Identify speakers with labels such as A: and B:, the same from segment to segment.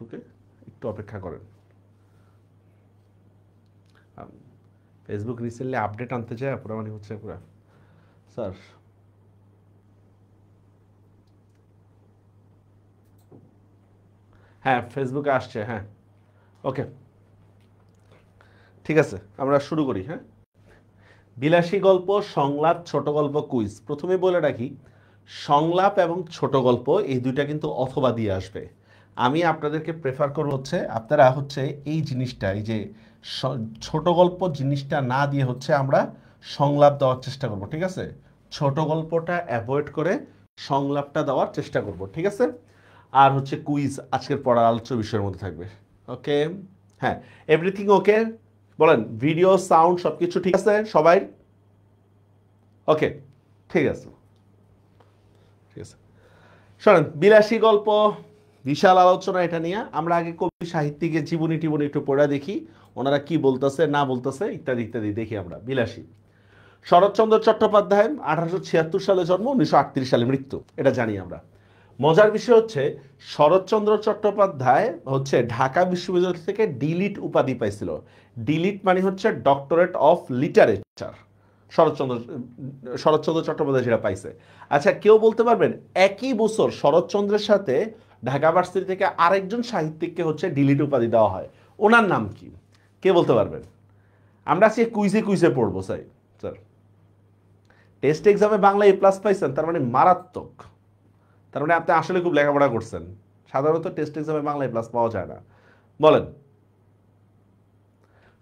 A: ওকে, একটু অপেক্ষা করেন। ফেসবুক রিসেন্টলি আপডেট আনতে চায় পুরো, মানে হচ্ছে পুরো স্যার। হ্যাঁ, ফেসবুকে আসছে। হ্যাঁ, ওকে, ঠিক আছে, আমরা শুরু করি। হ্যাঁ, বিলাসী গল্প, সংলাপ, ছোট গল্প, কুইজ। প্রথমে বলে রাখি, সংলাপ এবং ছোট গল্প এই দুইটা কিন্তু অথবা দিয়ে আসবে। আমি আপনাদেরকে প্রেফার করব হচ্ছে আপনারা হচ্ছে এই জিনিসটা, এই যে ছোট গল্প জিনিসটা না দিয়ে হচ্ছে আমরা সংলাপ দেওয়ার চেষ্টা করব, ঠিক আছে? ছোট গল্পটা অ্যাভয়েড করে সংলাপটা দেওয়ার চেষ্টা করব, ঠিক আছে? আর হচ্ছে কুইজ আজকের পড়ার আলোচ্য বিষয়ের মধ্যে থাকবে। ওকে, হ্যাঁ, এভরিথিং ওকে? বলেন, ভিডিও সাউন্ড সব কিছু ঠিক আছে সবাই? ওকে, ঠিক আছে, ঠিক আছে। শোনেন, বিলাসী গল্প, বিশাল আলোচনা এটা নিয়ে। আমরা আগে কবি সাহিত্যিকের জীবনী টিবনী একটু পড়া দেখি, ওনারা কি বলতেছে না বলতেছে ইত্যাদি ইত্যাদি দেখি আমরা। বিলাসী, শরৎচন্দ্র চট্টোপাধ্যায় 1876 সালে জন্ম, 1938 সালে মৃত্যু, এটা জানি আমরা। মজার বিষয় হচ্ছে শরৎচন্দ্র চট্টোপাধ্যায় হচ্ছে ঢাকা বিশ্ববিদ্যালয় থেকে ডিলিট উপাধি পাইছিল। ডিলিট মানে হচ্ছে doctorate of literature. Saratchandra Saratchandra Chattopadhyay যেটা পাইছে। আচ্ছা, কেউ বলতে পারবেন একই বছর শরৎচন্দ্রের সাথে ঢাকা ভার্সিটি থেকে আরেকজন সাহিত্যিককে হচ্ছে ডিলিট উপাধি দেওয়া হয়, ওনার নাম কি? কে বলতে পারবেন? আমরা আজকে কুইজে কুইজে পড়বো স্যার। টেস্ট এক্সামে বাংলা এ প্লাস পাইছেন, তার মানে মারাত্মক, তার মানে আপনি আসলে খুব লেখাপড়া করছেন। সাধারণত টেস্ট এক্সামে বাংলা এ প্লাস পাওয়া যায় না। বলেন,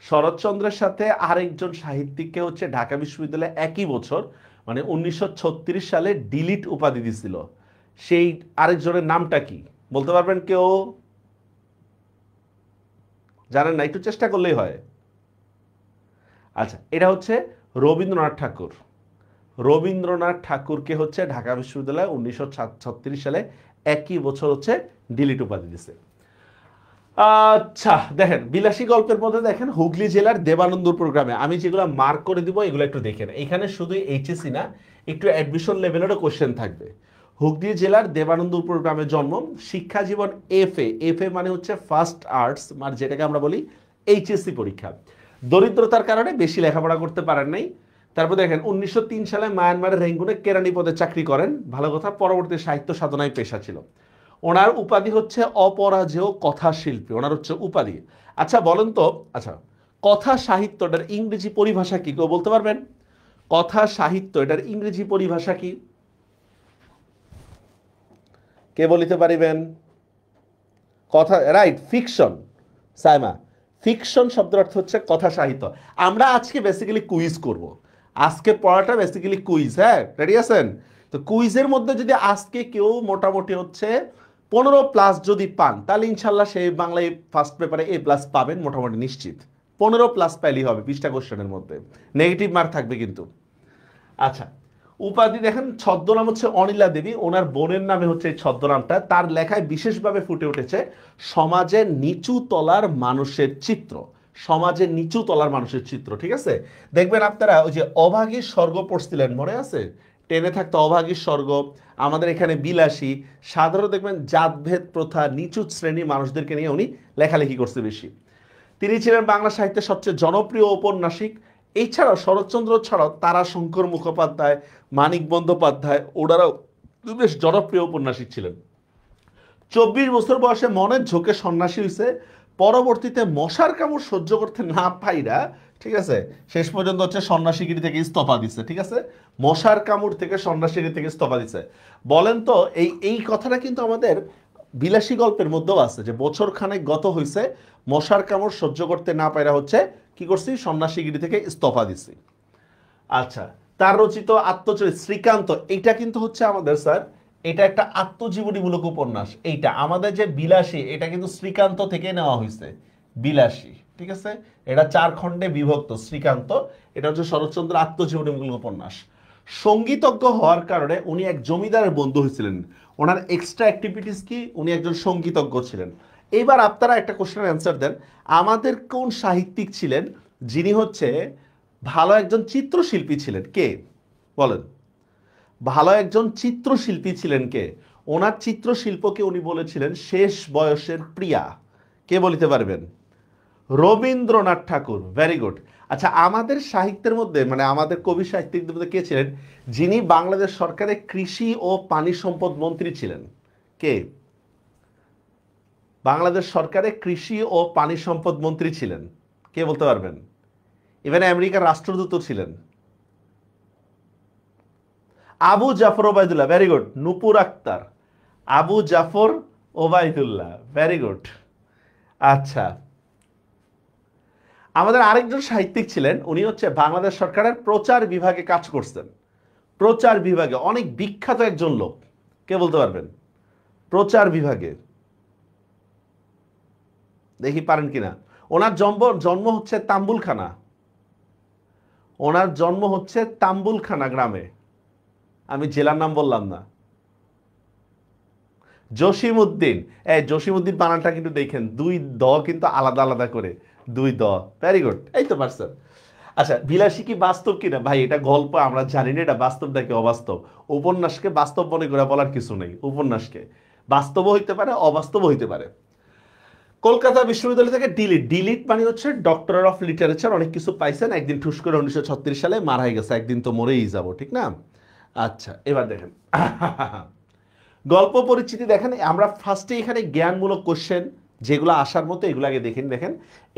A: শরৎচন্দ্রের সাথে আরেকজন সাহিত্যিককে হচ্ছে ঢাকা বিশ্ববিদ্যালয়ে একই বছর মানে 1936 সালে ডিলিট উপাধি দিছিল, সেই আরেকজনের নামটা কি বলতে পারবেন কেউ? জানেন না? একটু চেষ্টা করলেই হয়। আচ্ছা, এটা হচ্ছে রবীন্দ্রনাথ ঠাকুর। রবীন্দ্রনাথ ঠাকুরকে হচ্ছে ঢাকা বিশ্ববিদ্যালয়ে 1936 সালে একই বছর হচ্ছে ডিলিট উপাধি দিছে। আচ্ছা, দেখেন বিলাসী গল্পের মধ্যে দেখেন হুগলি জেলার দেবানন্দপুর গ্রামে, আমি যেগুলো মার্ক করে দিব এগুলো একটু দেখেন। এখানে শুধু এইচএসসি না, একটু অ্যাডমিশন লেভেলেরও কোশ্চেন থাকবে। হুগলি জেলার দেবানন্দপুর গ্রামে জন্ম, শিক্ষা জীবন এফএ। এফএ মানে হচ্ছে ফার্স্ট আর্টস, মানে যেটাকে আমরা বলি এইচএসসি পরীক্ষা। দরিদ্রতার কারণে বেশি লেখাপড়া করতে পারেন নাই। তারপর দেখেন 1903 সালে মায়ানমারের রেঙ্গুনে কেরানি পদে চাকরি করেন, ভালো কথা। পরবর্তী সাহিত্য সাধনায় পেশা ছিল। ওনার উপাধি হচ্ছে অপরাজেয় কথা শিল্পী, ওনার হচ্ছে উপাধি। আচ্ছা বলেন তো, আচ্ছা কথা সাহিত্যটার ইংরেজি পরিভাষা কি কেউ বলতে পারবেন? কথা সাহিত্য এটার ইংরেজি পরিভাষা কি কে বলিতে পারিবেন? কথা, রাইট, ফিকশন। সাইমা, ফিকশন শব্দের অর্থ হচ্ছে কথা সাহিত্য। আমরা আজকে বেসিক্যালি কুইজ করব, আজকে পড়াটা বেসিক্যালি কুইজ। হ্যাঁ, রেডি আছেন? তো কুইজের মধ্যে যদি আজকে কেউ মোটামুটি হচ্ছে 15+ যদি পান, তাহলে ইনশাল্লাহ সেই বাংলায় ফার্স্ট পেপারে A+ পাবেন মোটামুটি নিশ্চিত। 15+ পাইলেই হবে 20টা কোশ্চেনের মধ্যে, নেগেটিভ মার্ক থাকবে কিন্তু। আচ্ছা, উপাধি দেখেন, ছদ্মনাম হচ্ছে অনিলা দেবী, ওনার বোনের নামে হচ্ছে এই ছদ্মনামটা। তার লেখায় বিশেষভাবে ফুটে উঠেছে সমাজের নিচু তলার মানুষের চিত্র। সমাজের নিচু তলার মানুষের চিত্র, ঠিক আছে? দেখবেন আপনারা ওই যে অভাগীর স্বর্গ পড়ছিলেন, মনে আছে? টেনে থাকতো অভাগীর স্বর্গ। আমাদের এখানে বিলাসী, সাধারণত দেখবেন জাতভেদ প্রথা, নিচু শ্রেণীর মানুষদেরকে নিয়ে উনি লেখালেখি করছে বেশি। তিনি ছিলেন বাংলা সাহিত্যের সবচেয়ে জনপ্রিয় ঔপন্যাসিক। এছাড়াও শরৎচন্দ্র ছাড়াও তারাশঙ্কর মুখোপাধ্যায়, মানিক বন্দ্যোপাধ্যায়, ওনারাও বেশ জনপ্রিয় ঔপন্যাসিক ছিলেন। 24 বছর বয়সে মনের ঝোঁকে সন্ন্যাসী হয়েছে। পরবর্তীতে মশার কামড় সহ্য করতে না পাইরা, ঠিক আছে, শেষ পর্যন্ত হচ্ছে সন্ন্যাসীগিরি থেকে ইস্তফা দিচ্ছে, ঠিক আছে? মশার কামড় থেকে সন্ন্যাসীগিরি থেকে ইস্তফা দিচ্ছে। বলেন তো, এই এই কথাটা কিন্তু আমাদের বিলাসী গল্পের মধ্যেও আছে যে বছর খানেক গত হয়েছে, মশার কামড় সহ্য করতে না পাইরা হচ্ছে কি করছি, সন্ন্যাসীগিরি থেকে ইস্তফা দিছি। আচ্ছা, তার রচিত আত্মচরিত শ্রীকান্ত, এটা কিন্তু হচ্ছে আমাদের স্যার, এটা একটা আত্মজীবনীমূলক উপন্যাস। এইটা আমাদের যে বিলাসী, এটা কিন্তু শ্রীকান্ত থেকে নেওয়া হয়েছে, বিলাসী, ঠিক আছে? এটা 4 খণ্ডে বিভক্ত শ্রীকান্ত। এটা হচ্ছে শরৎচন্দ্র আত্মজীবনীমূলক উপন্যাস। সঙ্গীতজ্ঞ হওয়ার কারণে উনি এক জমিদারের বন্ধু হয়েছিলেন। ওনার এক্সট্রা অ্যাক্টিভিটিস কি, উনি একজন সঙ্গীতজ্ঞ ছিলেন। এবার আপনারা একটা কোশ্চেনের অ্যান্সার দেন, আমাদের কোন সাহিত্যিক ছিলেন যিনি হচ্ছে ভালো একজন চিত্রশিল্পী ছিলেন? কে বলেন? ভালো একজন চিত্রশিল্পী ছিলেন কে? ওনার চিত্রশিল্পকে উনি বলেছিলেন শেষ বয়সের প্রিয়া। কে বলিতে পারবেন? রবীন্দ্রনাথ ঠাকুর। Very good. আচ্ছা, আমাদের সাহিত্যের মধ্যে মানে আমাদের কবি সাহিত্যিকদের মধ্যে কে ছিলেন যিনি বাংলাদেশ সরকারের কৃষি ও পানি সম্পদ মন্ত্রী ছিলেন? কে বাংলাদেশ সরকারের কৃষি ও পানি সম্পদ মন্ত্রী ছিলেন? কে বলতে পারবেন? ইভেন আমেরিকার রাষ্ট্রদূত ছিলেন। Abu Jafar Obaidullah. Very good. Nupur Akter. Abu Jafar Obaidullah. Very good. আচ্ছা, আমাদের আরেকজন সাহিত্যিক ছিলেন, উনি হচ্ছে বাংলাদেশ সরকারের প্রচার বিভাগে কাজ করছেন। প্রচার বিভাগে অনেক বিখ্যাত একজন লোক। কে বলতে পারবেন? প্রচার বিভাগে দেখি পারেন কিনা। ওনার জন্ম হচ্ছে তাম্বুলখানা। ওনার জন্ম হচ্ছে তাম্বুলখানা গ্রামে। আমি জেলার নাম বললাম না। জসিমউদ্দিন। এই জসিমউদ্দিন বানানটা কিন্তু দেখেন, দুই দ কিন্তু আলাদা আলাদা করে, দুই দ। ভেরি গুড, এই তো পারছেন। আচ্ছা, বিলাসী কি বাস্তব কিনা? ভাই এটা গল্প, আমরা জানি না এটা বাস্তব নাকি অবাস্তব। উপন্যাসকে বাস্তব মনে করে বলার কিছু নেই। উপন্যাসকে বাস্তবও হইতে পারে, অবাস্তবও হইতে পারে। কলকাতা বিশ্ববিদ্যালয় থেকে ডিলিট। ডিলিট মানে হচ্ছে ডক্টর অফ লিটারেচার। অনেক কিছু পাইছেন, একদিন ঠুস করে 1936 সালে মারা গেছে। একদিন তো মরেই যাব, ঠিক না? আচ্ছা, এবার দেখেন গল্প পরিচিতি দেখেন। আমরা ফার্স্টে এখানে জ্ঞানমূলক কোশ্চেন যেগুলো আসার মতো এগুলো আগে দেখেন। দেখেন,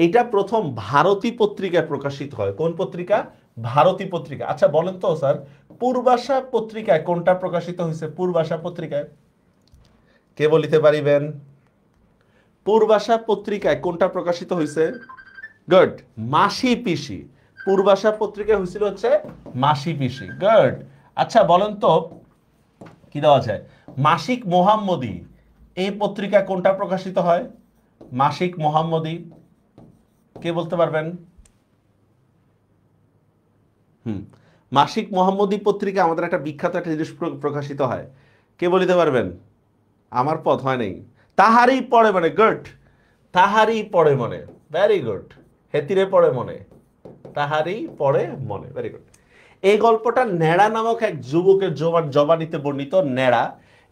A: এটা প্রথম ভারতী পত্রিকায় প্রকাশিত হয়। কোন পত্রিকা? ভারতী পত্রিকা। আচ্ছা বলেন তো স্যার, পূর্বাশা পত্রিকায় কোনটা প্রকাশিত হয়েছে? পূর্বাশা পত্রিকায় কে বলিতে পারিবেন? পূর্বাশা পত্রিকায় কোনটা প্রকাশিত হয়েছে? গুড, মাসি পিসি। পূর্বাশা পত্রিকায় হয়েছিল হচ্ছে মাসি পিসি। গুড। আচ্ছা বলেন তো কি দেওয়া যায়? মাসিক মোহাম্মদী এই পত্রিকা কোনটা প্রকাশিত হয়? মাসিক মোহাম্মদী কে বলতে পারবেন? মাসিক মোহাম্মদী পত্রিকা আমাদের একটা বিখ্যাত একটা জিনিস প্রকাশিত হয়। কে বলিতে পারবেন? আমার পথ হয় নাই। তাহারই পড়ে মনে। গুড। তাহারই পড়ে মনে। Very good. হেতিরে পড়ে মনে, তাহারই পড়ে মনে। Very good. এই গল্পটা ন্যাড়া নামক এক যুবকের জবানিতে বর্ণিত। ন্যাড়া,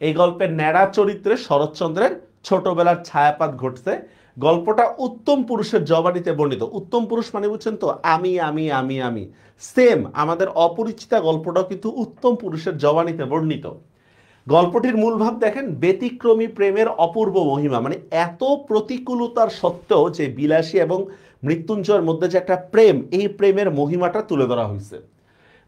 A: এই গল্পের ন্যাড়া চরিত্রে শরৎচন্দ্রের ছোটবেলার ছায়াপাত ঘটছে। গল্পটা উত্তম পুরুষের জবানিতে বর্ণিত। উত্তম পুরুষ মানে বুঝছেন তো, আমি আমি আমি আমি। সেম আমাদের অপরিচিতা গল্পটাও কিন্তু উত্তম পুরুষের জবানিতে বর্ণিত। গল্পটির মূল ভাব দেখেন, ব্যতিক্রমী প্রেমের অপূর্ব মহিমা। মানে এত প্রতিকূলতার সত্ত্বেও যে বিলাসী এবং মৃত্যুঞ্জয়ের মধ্যে যে একটা প্রেম, এই প্রেমের মহিমাটা তুলে ধরা হয়েছে।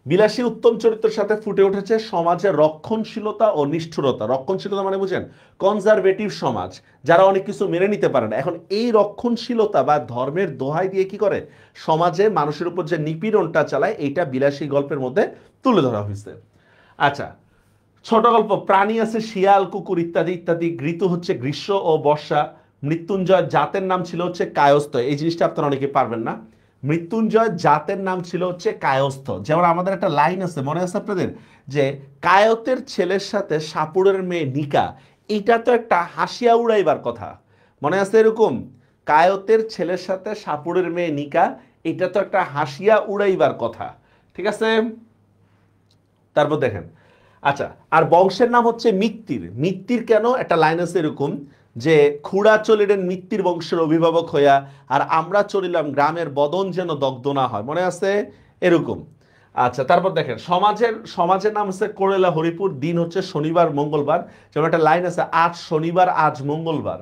A: বিলাসী উত্তম চরিত্রের সাথে ফুটে উঠেছে সমাজের রক্ষণশীলতা ও নিষ্ঠুরতা। রক্ষণশীলতা মানে বুঝেন কনজারভেটিভ সমাজ, যারা অনেক কিছু মেনে নিতে পারে না। এখন এই রক্ষণশীলতা বা ধর্মের দোহাই দিয়ে কি করে সমাজে মানুষের উপর যে নিপীড়নটা চালায়, এইটা বিলাসী গল্পের মধ্যে তুলে ধরা হয়েছে। আচ্ছা, ছোট গল্প। প্রাণী আছে শিয়াল, কুকুর ইত্যাদি ইত্যাদি। ঋতু হচ্ছে গ্রীষ্ম ও বর্ষা। মৃত্যুঞ্জয় জাতের নাম ছিল হচ্ছে কায়স্থ। এই জিনিসটা আপনারা অনেকে পারবেন না। মৃত্যুঞ্জয় জাতের নাম ছিল হচ্ছে কায়স্থ। যেমন আমাদের একটা লাইন আছে, মনে আছে আপনাদের, যে কায়তের ছেলের সাথে সাপুড়ের মেয়ে নিকা। এটা তো একটা হাসিয়া উড়াইবার কথা। মনে আছে এরকম? কায়তের ছেলের সাথে সাপুড়ের মেয়ে নিকা, এটা তো একটা হাসিয়া উড়াইবার কথা। ঠিক আছে? তারপর দেখেন, আচ্ছা, আর বংশের নাম হচ্ছে মিত্তির। মিত্তির কেন? একটা লাইন আছে এরকম যে খুড়া চলিলেন মিত্তির বংশের অভিভাবক হইয়া, আর আমরা চলিলাম গ্রামের বদন যেন দগ্ধ না হয়। মনে আছে এরকম? আচ্ছা, তারপর দেখেন, সমাজের নাম হচ্ছে কোরেলা হরিপুর। দিন হচ্ছে শনিবার মঙ্গলবার। যেমন একটা লাইন আছে, আজ শনিবার আজ মঙ্গলবার।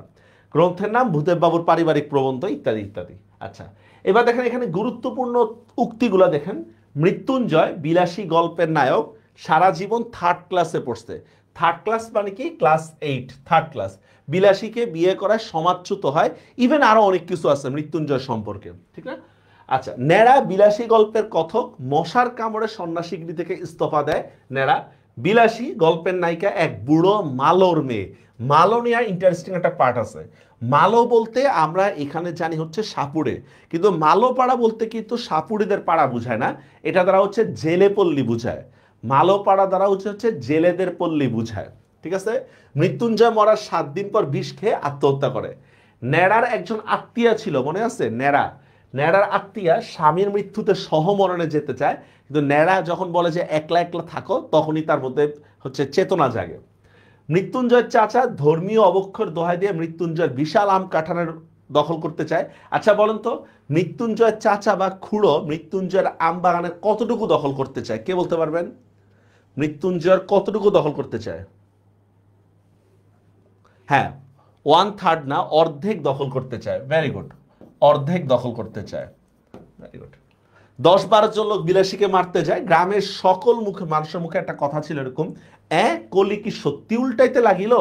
A: গ্রন্থের নাম ভূদেব বাবুর পারিবারিক প্রবন্ধ ইত্যাদি ইত্যাদি। আচ্ছা, এবার দেখেন এখানে গুরুত্বপূর্ণ উক্তিগুলা দেখেন। মৃত্যুঞ্জয় বিলাসী গল্পের নায়ক, সারা জীবন থার্ড ক্লাসে পড়ছে। থার্ড ক্লাস মানে কি? Class 8, third class. বিলাসীকে বিয়ে করায় সমাজচ্যুত হয়। ইভেন আরো অনেক কিছু আছে মৃত্যুঞ্জয় সম্পর্কে, ঠিক না? আচ্ছা, ন্যাড়া বিলাসী গল্পের কথক, মশার কামড়ে সন্ন্যাসীগিরি থেকে ইস্তফা দেয় ন্যাড়া। বিলাসী গল্পের নায়িকা এক বুড়ো মালোর মেয়ে। মালো নিয়ে ইন্টারেস্টিং একটা পার্ট আছে। মালো বলতে আমরা এখানে জানি হচ্ছে সাপুড়ে, কিন্তু মালো পাড়া বলতে কিন্তু সাপুড়েদের পাড়া বুঝায় না, এটা দ্বারা হচ্ছে জেলে পল্লী বুঝায়। মালো পাড়া দ্বারা হচ্ছে জেলেদের পল্লী বুঝায়। ঠিক আছে? মৃত্যুঞ্জয় মরার 7 দিন পর বিষ খেয়ে আত্মহত্যা করে। ন্যাড়ার একজন আত্মীয়া ছিল, মনে আছে? ন্যাড়ার আত্মীয়া স্বামীর মৃত্যুতে সহমরণে যেতে চায়, কিন্তু ন্যাড়া যখন বলে যে একলা একলা থাকো, তখনই তার মধ্যে হচ্ছে চেতনা জাগে। মৃত্যুঞ্জয়ের চাচা ধর্মীয় অবক্ষর দোহাই দিয়ে মৃত্যুঞ্জয়ের বিশাল আম কাঁঠানের দখল করতে চায়। আচ্ছা বলেন তো, মৃত্যুঞ্জয়ের চাচা বা খুড়ো মৃত্যুঞ্জয়ের আম বাগানের কতটুকু দখল করতে চায়? কে বলতে পারবেন? মৃত্যুঞ্জয়ের কতটুকু দখল করতে চায়? হ্যাঁ, 1/3 না, অর্ধেক দখল করতে চায়। ভেরি গুড, অর্ধেক দখল করতে চায়। Very good. 10-12 জন লোক বিলাসীকে মারতে যায়। গ্রামের সকল মুখে, মানুষের মুখে একটা কথা ছিল এরকম, কলি কি সত্যি উল্টাইতে লাগিল,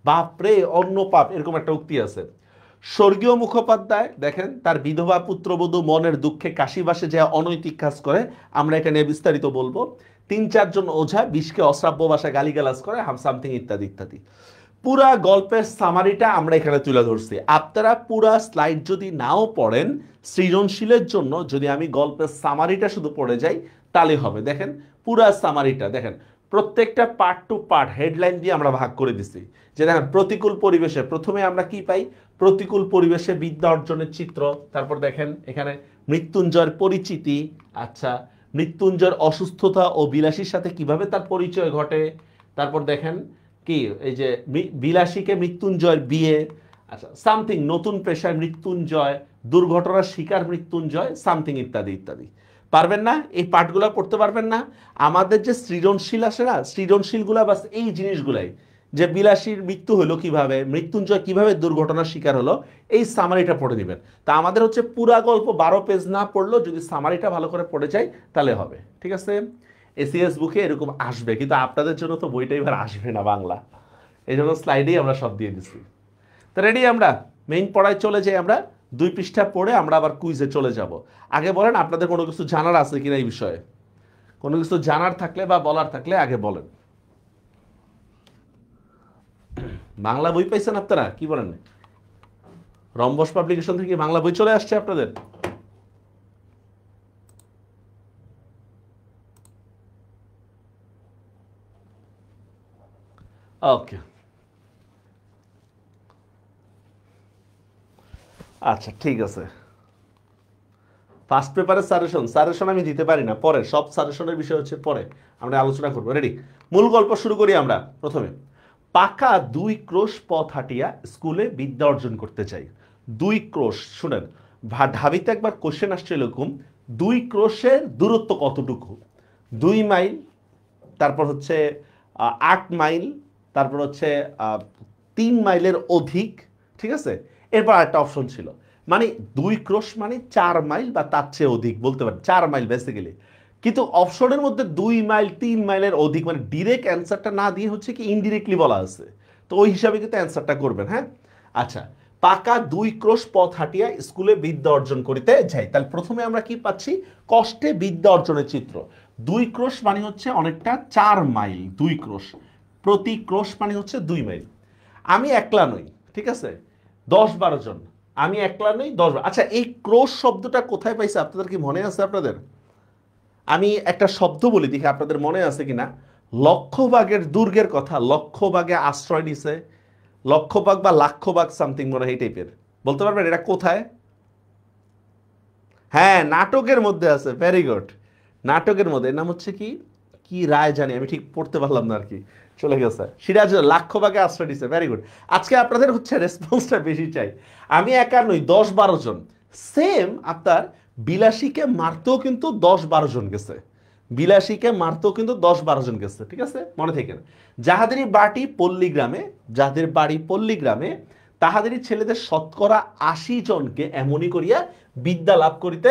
A: বাপরে অন্য পাপ, এরকম একটা উক্তি আছে। স্বর্গীয় মুখোপাধ্যায় দেখেন তার বিধবা পুত্রবধূ মনের দুঃখে কাশিবাসে যে অনৈতিক কাজ করে, আমরা এটা নিয়ে বিস্তারিত বলবো। 3-4 জন ওঝা বিষকে অশ্রাব্য ভাষায় গালিগালাজ করে, সামথিং ইত্যাদি ইত্যাদি। পুরা গল্পের সামারিটা আমরা এখানে তুলে ধরছি। আপনারা পুরা স্লাইড যদি নাও পড়েন, সৃজনশীলের জন্য যদি আমি গল্পের সামারিটা শুধু পড়ে যাই তাহলে হবে। দেখেন পুরা সামারিটা দেখেন, প্রত্যেকটা পার্ট টু পার্ট হেডলাইন দিয়ে আমরা ভাগ করে দিছি। যে দেখেন, প্রতিকূল পরিবেশে প্রথমে আমরা কি পাই? প্রতিকূল পরিবেশে বিদ্যা অর্জনের চিত্র। তারপর দেখেন এখানে মৃত্যুঞ্জয়ের পরিচিতি। আচ্ছা, মৃত্যুঞ্জয়ের অসুস্থতা ও বিলাসীর সাথে কিভাবে তার পরিচয় ঘটে। তারপর দেখেন কি, এই যে বিলাসীকে মৃত্যুঞ্জয়ের বিয়ে। আচ্ছা, সামথিং নতুন পেশায় মৃত্যুঞ্জয়, দুর্ঘটনার শিকার মৃত্যুঞ্জয়, সামথিং ইত্যাদি ইত্যাদি। পারবেন না? এই পাঠগুলো পড়তে পারবেন না? আমাদের যে সৃজনশীল আসে না, সৃজনশীলগুলা বাস এই জিনিসগুলাই, যে বিলাসীর মৃত্যু হলো কিভাবে, মৃত্যুঞ্জয় কিভাবে দুর্ঘটনার শিকার হলো, এই সামারিটা পড়ে নেবেন। তা আমাদের হচ্ছে পুরা গল্প 12 পেজ না পড়লেও যদি সামারিটা ভালো করে পড়ে যাই তাহলে হবে। ঠিক আছে? এসিএস বুকে এরকম আসবে, কিন্তু আপনাদের জন্য তো বইটা এবার আসবে না বাংলা, এই জন্য স্লাইডেই আমরা সব দিয়ে দিচ্ছি। তো রেডি? আমরা মেইন পড়ায় চলে যাই। আমরা 2 পৃষ্ঠা পড়ে আমরা আবার কুইজে চলে যাব। আগে বলেন আপনাদের কোনো কিছু জানার আছে কিনা এই বিষয়ে? কোনো কিছু জানার থাকলে বা বলার থাকলে আগে বলেন। বাংলা বই পাইছেন আপনারা? কি বলেন? রম্বস পাবলিকেশন থেকে বাংলা বই চলে আসছে আপনাদের? ওকে, আচ্ছা ঠিক আছে। ফার্স্ট পেপারের সাজেশন আমি দিতে পারি না, পরে সব সাজেশনের বিষয় হচ্ছে পরে আমরা আলোচনা করবো। রেডি? মূল গল্প শুরু করি আমরা। প্রথমে, পাকা 2 ক্রোশ পথ হাঁটিয়া স্কুলে বিদ্যা অর্জন করতে চাই। 2 ক্রোশ, শুনেন, ঢাবিতে একবার কোশ্চেন আসছে এরকম, 2 ক্রোশের দূরত্ব কতটুকু? 2 মাইল, তারপর হচ্ছে 8 মাইল, তারপর হচ্ছে 3 মাইলের অধিক। ঠিক আছে? এরপর একটা অপশন ছিল, মানে 2 ক্রোশ মানে 4 মাইল বা তার চেয়ে অধিক বলতে পারেন, 4 মাইল বেসিক্যালি। কিন্তু অপশনের মধ্যে 2 মাইল 3 মাইলের অধিক, মানে ডিরেক্ট অ্যান্সারটা না দিয়ে হচ্ছে কি ইনডিরেক্টলি বলা আছে। তো ওই হিসাবে কিন্তু অ্যান্সারটা করবেন। হ্যাঁ, আচ্ছা, পাকা 2 ক্রোশ পথ হাঁটিয়া স্কুলে বিদ্যা অর্জন করিতে যাই। তাহলে প্রথমে আমরা কি পাচ্ছি? কষ্টে বিদ্যা অর্জনের চিত্র। 2 ক্রোশ মানে হচ্ছে অনেকটা, 4 মাইল 2 ক্রোশ, প্রতি ক্রোশ মানে হচ্ছে 2 মাইল। আমি একলা নই, ঠিক আছে, 10-12 জন। আমি একলা নই, 10। আচ্ছা, এই ক্রোশ শব্দটা কোথায় পাইছে আপনাদের কি মনে আছে আপনাদের? আমি একটা শব্দ বলি, দেখি আপনাদের মনে আছে কিনা। লক্ষবাগের দুর্গের কথা, লক্ষবাগে আশ্রয় নিছে, লক্ষবাগ বা লাক্ষবাগ সামথিং মনে হয় এই টাইপের। বলতে পারবেন এটা কোথায়? হ্যাঁ, নাটকের মধ্যে আছে। ভেরি গুড, নাটকের মধ্যে। এর নাম হচ্ছে কি, কি রায় জানি, আমি ঠিক পড়তে পারলাম না আর কি, চলে গেছে। সিরাজ লাক্ষবাগে আশ্রয় দিচ্ছে। Very good. আজকে আপনাদের হচ্ছে রেসপন্সটা বেশি চাই। আমি একা নই, 10-12 জন। সেম আপনার বিলাসীকে মারতেও কিন্তু 10-12 জন গেছে। বিলাসীকে মারতেও কিন্তু 10-12 জন গেছে। ঠিক আছে, মনে থেকে। যাহাদেরই বাড়ি পল্লীগ্রামে, যাদের বাড়ি পল্লীগ্রামে, তাহাদেরই ছেলেদের শতকরা 80 জনকে এমনই করিয়া বিদ্যা লাভ করিতে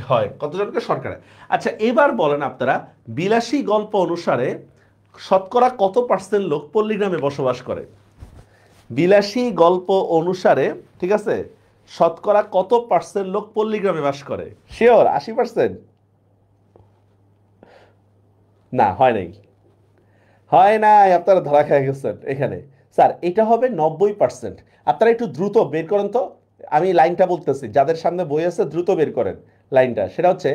A: হয়। কতজনকে? সরকারে। আচ্ছা, এবার বলেন আপনারা, বিলাসী গল্প অনুসারে শতকরা কত পার্সেন্ট লোক পল্লীগ্রামে বসবাস করে? বিলাসী গল্প অনুসারে, ঠিক আছে, শতকরা কত পার্সেন্ট লোক পল্লীগ্রামে বাস করে? শিওর 80%? না, হয় নাই, হয় নাই, আপনারা ধরা খেয়ে গেছেন এখানে। স্যার এটা হবে 90%। আপনারা একটু দ্রুত বের করেন তো। আমি লাইনটা বলতেছি, যাদের সামনে বই আছে দ্রুত বের করেন লাইনটা। সেটা হচ্ছে,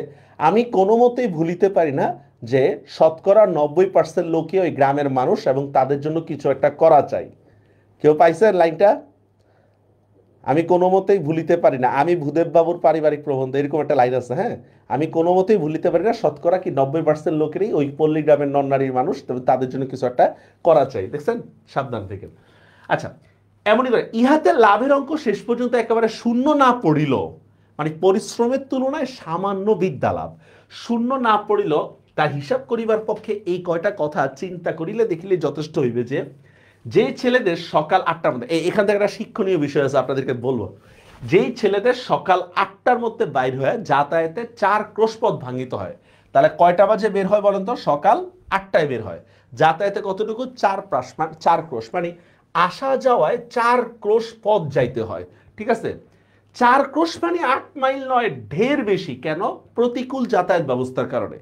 A: আমি কোনো মতেই ভুলিতে পারি না যে শতকরা 90% লোকই ওই গ্রামের মানুষ এবং তাদের জন্য কিছু একটা করা চাই। কেউ পাইছেন লাইনটা? আমি কোনো মতেই ভুলিতে পারি না, আমি ভূদেব বাবুর পারিবারিক প্রবন্ধ, এরকম একটা লাইন আছে, হ্যাঁ, আমি কোনো মতেই ভুলিতে পারি না, শতকরা কি 90% লোকেরই ওই পল্লী গ্রামের নন নারীর মানুষ, তবে তাদের জন্য কিছু একটা করা চাই। দেখছেন, সাবধান থেকে। আচ্ছা, এমনই করে ইহাতে লাভের অঙ্ক শেষ পর্যন্ত একেবারে শূন্য না পড়িল, মানে পরিশ্রমের তুলনায় সামান্য বিদ্যা লাভ শূন্য না পড়িল, তার হিসাব করিবার পক্ষে এই কয়টা কথা চিন্তা করিলে দেখিলে যথেষ্ট হইবে যে, যে ছেলেদের সকাল 8টার মধ্যে, এখান থেকে একটা শিক্ষণীয় বিষয় আছে আপনাদেরকে বলবো, যেই ছেলেদের সকাল 8টার মধ্যে বাইর হয়ে যাতায়াতে 4 ক্রোশ পথ ভাঙিত হয়, তাহলে কয়টা বাজে বের হয় বলেন তো? সকাল 8টায় বের হয়, যাতায়াতে কতটুকু? 4 ক্রোশ, মানে আসা যাওয়ায় 4 ক্রোশ পথ যাইতে হয়, ঠিক আছে? 4 ক্রোশ মানে 8 মাইল নয়, ঢের বেশি। কেন? প্রতিকূল যাতায়াত ব্যবস্থার কারণে।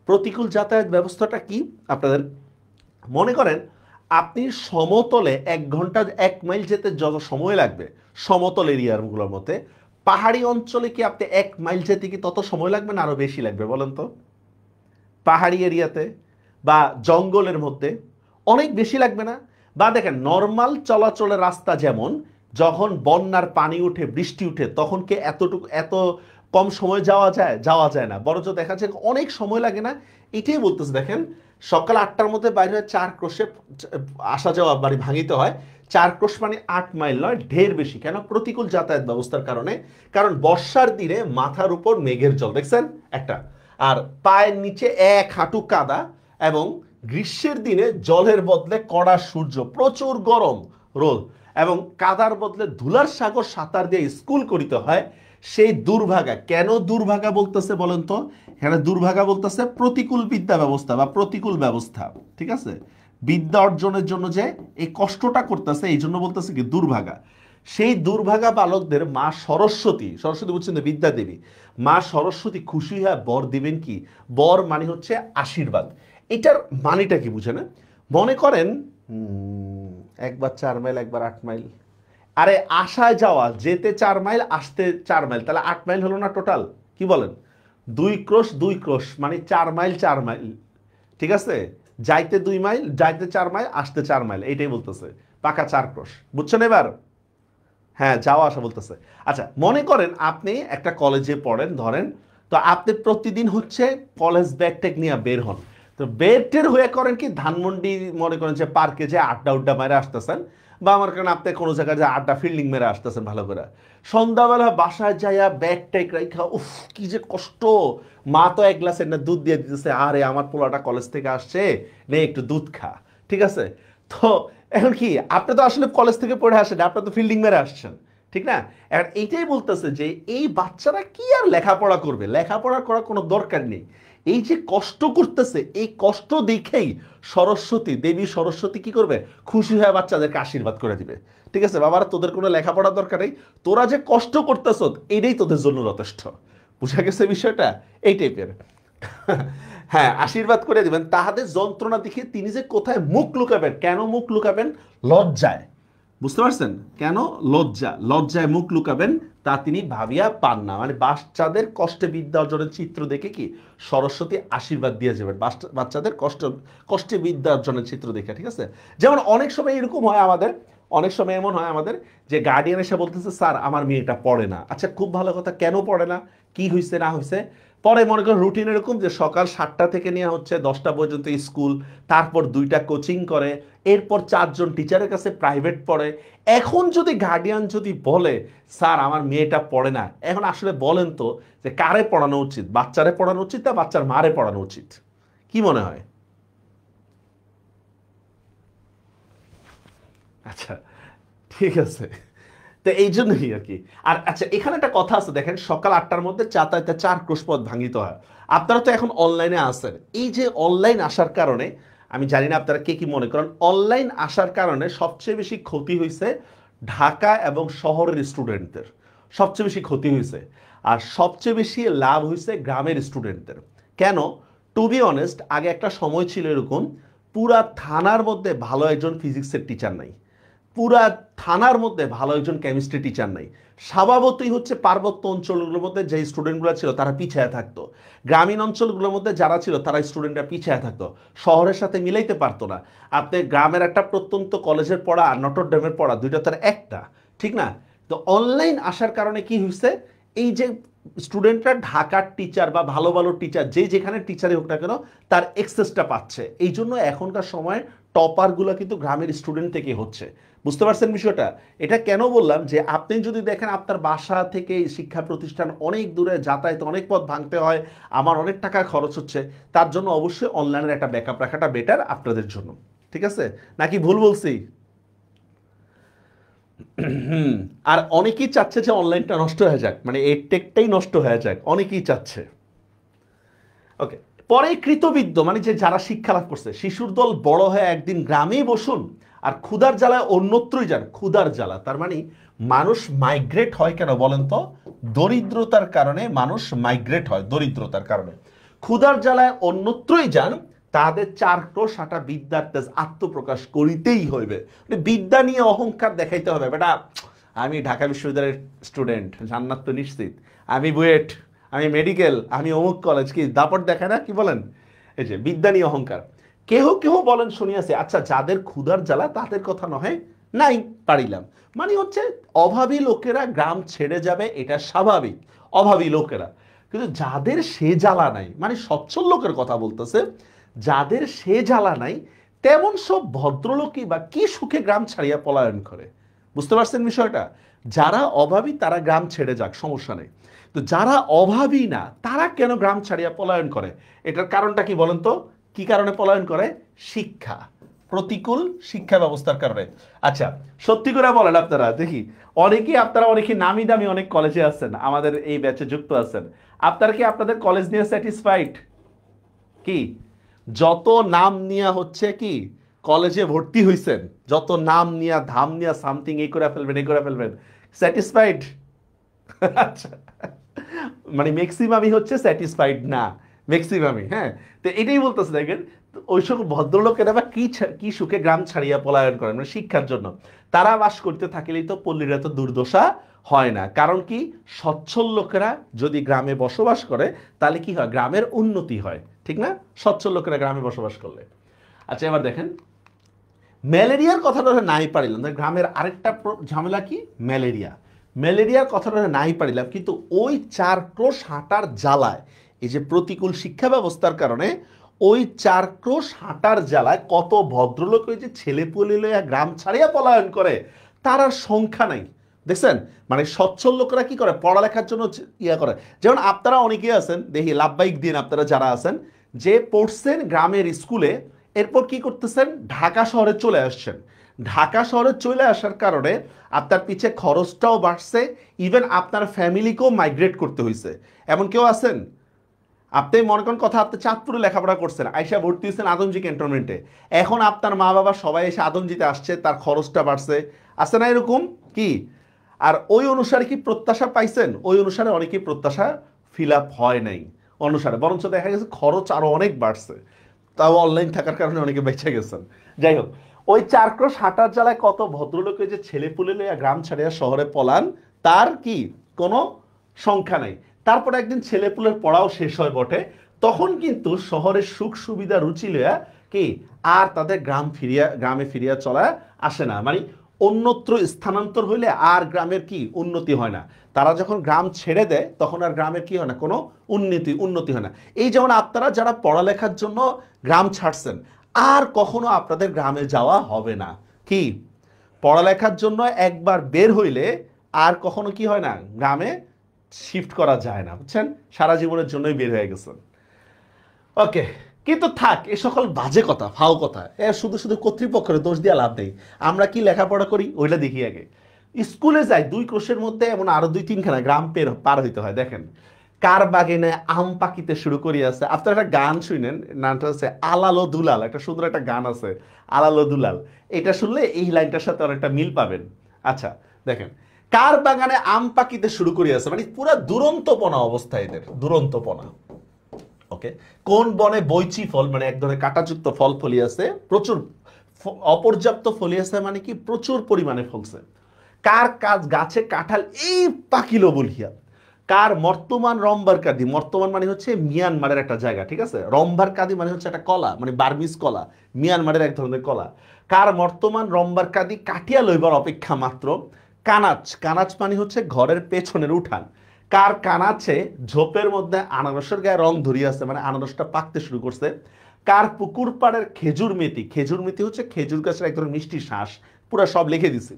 A: প্রতিকূল যাতায়াত ব্যবস্থাটা কি? আপনাদের মনে করেন আপনি সমতলে 1 ঘন্টা 1 মাইল যেতে যত সময় লাগবে সমতল এরিয়াগুলোর মধ্যে, পাহাড়ি অঞ্চলে কি আপনি 1 মাইল যেতে কি তত সময় লাগবে না আরো বেশি লাগবে বলেন তো? পাহাড়ি এরিয়াতে বা জঙ্গলের মধ্যে অনেক বেশি লাগবে না? বা দেখেন নর্মাল চলাচলের রাস্তা যেমন, যখন বন্যার পানি উঠে বৃষ্টি উঠে তখন কি এত কম সময় যাওয়া যায় না, বরঞ্চ দেখা যায় অনেক সময় লাগে না? এটাই বলতেছে। দেখেন সকাল 8টার মধ্যে বাইরে হয় 4 ক্রোশে আসা যাওয়া বাড়ি ভাঙিতে হয়, 4 ক্রোশ মানে 8 মাইল নয়, ঢের বেশি। কেন? প্রতিকূল যাতায়াত ব্যবস্থার কারণে। কারণ বর্ষার দিনে মাথার উপর মেঘের জল, দেখছেন একটা, আর পায়ের নিচে 1 হাঁটু কাদা, এবং গ্রীষ্মের দিনে জলের বদলে কড়া সূর্য, প্রচুর গরম রোদ, এবং কাদার বদলে ধুলার সাগর সাঁতার দিয়ে স্কুল করিতে হয়। সেই দুর্ভাগা, কেন দুর্ভাগা বলতেছে বলেন তো? এখানে দুর্ভাগা বলতেছে প্রতিকূল বিদ্যা ব্যবস্থা বা প্রতিকূল ব্যবস্থা, ঠিক আছে? বিদ্যা অর্জনের জন্য যে এই কষ্টটা করতেছে, এই জন্য বলতেছে কি দুর্ভাগা। সেই দুর্ভাগা বালকদের মা সরস্বতী, সরস্বতী বুঝছেন তো, বিদ্যা দেবী, মা সরস্বতী খুশি হয়ে বর দিবেন কি? বর মানে হচ্ছে আশীর্বাদ। এটার মানেটা কি বুঝে না? মনে করেন একবার 4 মাইল, একবার 8 মাইল, আরে আসায় যাওয়া, যেতে 4 মাইল, আসতে 4 মাইল, তাহলে 8 মাইল হলো না টোটাল? কি বলেন? 2 ক্রোশ 2 ক্রোশ মানে 4 মাইল 4 মাইল, ঠিক আছে? যাইতে 2 মাইল, যাইতে 4 মাইল, আসতে 4 মাইল, এইটাই বলতেছে, পাকা 4 ক্রোশ। বুঝছেন এবার? হ্যাঁ, যাওয়া আসা বলতেছে। আচ্ছা, মনে করেন আপনি একটা কলেজে পড়েন ধরেন, তো আপনি প্রতিদিন হচ্ছে কলেজ ব্যাগ ট্যাগ নিয়ে বের হন, তো বের টের হয়ে করেন কি ধানমন্ডি, মনে করেন যে পার্কে যে আড্ডা উড্ডা মেরে আসতেছেন, বা আমার কারণে আপনি কোনো জায়গায় যে আড্ডা ফিল্ডিং মেরে আসতেছেন ভালো করে, সন্ধ্যাবেলা বাসায় যাইয়া ব্যাগ ট্যাগ রাইখা, উফ কি যে কষ্ট, মা তো 1 গ্লাস না দুধ দিয়ে দিতেছে, আরে আমার পোলাটা কলেজ থেকে আসছে, নে একটু দুধ খা, ঠিক আছে? তো এখন কি, আপনি তো আসলে কলেজ থেকে পড়ে আসেন, আপনি তো ফিল্ডিং মেরে আসছেন, ঠিক না? এখন এইটাই বলতেছে যে এই বাচ্চারা কি আর লেখাপড়া করবে, লেখাপড়া করার কোনো দরকার নেই, এই যে কষ্ট করতেছে, এই কষ্ট দেখেই সরস্বতী দেবী, সরস্বতী কি করবে? খুশি হয়ে বাচ্চাদেরকে আশীর্বাদ করে দিবে, ঠিক আছে? বাবারা তোদের কোনো লেখাপড়ার দরকার নেই, তোরা যে কষ্ট করতেছ এটাই তোদের জন্য যথেষ্ট। বুঝা গেছে বিষয়টা? এই টাইপের। হ্যাঁ, আশীর্বাদ করে দিবেন। তাহাদের যন্ত্রণা দেখে তিনি যে কোথায় মুখ লুকাবেন, কেন মুখ লুকাবেন? লজ্জায়। বুঝতে পারছেন? কেন? লজ্জায় মুখ লুকাবেন তা তিনি ভাবিয়া পান না। মানে বাচ্চাদের কষ্টে বিদ্যা অর্জনের চিত্র দেখে কি সরস্বতী আশীর্বাদ দিয়ে যাবেন বাচ্চাদের কষ্টে বিদ্যা অর্জনের চিত্র দেখে, ঠিক আছে? যেমন অনেক সময় এরকম হয় আমাদের, অনেক সময় এমন হয় আমাদের যে গার্ডিয়ান এসে বলতেছে স্যার আমার মেয়েটা পড়ে না। আচ্ছা, খুব ভালো কথা, কেন পড়ে না, কি হয়েছে না হয়েছে? পরে মনে করেন রুটিন এরকম যে সকাল 7টা থেকে নিয়ে হচ্ছে 10টা পর্যন্ত স্কুল, তারপর 2টা কোচিং করে, এরপর 4 জন টিচারের কাছে প্রাইভেট পড়ে। এখন যদি গার্ডিয়ান যদি বলে স্যার আমার মেয়েটা পড়ে না, এখন আসলে বলেন তো যে কারে পড়ানো উচিত? বাচ্চারে পড়ানো উচিত না বাচ্চার মারে পড়ানো উচিত? কি মনে হয়? আচ্ছা, ঠিক আছে। তো এই জন্যই আর কি। আর আচ্ছা, এখানে একটা কথা আছে, দেখেন সকাল 8টার মধ্যে যাতায়াতে 4 ক্রোশ পথ ভাঙিতে হয়। আপনারা তো এখন অনলাইনে আছেন, এই যে অনলাইন আসার কারণে, আমি জানি না আপনারা কে কি মনে করেন, অনলাইন আসার কারণে সবচেয়ে বেশি ক্ষতি হয়েছে ঢাকা এবং শহরের স্টুডেন্টদের, সবচেয়ে বেশি ক্ষতি হয়েছে। আর সবচেয়ে বেশি লাভ হয়েছে গ্রামের স্টুডেন্টদের। কেন? টু বি অনেস্ট, আগে একটা সময় ছিল এরকম, পুরা থানার মধ্যে ভালো একজন ফিজিক্সের টিচার নাই, পুরা থানার মধ্যে ভালো একজন কেমিস্ট্রি টিচার নাই। স্বভাবতই হচ্ছে পার্বত্য অঞ্চলগুলোর মধ্যে যে স্টুডেন্টগুলো ছিল তারা পিছিয়ে থাকতো, গ্রামীণ অঞ্চলগুলোর মধ্যে যারা ছিল তারা স্টুডেন্টরা পিছিয়ে থাকতো, শহরের সাথে মিলাইতে পারতো না। আপনি গ্রামের একটা প্রত্যন্ত কলেজের পড়া আর নটরডেমের পড়া, দুইটা তার একটা, ঠিক না? তো অনলাইন আসার কারণে কি হয়েছে, এই যে স্টুডেন্টরা ঢাকার টিচার বা ভালো ভালো টিচার যে যেখানে টিচারই হোক না কেন তার এক্সেসটা পাচ্ছে। এই জন্য এখনকার সময় টপারগুলো কিন্তু গ্রামের স্টুডেন্ট থেকে হচ্ছে। বুঝতে পারছেন বিষয়টা? এটা কেন বললাম যে আপনি যদি দেখেন আপনার বাসা থেকে শিক্ষা প্রতিষ্ঠান অনেক দূরে, যাতায়াত অনেক পথ ভাঙতে হয়, আমার অনেক টাকা খরচ হচ্ছে, তার জন্য অবশ্যই অনলাইনের একটা ব্যাকআপ রাখাটা বেটার আপনাদের জন্য। ঠিক আছে নাকি ভুল বলছি? আর অনেকেই চাচ্ছে যে অনলাইনটা নষ্ট হয়ে যাক, মানে এই টেকটাই নষ্ট হয়ে যাক, অনেকেই চাচ্ছে। ওকে, পরে কৃতবিদ্য মানে যে যারা শিক্ষা লাভ করছে, শিশুর দল বড় হয়ে একদিন গ্রামেই বসুন আর ক্ষুধার জ্বালায় অন্যত্রই যান। ক্ষুধার জ্বালা তার মানে মানুষ মাইগ্রেট হয় কেন বলেন তো? দরিদ্রতার কারণে মানুষ মাইগ্রেট হয়, দরিদ্রতার কারণে। ক্ষুধার জ্বালায় অন্যত্রই যান, তাদের চারটো সাটা বিদ্যার তেজ আত্মপ্রকাশ করিতেই হইবে। বিদ্যা নিয়ে অহংকার দেখাইতে হবে, বেটা আমি ঢাকা বিশ্ববিদ্যালয়ের স্টুডেন্ট, জান্নাত তো নিশ্চিত, আমি বুয়েট, আমি মেডিকেল, আমি অমুক কলেজ, কি দাপট দেখায় না? কি বলেন? এই যে বিদ্যা নিয়ে অহংকার। কেহ কেহ বলেন শুনিয়াছে, আচ্ছা যাদের ক্ষুধার জ্বালা তাদের কথা নহে নাই পারিলাম, মানে হচ্ছে অভাবী লোকেরা গ্রাম ছেড়ে যাবে, এটা স্বাভাবিক, অভাবী লোকেরা। কিন্তু যাদের সে জ্বালা নাই, মানে সচ্ছল লোকের কথা বলতেছে, যাদের সে জ্বালা নাই তেমন সব ভদ্রলোকই বা কি সুখে গ্রাম ছাড়িয়া পলায়ন করে। বুঝতে পারছেন বিষয়টা? যারা অভাবী তারা গ্রাম ছেড়ে যাক, সমস্যা নেই। তো যারা অভাবী না তারা কেন গ্রাম ছাড়িয়া পলায়ন করে? এটার কারণটা কি বলেন তো? কি কারণে পলায়ন করে? শিক্ষা, প্রতিকূল শিক্ষা ব্যবস্থার কারণে। আচ্ছা সত্যি করে বলেন আপনারা দেখি, আপনারা অনেকে নামি দামি অনেক কলেজে আছেন, আমাদের এই ব্যাচে যুক্ত আছেন, আপনারা কি আপনাদের কলেজ নিয়ে স্যাটিসফাইড? কি যত নাম নিয়ে হচ্ছে কি কলেজে ভর্তি হইছেন, যত নাম নিয়া ধাম নিয়া সামথিং এই করে ফেলবেন, এই করে ফেলবেন, স্যাটিসফাইড? আচ্ছা, মানে ম্যাক্সিমামই হচ্ছে স্যাটিসফাইড না, ম্যাক্সিমামই। হ্যাঁ, তো এটাই বলতেছে দেখেন, ওই সকল ভদ্রলোকেরা বা কি সুখে গ্রাম ছাড়িয়া পলায়ন করেন, মানে শিক্ষার জন্য। তারা বাস করতে থাকিলেই তো পল্লীরা তো দুর্দশা হয় না। কারণ কি, সচ্ছল লোকেরা যদি গ্রামে বসবাস করে তাহলে কি হয়, গ্রামের উন্নতি হয়, ঠিক না? সচ্ছল লোকেরা গ্রামে বসবাস করলে। আচ্ছা এবার দেখেন, ম্যালেরিয়ার কথাটা নাই পারিলাম, গ্রামের আরেকটা ঝামেলা কি, ম্যালেরিয়া। ম্যালেরিয়ার কথাটা নাই পারিলাম, কিন্তু ওই 4 ক্রোশ হাঁটার জ্বালায়, এই যে প্রতিকূল শিক্ষা ব্যবস্থার কারণে ওই 4 ক্রোশ হাঁটার জ্বালায় কত ভদ্রলোক ওই যে ছেলেপুলে লইয়া গ্রাম ছাড়িয়া পলায়ন করে, তার আর সংখ্যা নাই। দেখছেন, মানে সচ্ছল লোকরা কি করে, পড়ালেখার জন্য ইয়া করে। যেমন আপনারা অনেকেই আছেন, দেখি লাভবাহিক দিন আপনারা যারা আছেন, যে পড়ছেন গ্রামের স্কুলে, এরপর কি করতেছেন, ঢাকা শহরে চলে আসছেন। ঢাকা শহরে চলে আসার কারণে আপনার পিছে খরচটাও বাড়ছে, ইভেন আপনার ফ্যামিলিকেও মাইগ্রেট করতে হয়েছে। এমন কেউ আছেন? আপনি মনে করেন কথা, আপনি চাঁদপুরে লেখাপড়া করছেন, আইসা ভর্তি হয়েছেন আদমজি ক্যান্টনমেন্টে, এখন আপনার মা বাবা সবাই এসে আদমজিতে আসছে, তার খরচটা বাড়ছে, আছে না এরকম? কি আর ওই অনুসারে কি প্রত্যাশা পাইছেন? ওই অনুসারে অনেকেই প্রত্যাশা ফিল আপ হয় নাই অনুসারে, বরঞ্চ দেখা গেছে খরচ আরো অনেক বাড়ছে, তাও অনলাইন থাকার কারণে অনেকে বেঁচে গেছেন। যাই হোক, ওই 4 ক্রোশ হাঁটার জ্বালায় কত ভদ্রলোকে যে ছেলে পুলে লইয়া গ্রাম ছাড়িয়া শহরে পলান, তার কি কোনো সংখ্যা নাই। তারপরে একদিন ছেলেপুলের পড়াও শেষ হয় বটে, তখন কিন্তু শহরের সুখ সুবিধা রুচি লইয়া কি আর তাদের গ্রামে ফিরিয়া চলা আসে না, মানে অন্যত্র স্থানান্তর হইলে আর গ্রামের কি উন্নতি হয় না। তারা যখন গ্রাম ছেড়ে দেয় তখন আর গ্রামের কি হয় না, কোনো উন্নতি হয় না। এই যেমন আপনারা যারা পড়ালেখার জন্য গ্রাম ছাড়ছেন, আর কখনো আপনাদের গ্রামে যাওয়া হবে না। কি পড়ালেখার জন্য একবার বের হইলে আর কখনো কি হয় না, গ্রামে শিফট করা যায় না, বুঝছেন? সারা জীবনের জন্যই বের হয়ে গেছেন। ওকে, কিন্তু থাক এ সকল বাজে কথা, ফাও কথা, এ শুধু শুধু কর্তৃপক্ষের দোষ দিয়ে লাভ নেই। আমরা কি লেখাপড়া করি ওইটা দেখি আগে। স্কুলে যাই 2 ক্রোশের মধ্যে এমন আরো 2-3খানা গ্রাম পার হইতে হয়। দেখেন কার বাগানে আম পাকিতে শুরু করি আছে। আপনারা একটা গান শুনেন, নামটা হচ্ছে আলালো দুলাল, একটা সুন্দর একটা গান আছে আলালো দুলাল, এটা শুনলে এই লাইনটার সাথে অনেকটা মিল পাবেন। আচ্ছা দেখেন, কার বাগানে আম পাকিতে শুরু করি আছে, মানে পুরা দুরন্তপনা অবস্থা, এদের দুরন্তপনা। ওকে, কোন বনে বৈচি ফল, মানে এক ধরনের কাঁটাযুক্ত ফল ফলিয়াছে, প্রচুর অপর্যাপ্ত ফলিয়াছে, মানে কি প্রচুর পরিমাণে ফলছে। কার কাজ গাছে কাঁঠাল এই পাকিল বলিয়া, কার মর্তমান রম্বার কাদি, মর্তমান মানে হচ্ছে মিয়ানমারের একটা জায়গা, ঠিক আছে? রম্বার কাদি মানে হচ্ছে একটা কলা, মানে বার্মিজ কলা, মিয়ানমারের এক ধরনের কলা। কার মর্তমান রম্বার কাদি কাটিয়া লইবার অপেক্ষা মাত্র, কানাচ, কানাচ মানে হচ্ছে ঘরের পেছনের উঠান। কার কানাচে ঝোপের মধ্যে আনারসের গায়ে রং ধরিয়ে আছে, মানে আনারসটা পাকতে শুরু করছে। কার পুকুর পাড়ের খেজুর মেথি, খেজুর মেথি হচ্ছে খেজুর গাছের এক ধরনের মিষ্টি শ্বাস, পুরো সব লিখে দিছি।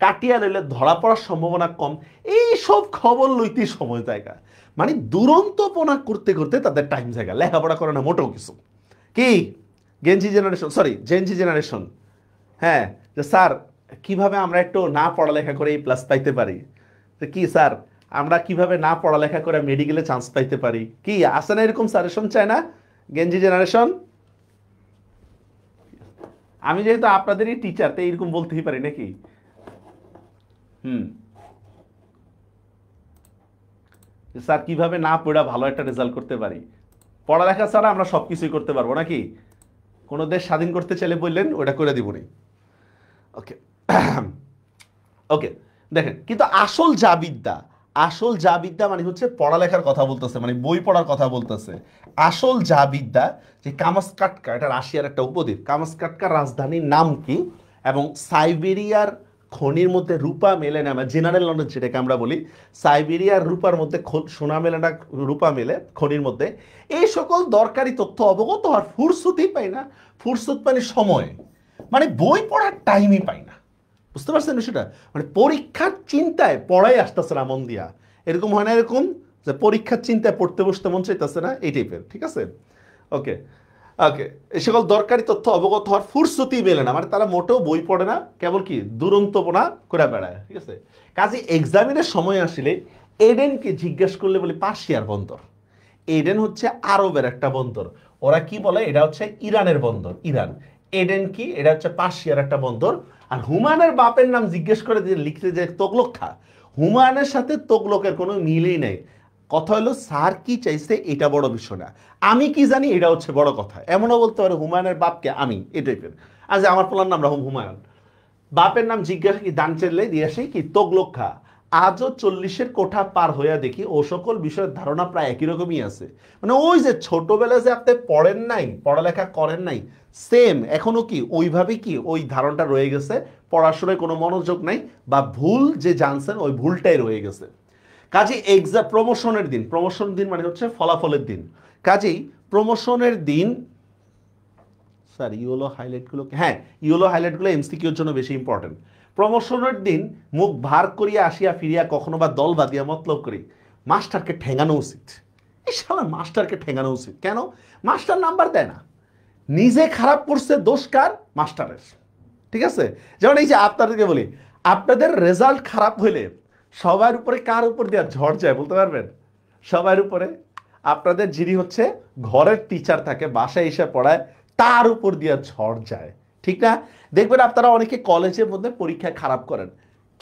A: কাটিয়া লইলে ধরা পড়ার সম্ভাবনা কম। এই সব খবর লইতে সময় জায়গা, মানে দুরন্তপনা করতে করতে তাদের টাইম জায়গা, লেখাপড়া করে না মোটেও কিছু। কি গেঞ্জি জেনারেশন, সরি জেনজি জেনারেশন, হ্যাঁ, যে স্যার কিভাবে আমরা একটু না পড়ালেখা করে এই প্লাস পাইতে পারি, যে কি স্যার আমরা কিভাবে না পড়ালেখা করে মেডিকেলে চান্স পাইতে পারি, কি আসে না এরকম সাজেশন চায় না গেঞ্জি জেনারেশন? আমি যেহেতু আপনাদেরই টিচার তাই এরকম বলতেই পারি নাকি? স্যার কিভাবে না পড়া ভালো একটা রেজাল্ট করতে পারি, পড়ালেখা ছাড়া আমরা সবকিছুই করতে পারবো নাকি? কোনো দেশ স্বাধীন করতে চাইলে বললেন ওটা করে দিবনি। ওকে ওকে, দেখেন কিন্তু আসল যা বিদ্যা, আসল যা বিদ্যা মানে হচ্ছে পড়ালেখার কথা বলতেছে, মানে বই পড়ার কথা বলতেছে। আসল যা বিদ্যা, যে কামাসকাটকা, এটা রাশিয়ার একটা উপদ্বীপ, কামাসকাটকার রাজধানীর নাম কি, এবং সাইবেরিয়ার খনির মধ্যে রূপা মেলে না, জেনারেল নলেজ যেটাকে আমরা বলি, সাইবেরিয়ার রূপার মধ্যে সোনা মেলে না, রূপা মেলে খনির মধ্যে, এই সকল দরকারি তথ্য অবগত হওয়ার ফুরসতই পাই না। ফুরসত মানে সময়, মানে বই পড়ার টাইমই পাই না। বুঝতে পারছেন বিষয়টা? মানে পরীক্ষার চিন্তায় পড়াই আসতেছে না মন দিয়া, এরকম হয় না এরকম যে পরীক্ষার চিন্তায় পড়তে বসতে মন চাইতেছে না, এই টাইপের, ঠিক আছে? ওকে ওকে, এই সকল দরকারি তথ্য অবগত হওয়ার ফুরসতই মেলে না, মানে তারা মোটেও বই পড়ে না, কেবল কি দুরন্তপনা করে বেড়ায়, ঠিক আছে? কাজে এক্সামিনের সময় আসলে এডেনকে জিজ্ঞেস করলে বলি পার্সিয়ার বন্দর। এডেন হচ্ছে আরবের একটা বন্দর, ওরা কি বলে এটা হচ্ছে ইরানের বন্দর, ইরান। এডেন কি, এটা হচ্ছে পার্সিয়ার একটা বন্দর। আর হুমায়ুনের বাপের নাম জিজ্ঞেস করে দিয়ে লিখতে যে তোগলক খা, হুমায়ুনের সাথে তোগলকের কোনো মিলই নেই। কথা হলো স্যার কি চাইছে এটা বড় বিষয় না, আমি কি জানি এটা হচ্ছে বড় কথা। এমনও বলতে পারে হুমায়ুনের বাপকে আমি, এই টাইপের। আজ আমার পোলার নাম রাহুম হুমায়ুন, বাপের নাম জিজ্ঞাসা কি দান চেললে দিয়ে আসে কি তোগলক খা। আজও 40-এর কোঠা পার হইয়া দেখি ও সকল বিষয়ের ধারণা প্রায় একই রকমই আছে। মানে ওই যে ছোটবেলায় যে আপনি পড়েন নাই, পড়ালেখা করেন নাই, সেম এখনো কি ওইভাবে কি ওই ধারণাটা রয়ে গেছে, পড়াশোনায় কোনো মনোযোগ নাই, বা ভুল যে জানছেন ওই ভুলটাই রয়ে গেছে। কাজে এক্সাম প্রমোশনের দিন, প্রমোশন দিন মানে হচ্ছে ফলাফলের দিন, কাজেই প্রমোশনের দিন, স্যার ইয়েলো হাইলাইটগুলো, হ্যাঁ ইয়েলো হাইলাইটগুলো এমসিকিউর জন্য বেশি ইম্পর্টেন্ট। প্রমোশনের দিন মুখ ভার করিয়া আসিয়া ফিরিয়া কখনো বা দল বাঁধিয়া মতলব করি মাস্টারকে ঠেঙানো উচিত। এই শালা মাস্টারকে ঠেঙানো উচিত কেন? মাস্টার নাম্বার দেয় না, নিজে খারাপ করছে, দোষ কার? মাস্টারের। ঠিক আছে, যেমন এই যে আপনাদেরকে বলি, আপনাদের রেজাল্ট খারাপ হইলে সবার উপরে কার উপর দেওয়া ঝড় যায় বলতে পারবেন? সবার উপরে। আপনাদের যিনি হচ্ছে ঘরের টিচার থাকে, বাসায় এসে পড়ায়, তার উপর দিয়ে ঝড় যায়, ঠিক না? দেখবেন আপনারা অনেকে কলেজের মধ্যে পরীক্ষায় খারাপ করেন,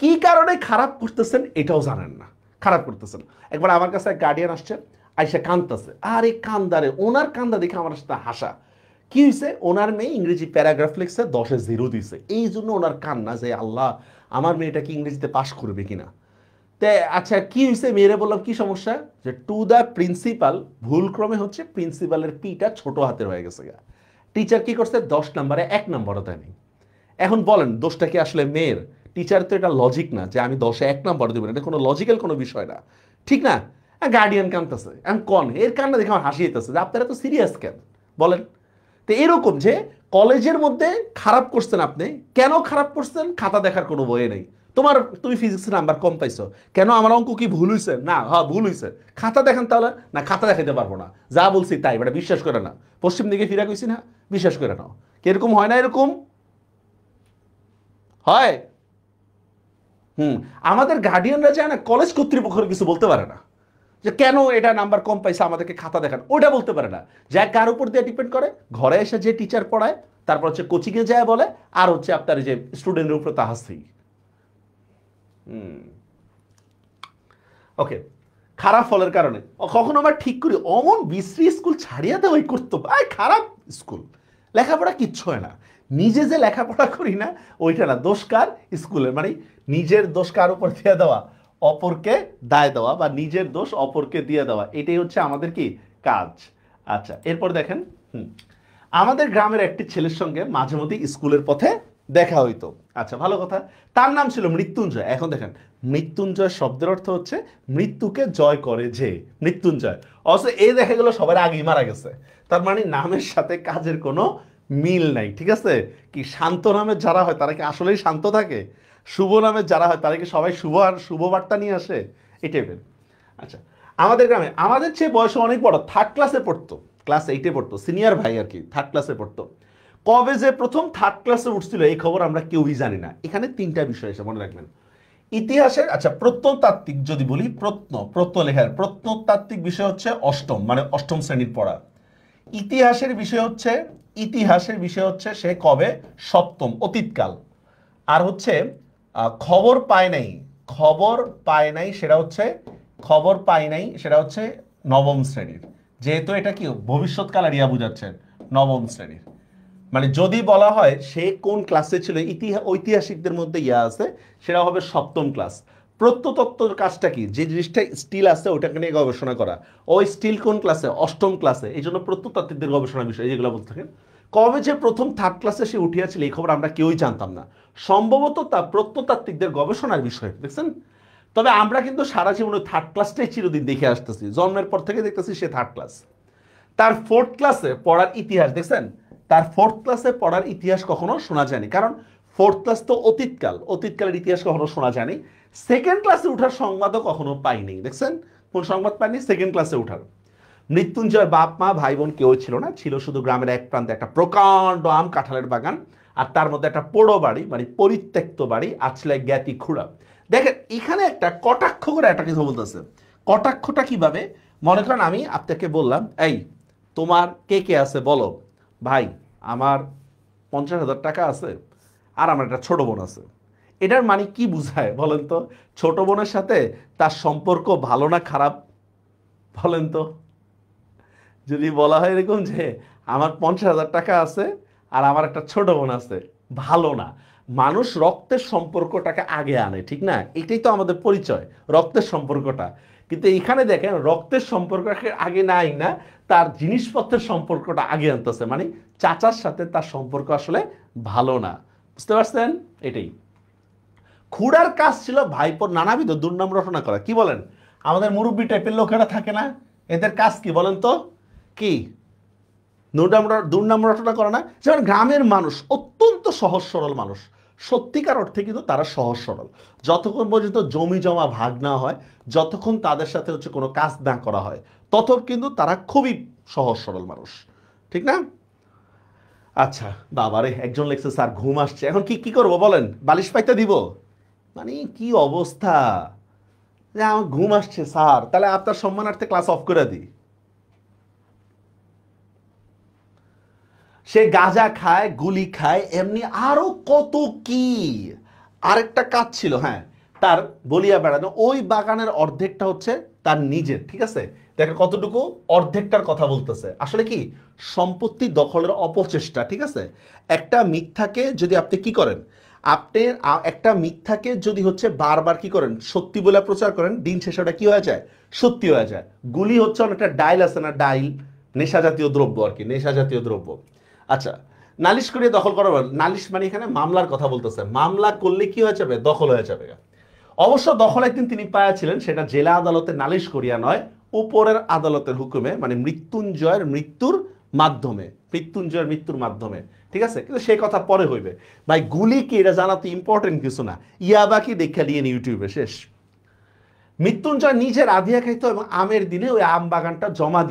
A: কি কারণে খারাপ করতেছেন এটাও জানেন না, খারাপ করতেছেন। একবার আমার কাছে এক গার্ডিয়ান আসছে, আইসা কান্দতেছে, আরে কান্দারে, ওনার কান্দা দেখে আমার সাথে হাসা। কি হয়েছে? ওনার মেয়ে ইংরেজি প্যারাগ্রাফ লিখছে, 10-এ 0 দিছে, এই জন্য ওনার কান্না যে আল্লাহ আমার মেয়েটা কি ইংরেজিতে পাশ করবে কিনা। তে আচ্ছা কি হয়েছে, মেয়েরে বললাম কি সমস্যা, যে টু দ্য প্রিন্সিপাল, ভুল ক্রমে হচ্ছে প্রিন্সিপালের পিটা ছোট হাতের হয়ে গেছে গা। টিচার কি করছে, 10 নম্বরে 1 নম্বরও দেয়নি। এখন বলেন দোষটা কি আসলে মেয়ের? টিচার তো এটা লজিক না যে আমি 10-এ 1 নম্বর দেবেন, এটা কোনো লজিক্যাল কোনো বিষয় না, ঠিক না? গার্ডিয়ান কান্দতেছে, আমি কন এর কান্না দেখে আমার হাসি যেতেছে যে আপনারা তো সিরিয়াস কেন বলেন। তো এরকম যে কলেজের মধ্যে খারাপ করছেন আপনি, কেন খারাপ করছেন? খাতা দেখার কোনো বইয়ে নেই। তুমি ফিজিক্সের নাম্বার কম পাইছো কেন? আমার অঙ্ক কি ভুল হয়েছে? না, হ্যাঁ ভুল হয়েছে। খাতা দেখান তাহলে, না খাতা দেখাইতে পারবো না, যা বলছি তাই, এটা বিশ্বাস করে না, পশ্চিম দিকে ফিরা কইছি না, বিশ্বাস করে নাও। কিরকম হয় না এরকম হয়? আমাদের গার্ডিয়ানরা যায় না, কলেজ কর্তৃপক্ষের কিছু বলতে পারে না যে কেন এটা নাম্বার কম পাইছে, আমাদেরকে খাতা দেখান, ওটা বলতে পারে না। যা কার উপর দিয়ে ডিপেন্ড করে, ঘরে এসে যে টিচার পড়ায়, তারপর হচ্ছে কোচিংয়ে যায় বলে, আর হচ্ছে আপনার যে স্টুডেন্টের উপর তাহাসি। ওকে, খারাপ ফলের কারণে কখনো আবার ঠিক করি অমন বিশ্রী স্কুল ছাড়িয়া দেওয়াই করতো, খারাপ স্কুল, লেখাপড়া কিচ্ছু হয় না, নিজে যে লেখাপড়া করি না ওইটা না, দোষ কার? স্কুলের। মানে নিজের দোষ কার উপর দিয়ে দেওয়া, অপরকে দায় দেওয়া, বা নিজের দোষ অপরকে দিয়ে দেওয়া, এটাই হচ্ছে আমাদের কি কাজ। আচ্ছা এরপর দেখেন, আমাদের গ্রামের একটি ছেলের সঙ্গে মাঝে মধ্যে স্কুলের পথে দেখা হইতো। আচ্ছা, ভালো কথা। তার নাম ছিল মৃত্যুঞ্জয়। এখন দেখেন, মৃত্যুঞ্জয় শব্দের অর্থ হচ্ছে মৃত্যুকে জয় করে যে, মৃত্যুঞ্জয়। অবশ্য এই দেখা গেল সবার আগেই মারা গেছে, তার মানে নামের সাথে কাজের কোনো মিল নাই। ঠিক আছে, কি শান্ত নামের যারা হয় তারা কি আসলেই শান্ত থাকে? শুভ নামের যারা হয় তারা কি সবাই শুভ আর শুভ বার্তা নিয়ে আসে? এই টাইপের। আচ্ছা, আমাদের গ্রামে আমাদের চেয়ে বয়সে অনেক বড়, থার্ড ক্লাসে পড়তো, ক্লাস 8-এ পড়তো, সিনিয়র ভাই আর কি, থার্ড ক্লাসে পড়তো। কবে যে প্রথম থার্ড ক্লাসে উঠছিল এই খবর আমরা কেউই জানি না। এখানে তিনটা বিষয় এসে মনে রাখবেন। ইতিহাসের, আচ্ছা, প্রত্নতাত্ত্বিক যদি বলি, প্রত্ন লেখার প্রত্নতাত্ত্বিক বিষয় হচ্ছে অষ্টম, মানে অষ্টম শ্রেণীর পড়া। ইতিহাসের বিষয় হচ্ছে সে কবে, সপ্তম, অতীতকাল। আর হচ্ছে খবর পায় নাই, খবর পায় নাই সেটা হচ্ছে, খবর পায় নাই সেটা হচ্ছে নবম শ্রেণীর। যেহেতু এটা কি ভবিষ্যৎকাল এরিয়া বুঝাচ্ছে, নবম শ্রেণীর। মানে যদি বলা হয় সে কোন ক্লাসে ছিল, ঐতিহাসিকদের মধ্যে ইয়া আছে, সেটা হবে সপ্তম ক্লাস। প্রত্নতত্ত্বর কাজটা কি, যে জিনিসটা স্টিল আছে ওটাকে নিয়ে গবেষণা করা, ওই স্টিল কোন ক্লাসে, অষ্টম ক্লাসে। এই জন্য প্রত্নতাত্ত্বিকদের গবেষণা বিষয় যেগুলো বলতে থাকেন। কবে যে প্রথম থার্ড ক্লাসে সে উঠিয়াছিল এই খবর আমরা কেউই জানতাম না, সম্ভবত তা প্রত্নতাত্ত্বিকদের গবেষণার বিষয়, দেখছেন। তবে আমরা কিন্তু সারা জীবনে থার্ড ক্লাসটাই চিরদিন দেখে আসতেছি, জন্মের পর থেকে দেখতেছি সে থার্ড ক্লাস। তার ফোর্থ ক্লাসে পড়ার ইতিহাস দেখছেন, তার ফোর্থ ক্লাসে পড়ার ইতিহাস কখনো শোনা যায়নি, কারণ ফোর্থ ক্লাস তো অতীতকাল, অতীতকালের ইতিহাস কখনো শোনা যায়নি। সেকেন্ড ক্লাসে উঠার সংবাদও কখনো পাইনি, দেখছেন। কোন সংবাদ পাইনি? সেকেন্ড ক্লাসে উঠার। মৃত্যুঞ্জয় বাপ মা ভাই বোন কেউ ছিল না, ছিল শুধু গ্রামের এক প্রান্তে একটা প্রকাণ্ড আম কাঁঠালের বাগান, আর তার মধ্যে একটা পোড়ো বাড়ি, মানে পরিত্যক্ত বাড়ি, আছলে জ্ঞাতি খুঁড়া। দেখেন এখানে একটা কটাক্ষ করে একটা কিছু বলতেছে। কটাক্ষটা কিভাবে? মনে করেন আমি আপনাকে বললাম, এই তোমার কে কে আছে বলো। ভাই, আমার 50,000 টাকা আছে, আর আমার একটা ছোট বোন আছে। এটার মানে কি বুঝায় বলেন তো? ছোট বোনের সাথে তার সম্পর্ক ভালো না খারাপ বলেন তো? যদি বলা হয় এরকম যে আমার 50,000 টাকা আছে আর আমার একটা ছোট বোন আছে, ভালো না। মানুষ রক্তের সম্পর্কটাকে আগে আনে, ঠিক না? এটাই তো আমাদের পরিচয়, রক্তের সম্পর্কটা। কিন্তু এখানে দেখেন রক্তের সম্পর্ককে আগে নাই না, তার জিনিসপত্রের সম্পর্কটা আগে আনতেছে, মানে চাচার সাথে তার সম্পর্ক আসলে ভালো না। বুঝতে পারছেন? এটাই খুড়ার কাজ ছিল ভাইপোর নানাবিধ দুর্নাম রটনা করা। কি বলেন? আমাদের মুরব্বী টাইপের লোকেরা থাকে না, এদের কাজ কি বলেন তো? কি দুর্নাম রটনা করে না? যেমন গ্রামের মানুষ অত্যন্ত সহজ সরল মানুষ, সত্যিকার অর্থে কিন্তু তারা সহজ সরল। যতক্ষণ পর্যন্ত জমি জমা ভাগ না হয়, যতক্ষণ তাদের সাথে হচ্ছে কোনো কাজ না করা হয়, ততক্ষণ কিন্তু তারা খুবই সহজ সরল মানুষ, ঠিক না? আচ্ছা, বাবারে, একজন লেখছে স্যার ঘুম আসছে, এখন কি কি করবো বলেন? বালিশ পাইতে দিব? মানে কি অবস্থা যে আমার ঘুম আসছে স্যার, তাহলে আপনার সম্মানার্থে ক্লাস অফ করে দিই। সে গাঁজা খায়, গুলি খায়, এমনি আরো কত কি। আরেকটা কাজ ছিল, হ্যাঁ, তার বলিয়া বেড়ানো। ওই বাগানের অর্ধেকটা হচ্ছে তার নিজের, ঠিক আছে। দেখো কতটুকু, অর্ধেকটার কথা বলতেছে। আসলে কি, সম্পত্তি দখলের অপচেষ্টা, ঠিক আছে। একটা মিথ্যাকে যদি আপনি কি করেন, আপনি একটা মিথ্যাকে যদি হচ্ছে বারবার কি করেন, সত্যি বলে প্রচার করেন, দিন শেষে ওটা কি হয়ে যায়, সত্যি হয়ে যায়। গুলি হচ্ছে অনেকটা ডাইল আছে না, ডাইল, নেশা জাতীয় দ্রব্য আর কি, নেশা জাতীয় দ্রব্য। আচ্ছা, নালিশ করিয়ে দখল করা, নালিশ মানে এখানে মামলার কথা বলতেছে। মামলা করলে কি হয়ে যাবে, দখল হয়ে যাবে। অবশ্য দখল একদিন তিনি পাইয়াছিলেন, সেটা জেলা আদালতে নালিশ করিয়া নয়, উপরের আদালতের হুকুমে, মানে মৃত্যুঞ্জয়ের মৃত্যুর মাধ্যমে, ঠিক আছে। কিন্তু সেই কথা পরে হইবে। ভাই গুলি কি, এটা জানা তো ইম্পর্টেন্ট কিছু না, ইয়াবা কি দেখা নিয়ে ইউটিউবে শেষ। মৃত্যুঞ্জয় নিজের আধিয়া খাইতো এবং আমের দিনে ওই আম বাগানটা জমা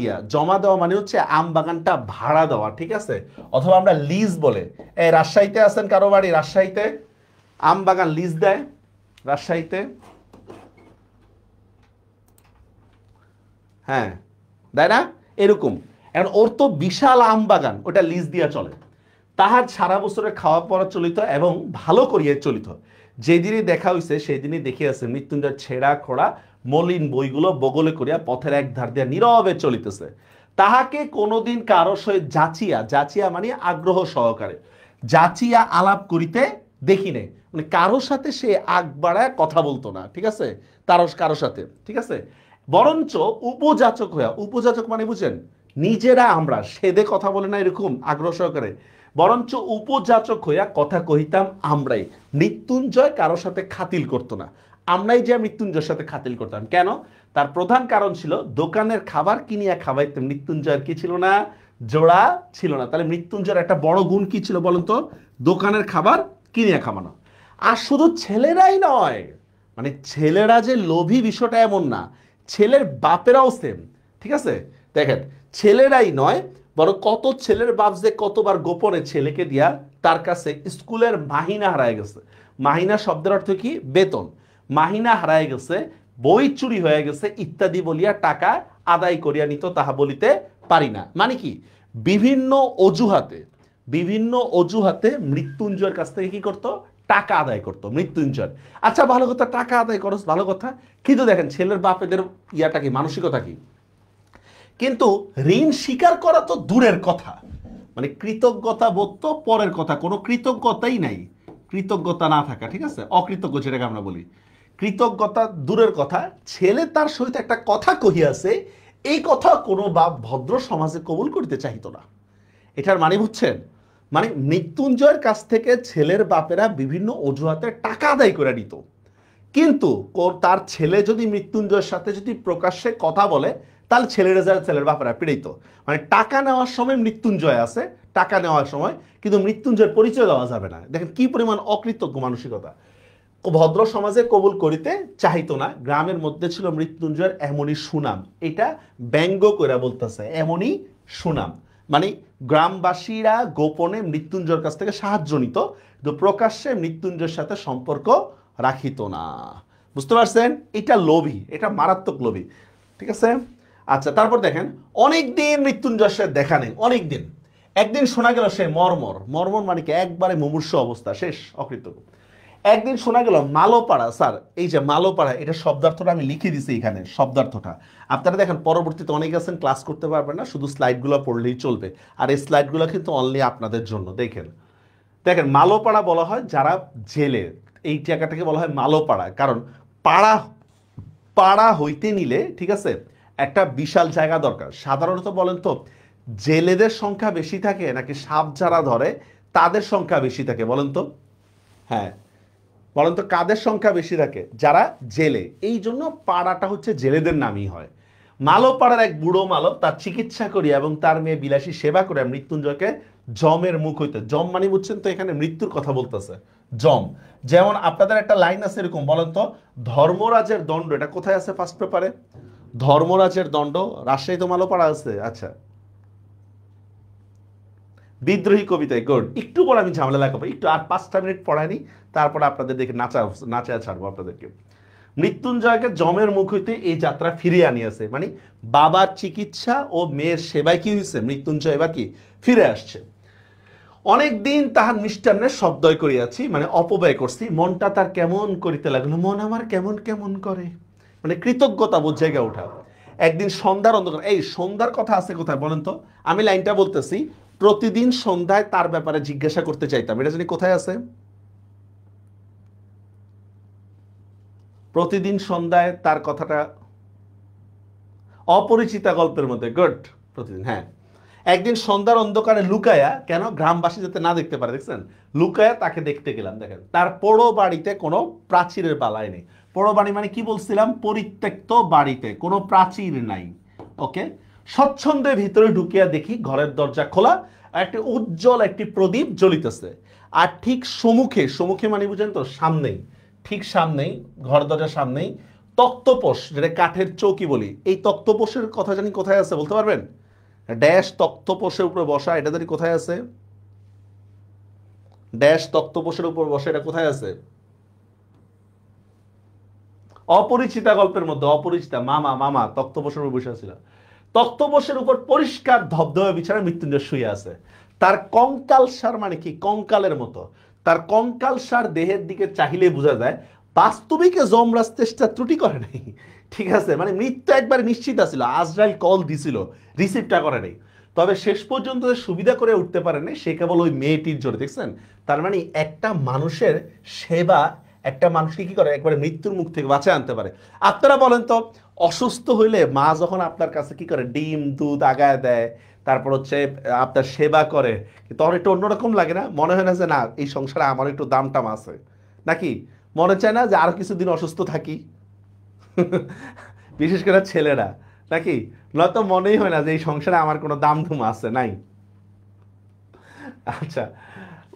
A: দেওয়া মানে হচ্ছে আম বাগানটা ভাড়া দেওয়া, ঠিক আছে, অথবা আমরা লিজ বলে। এই রাজশাহীতে আছেন কারো বাড়ি, রাজশাহীতে আম বাগান লিজ দেয়, রাজশাহীতে, হ্যাঁ, দেয় না? এরকম। এখন ওর তো বিশাল আম বাগান, ওটা লিজ দিয়া চলে। তাহার সারা বছরে খাওয়া পড়া চলিত এবং ভালো করিয়া চলিত। যেদিনই দেখা হইছে সেদিনই দেখিয়াছে মৃত্যুঞ্জয় ছেঁড়া খোড়া মলিন বইগুলো বগলে করিয়া পথের এক ধার দিয়া নীরবে চলিতেছে। তাহাকে কোনোদিন কারো সহিত যাচিয়া মানে আগ্রহ সহকারে যাচিয়া আলাপ করিতে দেখি নাই। মানে কারো সাথে সে আগ বাড়ায় কথা বলতো না, ঠিক আছে, কারো সাথে, ঠিক আছে। বরঞ্চ উপযাচক মানে বুঝেন, নিজেরা আমরা সেদে কথা বলে না, এরকম আগ্রহ সহকারে, বরঞ্চ উপযাচক হইয়া কথা কহিতাম আমরাই। মৃত্যুঞ্জয় কারোর সাথে খাতিল করতো না, আমরাই যে মৃত্যুঞ্জয়ের সাথে খাতিল করতাম। কেন? তার প্রধান কারণ ছিল দোকানের খাবার কিনিয়া খাওয়াইতে মৃত্যুঞ্জয়ের কি ছিল না, জোড়া ছিল না। তাহলে মৃত্যুঞ্জয়ের একটা বড় গুণ কি ছিল বলুন তো? দোকানের খাবার কিনিয়া খাওয়ানো। আর শুধু ছেলেরাই নয়, মানে ছেলেরা যে লোভী বিষয়টা এমন না, ছেলের বাপেরাও সেম। ঠিক আছে, দেখেন ছেলেরাই নয় বরং কত ছেলের বাপ যে কতবার গোপনে ছেলেকে দিয়া তার কাছে স্কুলের মাহিনা হারায় গেছে। মাহিনা শব্দের অর্থ কি? বেতন। মাহিনা হারায় গেছে, বই চুরি হয়ে গেছে ইত্যাদি বলিয়া টাকা আদায় করিয়া নিত, তাহা বলিতে পারি না। মানে কি? বিভিন্ন অজুহাতে, বিভিন্ন অজুহাতে মৃত্যুঞ্জয়ের কাছ থেকে কি করতো? টাকা আদায় করতো মৃত্যুঞ্জয়। আচ্ছা ভালো কথা, টাকা আদায় করো, ভালো কথা, কিন্তু দেখেন ছেলের বাপেদের ইয়াটা কি, মানসিকতা কি? কিন্তু ঋণ স্বীকার করা তো দূরের কথা, মানে কৃতজ্ঞতা বোধ তো পরের কথা, কোনো কৃতজ্ঞতাই নাই। কৃতজ্ঞতা না থাকা, ঠিক আছে, অকৃতজ্ঞ যেটাকে আমরা বলি, কৃতজ্ঞতা দূরের কথা, ছেলে তার সহিত একটা কথা কহিয়াছে, এই কথা কোনো বাপ ভদ্র সমাজে কবুল করিতে চাহিত না। এটার মানে বুঝছেন? মানে মৃত্যুঞ্জয়ের কাছ থেকে ছেলের বাপেরা বিভিন্ন অজুহাতে টাকা আদায় করে নিত, কিন্তু তার ছেলে যদি মৃত্যুঞ্জয়ের সাথে যদি প্রকাশ্যে কথা বলে তাহলে ছেলের বাপেরা পিড়াইতো। মানে টাকা নেওয়ার সময় মৃত্যুঞ্জয় আছে, টাকা নেওয়ার সময় কিন্তু মৃত্যুঞ্জয়ের পরিচয় দেওয়া যাবে না। দেখেন কি পরিমাণ অকৃতজ্ঞ মানসিকতা। ভদ্র সমাজে কবুল করিতে চাহিতো না। গ্রামের মধ্যে ছিল মৃত্যুঞ্জয়ের এমনই সুনাম, এটা ব্যঙ্গ করে বলতেছে, এমনই সুনাম। মানে গ্রামবাসীরা গোপনে মৃত্যুঞ্জয়ের কাছ থেকে সাহায্য নিত, কিন্তু প্রকাশ্যে মৃত্যুঞ্জয়ের সাথে সম্পর্ক রাখিত না। বুঝতে পারছেন? এটা লোভী, এটা মারাত্মক লোভী। ঠিক আছে, আচ্ছা তারপর দেখেন, অনেকদিন মৃত্যুঞ্জয়ের সাথে দেখা নেই, অনেকদিন। একদিন শোনা গেল সে মর্মর। মর্মর মানে কি? একবারে মুমূর্ষ অবস্থা, শেষ, অকৃতজ্ঞ। একদিন শোনা গেল মালোপাড়া। স্যার এই যে মালোপাড়া, এটা শব্দার্থটা আমি লিখে দিছি এখানে, শব্দার্থটা আপনারা দেখেন, পরবর্তীতে অনেকে আছেন ক্লাস করতে পারবেন না, শুধু স্লাইডগুলো পড়লেই চলবে। আর এই স্লাইডগুলো কিন্তু অনলি আপনাদের জন্য। দেখেন দেখেন, মালোপাড়া বলা হয় যারা জেলে, এই জায়গাটাকে বলা হয় মালোপাড়া। কারণ পাড়া, পাড়া হইতে নিলে, ঠিক আছে, একটা বিশাল জায়গা দরকার। সাধারণত বলেন তো, জেলেদের সংখ্যা বেশি থাকে নাকি সাপ যারা ধরে তাদের সংখ্যা বেশি থাকে বলেন তো? হ্যাঁ, বলেন তো কাদের সংখ্যা বেশি থাকে? যারা জেলে। এই জন্য পাড়াটা হচ্ছে জেলেদের নামই হয়। মালোপাড়ার এক বুড়ো মালব তার চিকিৎসা করিয়া এবং তার মেয়ে বিলাসী সেবা করে মৃত্যুঞ্জয়কে জমের মুখ হইতে, জম মানে বুঝছেন তো, এখানে মৃত্যুর কথা বলতেছে, জম। যেমন আপনাদের একটা লাইন আছে এরকম, বলেন তো, ধর্মরাজের দণ্ড, এটা কোথায় আছে ফার্স্ট পেপারে? ধর্মরাজের দণ্ড, রাজশাহী তো মালোপাড়া আছে। আচ্ছা, বিদ্রোহী কবিতায়, গুড। একটু পর আমি ঝামেলা লাগাবো, একটু আর 5টা মিনিট পড়ায়নি, তারপর আপনাদের দেখে নাচা ছাড়বো আপনাদেরকে। মৃত্যুঞ্জয়কে জমের মুখ হইতে এই যাত্রা ফিরিয়ে আনিয়াছে, মানে বাবার চিকিৎসা ও মেয়ের সেবায় কি হয়েছে, মৃত্যুঞ্জয় এবার কি ফিরে আসছে। অনেকদিন তাহার মিষ্টান্নের শব্দয় করিয়াছি, মানে অপব্যয় করছি, মনটা তার কেমন করিতে লাগলো, মন আমার কেমন কেমন করে, মানে কৃতজ্ঞতা বোধ জায়গা ওঠা। একদিন সন্ধ্যার অন্ধকার, এই সন্ধ্যার কথা আছে কোথায় বলেন তো? আমি লাইনটা বলতেছি, প্রতিদিন সন্ধ্যায় তার ব্যাপারে জিজ্ঞাসা করতে চাইতাম, এটা জানি কোথায় আছে? প্রতিদিন সন্ধ্যায় তার কথাটা, অপরিচিতা গল্পের মধ্যে, গুড, প্রতিদিন, হ্যাঁ। একদিন সন্ধ্যার অন্ধকারে লুকায়া, কেন? গ্রামবাসী যাতে না দেখতে পারে, দেখছেন, লুকায়া তাকে দেখতে গেলাম। দেখেন, তার পোড়ো বাড়িতে কোনো প্রাচীরের বালাই নেই। পোড়ো বাড়ি মানে কি বলছিলাম? পরিত্যক্ত বাড়িতে কোনো প্রাচীর নাই। ওকে, স্বচ্ছন্দে ভিতরে ঢুকিয়া দেখি ঘরের দরজা খোলা, একটি উজ্জ্বল একটি প্রদীপ জ্বলিতেছে। আর ঠিক সম্মুখে, সম্মুখে মানে বুঝেন তো, সামনেই, ঠিক সামনেই, ঘর দরজার সামনেই তক্তপোষ, যেটা কাঠের চৌকি বলি, এই তক্তপোষের কথা জানি কোথায় আছে বলতে পারবেন? ড্যাশ তক্তপোষের উপরে বসা, এটা জানি কোথায় আছে? ড্যাশ তক্তপোষের উপর বসা, এটা কোথায় আছে? অপরিচিতা গল্পের মধ্যে, অপরিচিতা, মামা মামা তক্তপোষের উপর বসে ছিল। তক্তপোষের উপর পরিষ্কার ধবধবে বিছানায় মৃত্যুঞ্জয় শুয়ে আছে। তার কঙ্কাল সার, মানে কি কঙ্কালের মতো, তার কঙ্কাল সার দেহের দিকে চাহিলে বোঝা যায় বাস্তবিকে যমরাজ চেষ্টা ত্রুটি করে নাই। ঠিক আছে, মানে মৃত্যু একবার নিশ্চিত আছিল, আজরাইল কল দিছিল, রিসিভটা করে নাই। তবে শেষ পর্যন্ত সুবিধা করে উঠতে পারে নাই, সে কেবল ওই মেয়েটির জোরে। দেখছেন, তার মানে একটা মানুষের সেবা একটা মানুষকে কি করে, একবারে মৃত্যুর মুখ থেকে বাঁচায় আনতে পারে। আপনারা বলেন তো, অসুস্থ হইলে মা যখন আপনার কাছে কি করে, ডিম দুধ আগায় দেয়, তারপর হচ্ছে আপনার সেবা করে, তখন একটু অন্যরকম লাগে না? মনে হয় না যে না এই সংসারে আমার একটু দাম টাম আছে নাকি? মনে চায় না যে আরো কিছুদিন অসুস্থ থাকি? বিশেষ করে ছেলেরা নাকি? নয়তো মনেই হয় না যে এই সংসারে আমার কোনো দাম ধুম আছে নাই। আচ্ছা,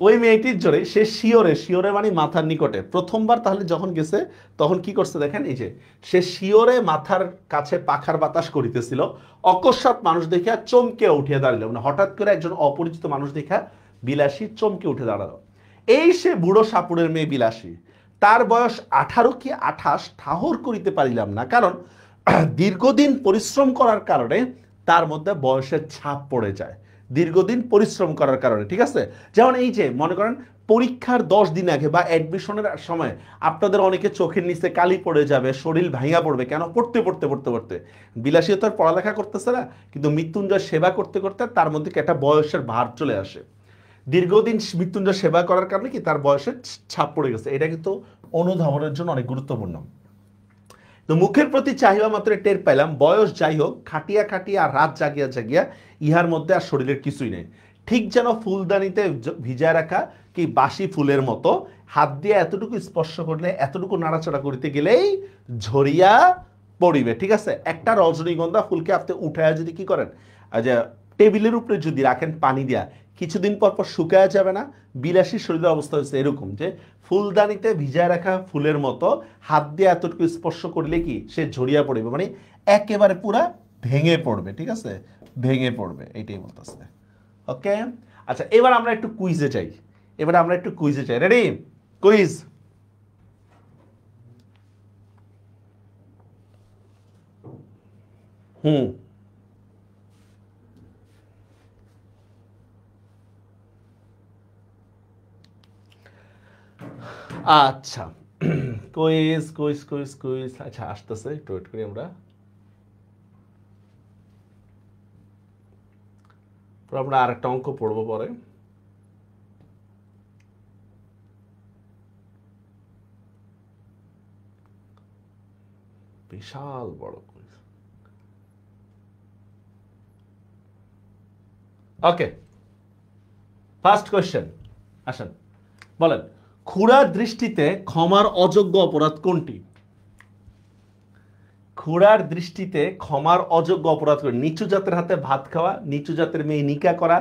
A: ওই মেয়েটির জোরে সে শিওরে, শিওরে মানে মাথার নিকটে প্রথমবার তাহলে যখন গেছে তখন কি করছে দেখেন, এই যে সে শিওরে মাথার কাছে পাখার বাতাস করিতেছিল, অকস্মাৎ মানুষ দেখা চমকে উঠিয়া দাঁড়ালো, মানে হঠাৎ করে একজন অপরিচিত মানুষ দেখা বিলাসী চমকে উঠে দাঁড়ালো। এই সে বুড়ো সাপুড়ের মেয়ে বিলাসী, তার বয়স 18 কি 28 ঠাহর করিতে পারিলাম না, কারণ দীর্ঘদিন পরিশ্রম করার কারণে তার মধ্যে বয়সের ছাপ পড়ে যায়, দীর্ঘদিন পরিশ্রম করার কারণে। ঠিক আছে, যেমন এই যে মনে করেন পরীক্ষার 10 দিন আগে বা অ্যাডমিশনের সময় আপনাদের অনেকে চোখের নিচে কালি পড়ে যাবে, শরীর ভাঙা পড়বে, কেন? পড়তে পড়তে পড়তে পড়তে। বিলাসী তো আর পড়ালেখা করতেছে না, কিন্তু মৃত্যুঞ্জয় সেবা করতে করতে তার মধ্যে একটা বয়সের ভার চলে আসে। দীর্ঘদিন মৃত্যুঞ্জয় সেবা করার কারণে কি তার বয়সের ছাপ পড়ে গেছে। এটা কিন্তু অনুধাবনের জন্য অনেক গুরুত্বপূর্ণ। তো মুখের প্রতি চাহিবা মাত্র টের পাইলাম, বয়স যাই হোক, খাটিয়া খাটিয়া আর রাত জাগিয়া জাগিয়া ইহার মধ্যে আর শরীরের কিছুই নেই, ঠিক যেন ফুলদানিতে ভিজায় রাখা কি বাসি ফুলের মতো, হাত দিয়ে এতটুকু স্পর্শ করলে, এতটুকু নাড়াচাড়া করিতে গেলেই ঝরিয়া পড়িবে। ঠিক আছে, একটা রজনীগন্ধা ফুলকে আপনি উঠায় যদি কি করেন, যে টেবিলের উপরে যদি রাখেন পানি দিয়া, কিছুদিন পর পর শুকায় যাবে না? বিলাসী শরীরের অবস্থা হচ্ছে এরকম, যে ফুলদানিতে ভিজায় রাখা ফুলের মতো হাত দিয়ে এতটুকু স্পর্শ করলে কি সে ঝরিয়া পড়বে, মানে একেবারে পুরা ভেঙে পড়বে। ঠিক আছে, ভেঙে পড়বে, এইটাই বলতেছে। ওকে, আচ্ছা এবার আমরা একটু কুইজে যাই, রেডি? কুইজ। হুম, আচ্ছা, কুইজ কুইজ কুইজ কুইজ, আচ্ছা আসতেছে, একটু ওয়েট করি আমরা। আমরা আরেকটা অঙ্ক পড়বো পরে। বিশাল বড় কুইজ। ওকে, ফার্স্ট কোয়েশ্চেন, আসেন বলেন, ক্ষুধার দৃষ্টিতে ক্ষমার অযোগ্য অপরাধ কোনটি? ক্ষুধার দৃষ্টিতে ক্ষমার অযোগ্য অপরাধ কোনটি? নিচু জাতের হাতে ভাত খাওয়া, নিচু জাতের মেয়ে নিকা করা,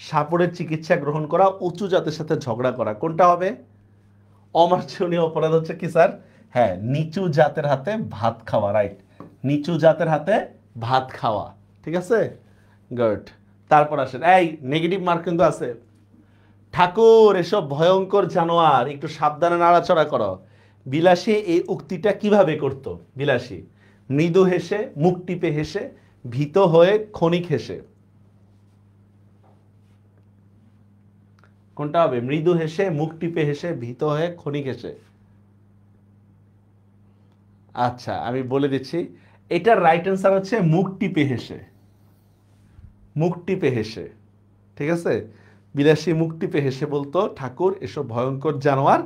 A: সাপড়ের চিকিৎসা গ্রহণ করা, উঁচু জাতের সাথে ঝগড়া করা, কোনটা হবে? অমার্জনীয় অপরাধ হচ্ছে কি স্যার? হ্যাঁ, নিচু জাতের হাতে ভাত খাওয়া, রাইট, নিচু জাতের হাতে ভাত খাওয়া। ঠিক আছে, গুড। তারপর আসেন, এই নেগেটিভ মার্ক কিন্তু আছে। ঠাকুর এসব ভয়ঙ্কর জানোয়ার, একটু সাবধানে নাড়াচড়া করো। বিলাসী এই উক্তিটা কিভাবে করত? বিলাসী মৃদু হেসে, মুখ টিপে হেসে, ভীত হয়ে, ক্ষণিক হেসে, কোনটা হবে? মৃদু হেসে, মুখ টিপে হেসে, ভীত হয়ে, ক্ষণিক হেসে। আচ্ছা আমি বলে দিচ্ছি, এটার রাইট অ্যান্সার হচ্ছে মুখ টিপে হেসে, মুখ টিপে হেসে। ঠিক আছে, বিলাসী মুখ টিপে হেসে বলতো, ঠাকুর এসব ভয়ঙ্কর জানোয়ার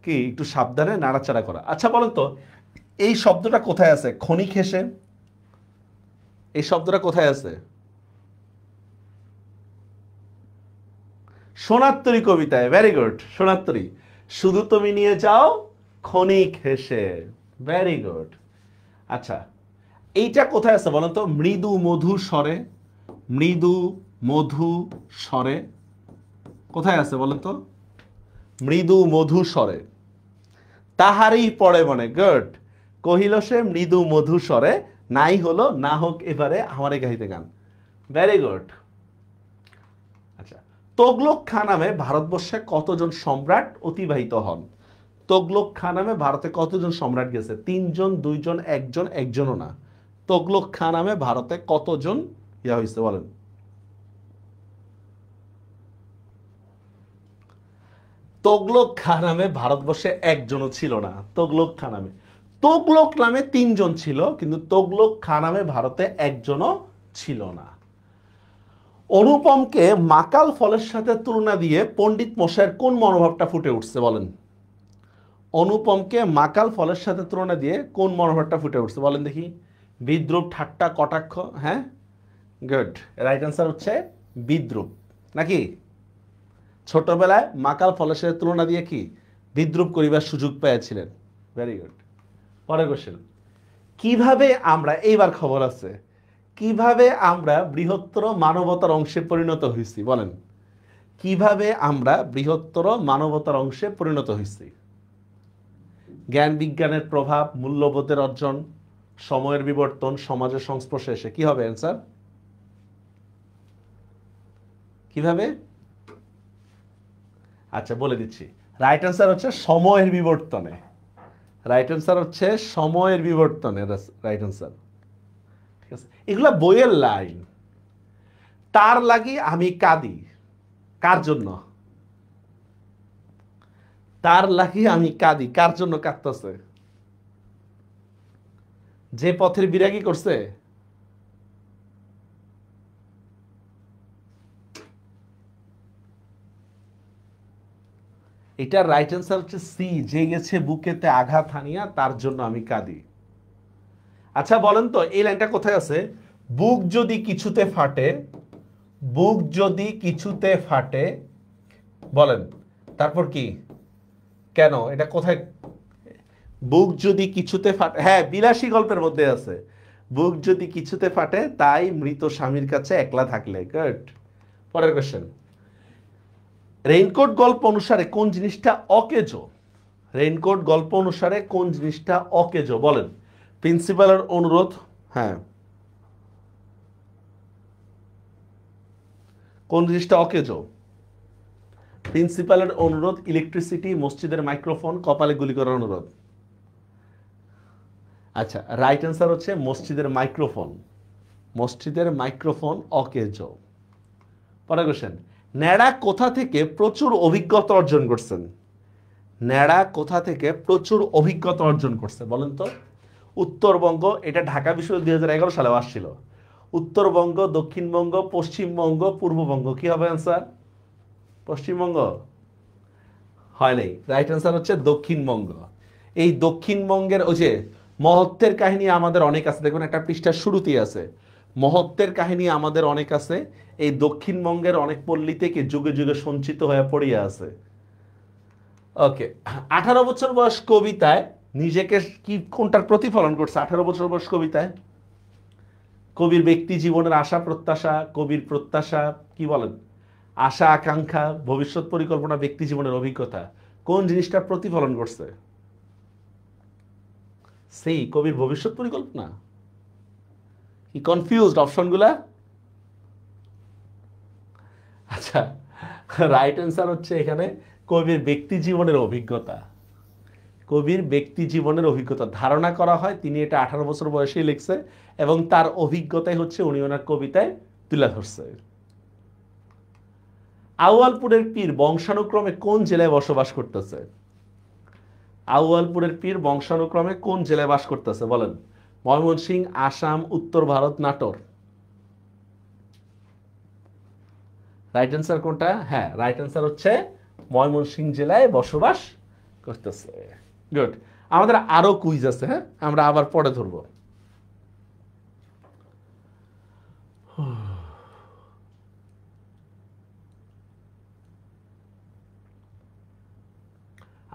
A: কি একটু সাবধানে নাড়াচাড়া করা। আচ্ছা বলেন তো, এই শব্দটা কোথায় আছে? ক্ষণিক হেসে, এই শব্দটা কোথায় আছে? সোনাত্তরী কবিতায়, ভেরি গুড, সোনাত্তরী, শুধু তুমি নিয়ে যাও ক্ষণিক হেসে, ভেরি গুড। আচ্ছা এইটা কোথায় আছে বলেন তো? মৃদু মধু স্বরে, মৃদু মধু স্বরে, কোথায় আছে বলেন তো? মৃদু মধু স্বরে, তাহারই পড়ে মনে, গুড। কহিল সে মৃদু মধু স্বরে, নাই হলো না হোক এবারে আমারে গাইতে গান, ভেরি গুড। আচ্ছা, তোগলক খাঁ নামে ভারতবর্ষে কতজন সম্রাট অতিবাহিত হন? তোগলক খাঁ নামে ভারতে কতজন সম্রাট গেছে? 3 জন, 2 জন, 1 জন, একজনও না। তোগলক খাঁ নামে ভারতে কতজন ইয়া হয়েছে বলেন? তোগলক খাঁ নামে ভারতবর্ষে একজনও ছিল না। তোগলক খাঁ নামে, তোগলক নামে 3 জন ছিল, কিন্তু তোগলক খাঁ নামে ভারতে একজনও ছিল না। অনুপমকে মাকাল ফলের সাথে তুলনা দিয়ে পণ্ডিত মশাইয়ের কোন মনোভাবটা ফুটে উঠছে বলেন? অনুপমকে মাকাল ফলের সাথে তুলনা দিয়ে কোন মনোভাবটা ফুটে উঠছে বলেন দেখি? বিদ্রুপ, ঠাট্টা, কটাক্ষ, হ্যাঁ, গুড, রাইট অ্যান্সার হচ্ছে বিদ্রূপ, নাকি? ছোটবেলায় মাকাল ফলের তুলনা দিয়ে কি বিদ্রুপ করিবার সুযোগ পেয়েছিলেন। Very good. পরের কোশ্চেন, কিভাবে আমরা, এইবার খবর আছে, কিভাবে আমরা বৃহত্তর মানবতার অংশে পরিণত হয়েছি বলেন? কিভাবে আমরা বৃহত্তর মানবতার অংশে পরিণত হয়েছি? জ্ঞান বিজ্ঞানের প্রভাব, মূল্যবোধের অর্জন, সময়ের বিবর্তন, সমাজের সংস্পর্শে এসে। কি হবে অ্যান্সার? কিভাবে? আচ্ছা বলে দিচ্ছি, রাইট অ্যান্সার হচ্ছে সময়ের বিবর্তনে। রাইট অ্যান্সার হচ্ছে সময়ের বিবর্তনে, রাইট অ্যান্সার। ঠিক আছে, এগুলা বইয়ের লাইন। তার লাগি আমি কাঁদি, কার জন্য? তার লাগি আমি কাঁদি, কার জন্য কাঁদতেছে? যে পথের বিরাগী করছে। এটা রাইট অ্যান্সার হচ্ছে সি, যে গেছে বুকেতে আঘাত হানিয়া, তার জন্য আমি কাঁদি। আচ্ছা বলেন তো এই লাইনটা কোথায় আছে? বুক যদি কিছুতে ফাটে, বুক যদি কিছুতে ফাটে, বলেন তারপর কি, কেন, এটা কোথায়? বুক যদি কিছুতে ফাটে, হ্যাঁ বিলাসী গল্পের মধ্যে আছে, বুক যদি কিছুতে ফাটে তাই মৃত স্বামীর কাছে একলা থাকলে। গুড। পরের কোশ্চেন, রেইনকোট গল্প অনুসারে কোন জিনিসটা অকেজো? রেইনকোট গল্প অনুসারে কোন জিনিসটা অকেজো বলেন? প্রিন্সিপালের অনুরোধ, হ্যাঁ, কোন জিনিসটা অকেজো? প্রিন্সিপালের অনুরোধ, ইলেকট্রিসিটি, মসজিদের মাইক্রোফোন, কপালে গুলি করার অনুরোধ। আচ্ছা রাইট অ্যান্সার হচ্ছে মসজিদের মাইক্রোফোন। মসজিদের মাইক্রোফোন অকেজো। পরের কোশ্চেন, ন্যাড়া কোথা থেকে প্রচুর অভিজ্ঞতা অর্জন করছেন? ন্যাড়া কোথা থেকে প্রচুর অভিজ্ঞতা অর্জন করছে বলেন তো? উত্তরবঙ্গ, এটা ঢাকা বিশ্ববিদ্যালয় 2011 সালে আসছিল। উত্তরবঙ্গ, দক্ষিণবঙ্গ, পশ্চিমবঙ্গ, পূর্ববঙ্গ। কি হবে অ্যান্সার? পশ্চিমবঙ্গ হয় নাই, রাইট অ্যান্সার হচ্ছে দক্ষিণবঙ্গ। এই দক্ষিণবঙ্গের ওই যে মহত্বের কাহিনী আমাদের অনেক আছে, দেখুন একটা পৃষ্ঠার শুরুতেই আছে, মহত্বের কাহিনী আমাদের অনেক আছে, এই দক্ষিণবঙ্গের অনেক পল্লী থেকে যুগে যুগে সঞ্চিত হয়ে পড়িয়া আছে। ওকে, 18 বছর বয়স কবিতায় নিজেকে কি কোনটার প্রতিফলন করছে? 18 বছর বয়স কবিতায় কবির ব্যক্তি জীবনের আশা প্রত্যাশা, কবির প্রত্যাশা, কি বলেন, আশা আকাঙ্ক্ষা, ভবিষ্যৎ পরিকল্পনা, ব্যক্তি জীবনের অভিজ্ঞতা, কোন জিনিসটা প্রতিফলন করছে? সেই কবির ভবিষ্যৎ পরিকল্পনা। কি কনফিউজড অপশনগুলা? আচ্ছা রাইট অ্যান্সার হচ্ছে এখানে কবির ব্যক্তি জীবনের অভিজ্ঞতা। কবির ব্যক্তি জীবনের অভিজ্ঞতা ধারণা করা হয় তিনি এটা 18 বছর বয়সেই লিখছে এবং তার অভিজ্ঞতাই হচ্ছে উনি ওনার কবিতায় তুলে ধরছে। আউয়ালপুরের পীর বংশানুক্রমে কোন জেলায় বসবাস করতেছে? আউয়ালপুরের পীর বংশানুক্রমে কোন জেলায় বাস করতেছে বলেন? ময়মনসিংহ, আসাম, উত্তর ভারত, নাটোর। রাইট অ্যান্সার কোনটা? হ্যাঁ রাইট অ্যান্সার হচ্ছে ময়মনসিংহ জেলায় বসবাস করতেছে। গুড। আমাদের আরো কুইজ আছে, হ্যাঁ আমরা আবার পরে ধরবো।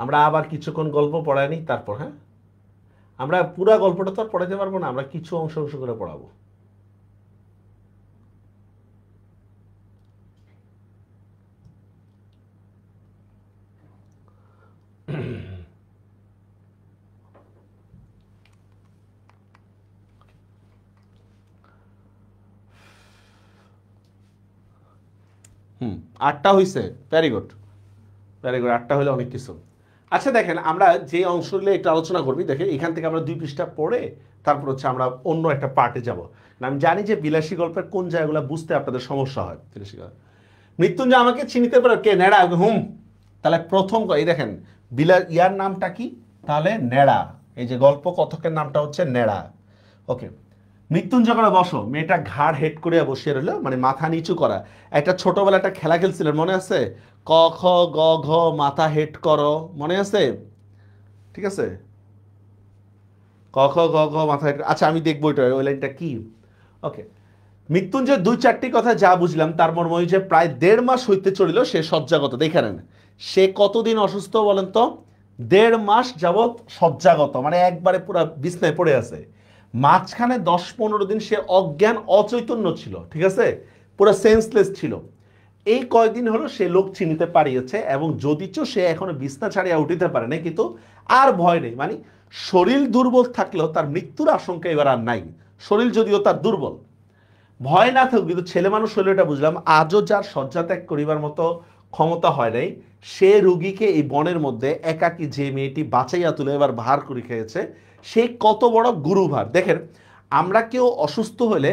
A: আমরা আবার কিছুক্ষণ গল্প পড়াইনি তারপর, হ্যাঁ আমরা পুরা গল্পটা তো আর পড়াইতে পারবো না, আমরা কিছু অংশ অংশ করে পড়াবো। হুম, 8টা হয়েছে, ভেরি গুড, ভেরি গুড, 8টা হলে অনেক কিছু। আচ্ছা দেখেন আমরা যে অংশগুলো একটু আলোচনা করবি, দেখেন এখান থেকে আমরা 2 পৃষ্ঠা পড়ে তারপর হচ্ছে আমরা অন্য একটা পার্টে যাব। আমি জানি যে বিলাসী গল্পের কোন জায়গাগুলো বুঝতে আপনাদের সমস্যা হয়। বিলাসী গল্প, মৃত্যুঞ্জয় আমাকে চিনিতে পারো কে? নেড়া। হুম, তাহলে প্রথম এই দেখেন ইয়ার নামটা কি? তাহলে নেড়া। এই যে গল্প কথকের নামটা হচ্ছে নেড়া। ওকে, মৃত্যুঞ্জয় করে বসো, মেয়েটা ঘাড় হেড করে বসিয়ে রইল, মানে মাথা নিচু করা। একটা ছোটবেলা একটা খেলা খেলছিলেন মনে আছে? ক খ গ ঘ, মাথা হেড করো, মনে আছে? ঠিক আছে, ক খ গ ঘ মাথা হেড। আচ্ছা আমি দেখবো এটা, ওই লাইনটা কি। ওকে, মৃত্যুঞ্জয় 2-4টি কথা যা বুঝলাম তার মর্ম ওই যে প্রায় 1.5 মাস হইতে চলিল সে শয্যাগত। দেখে নেন সে কতদিন অসুস্থ বলেন তো? 1.5 মাস যাবৎ শয্যাগত, মানে একবারে পুরো বিছনায় পড়ে আছে। মাঝখানে 10-15 দিন সে অজ্ঞান অচৈতন্য ছিল, ঠিক আছে, পুরো সেন্সলেস ছিল। এই কয়দিন হলো সে লোক চিনিতে পারিয়েছে, এবং যদিচ সে এখনো বিছনা ছাড়িয়া উঠিতে পারে না, কিন্তু আর ভয় নেই। মানে শরীর দুর্বল থাকলেও তার মৃত্যুর আশঙ্কা এবার আর নাই। শরীর যদিও তার দুর্বল, ভয় না থাকুক, কিন্তু ছেলে মানুষ হলে এটা বুঝলাম আজও যার শয্যা ত্যাগ করিবার মতো ক্ষমতা হয় নাই, সে রুগীকে এই বনের মধ্যে একাকী যে মেয়েটি বাঁচাইয়া তুলে এবার ভার করে খেয়েছে, সে কত বড় গুরুভার। দেখেন আমরা কেউ অসুস্থ হলে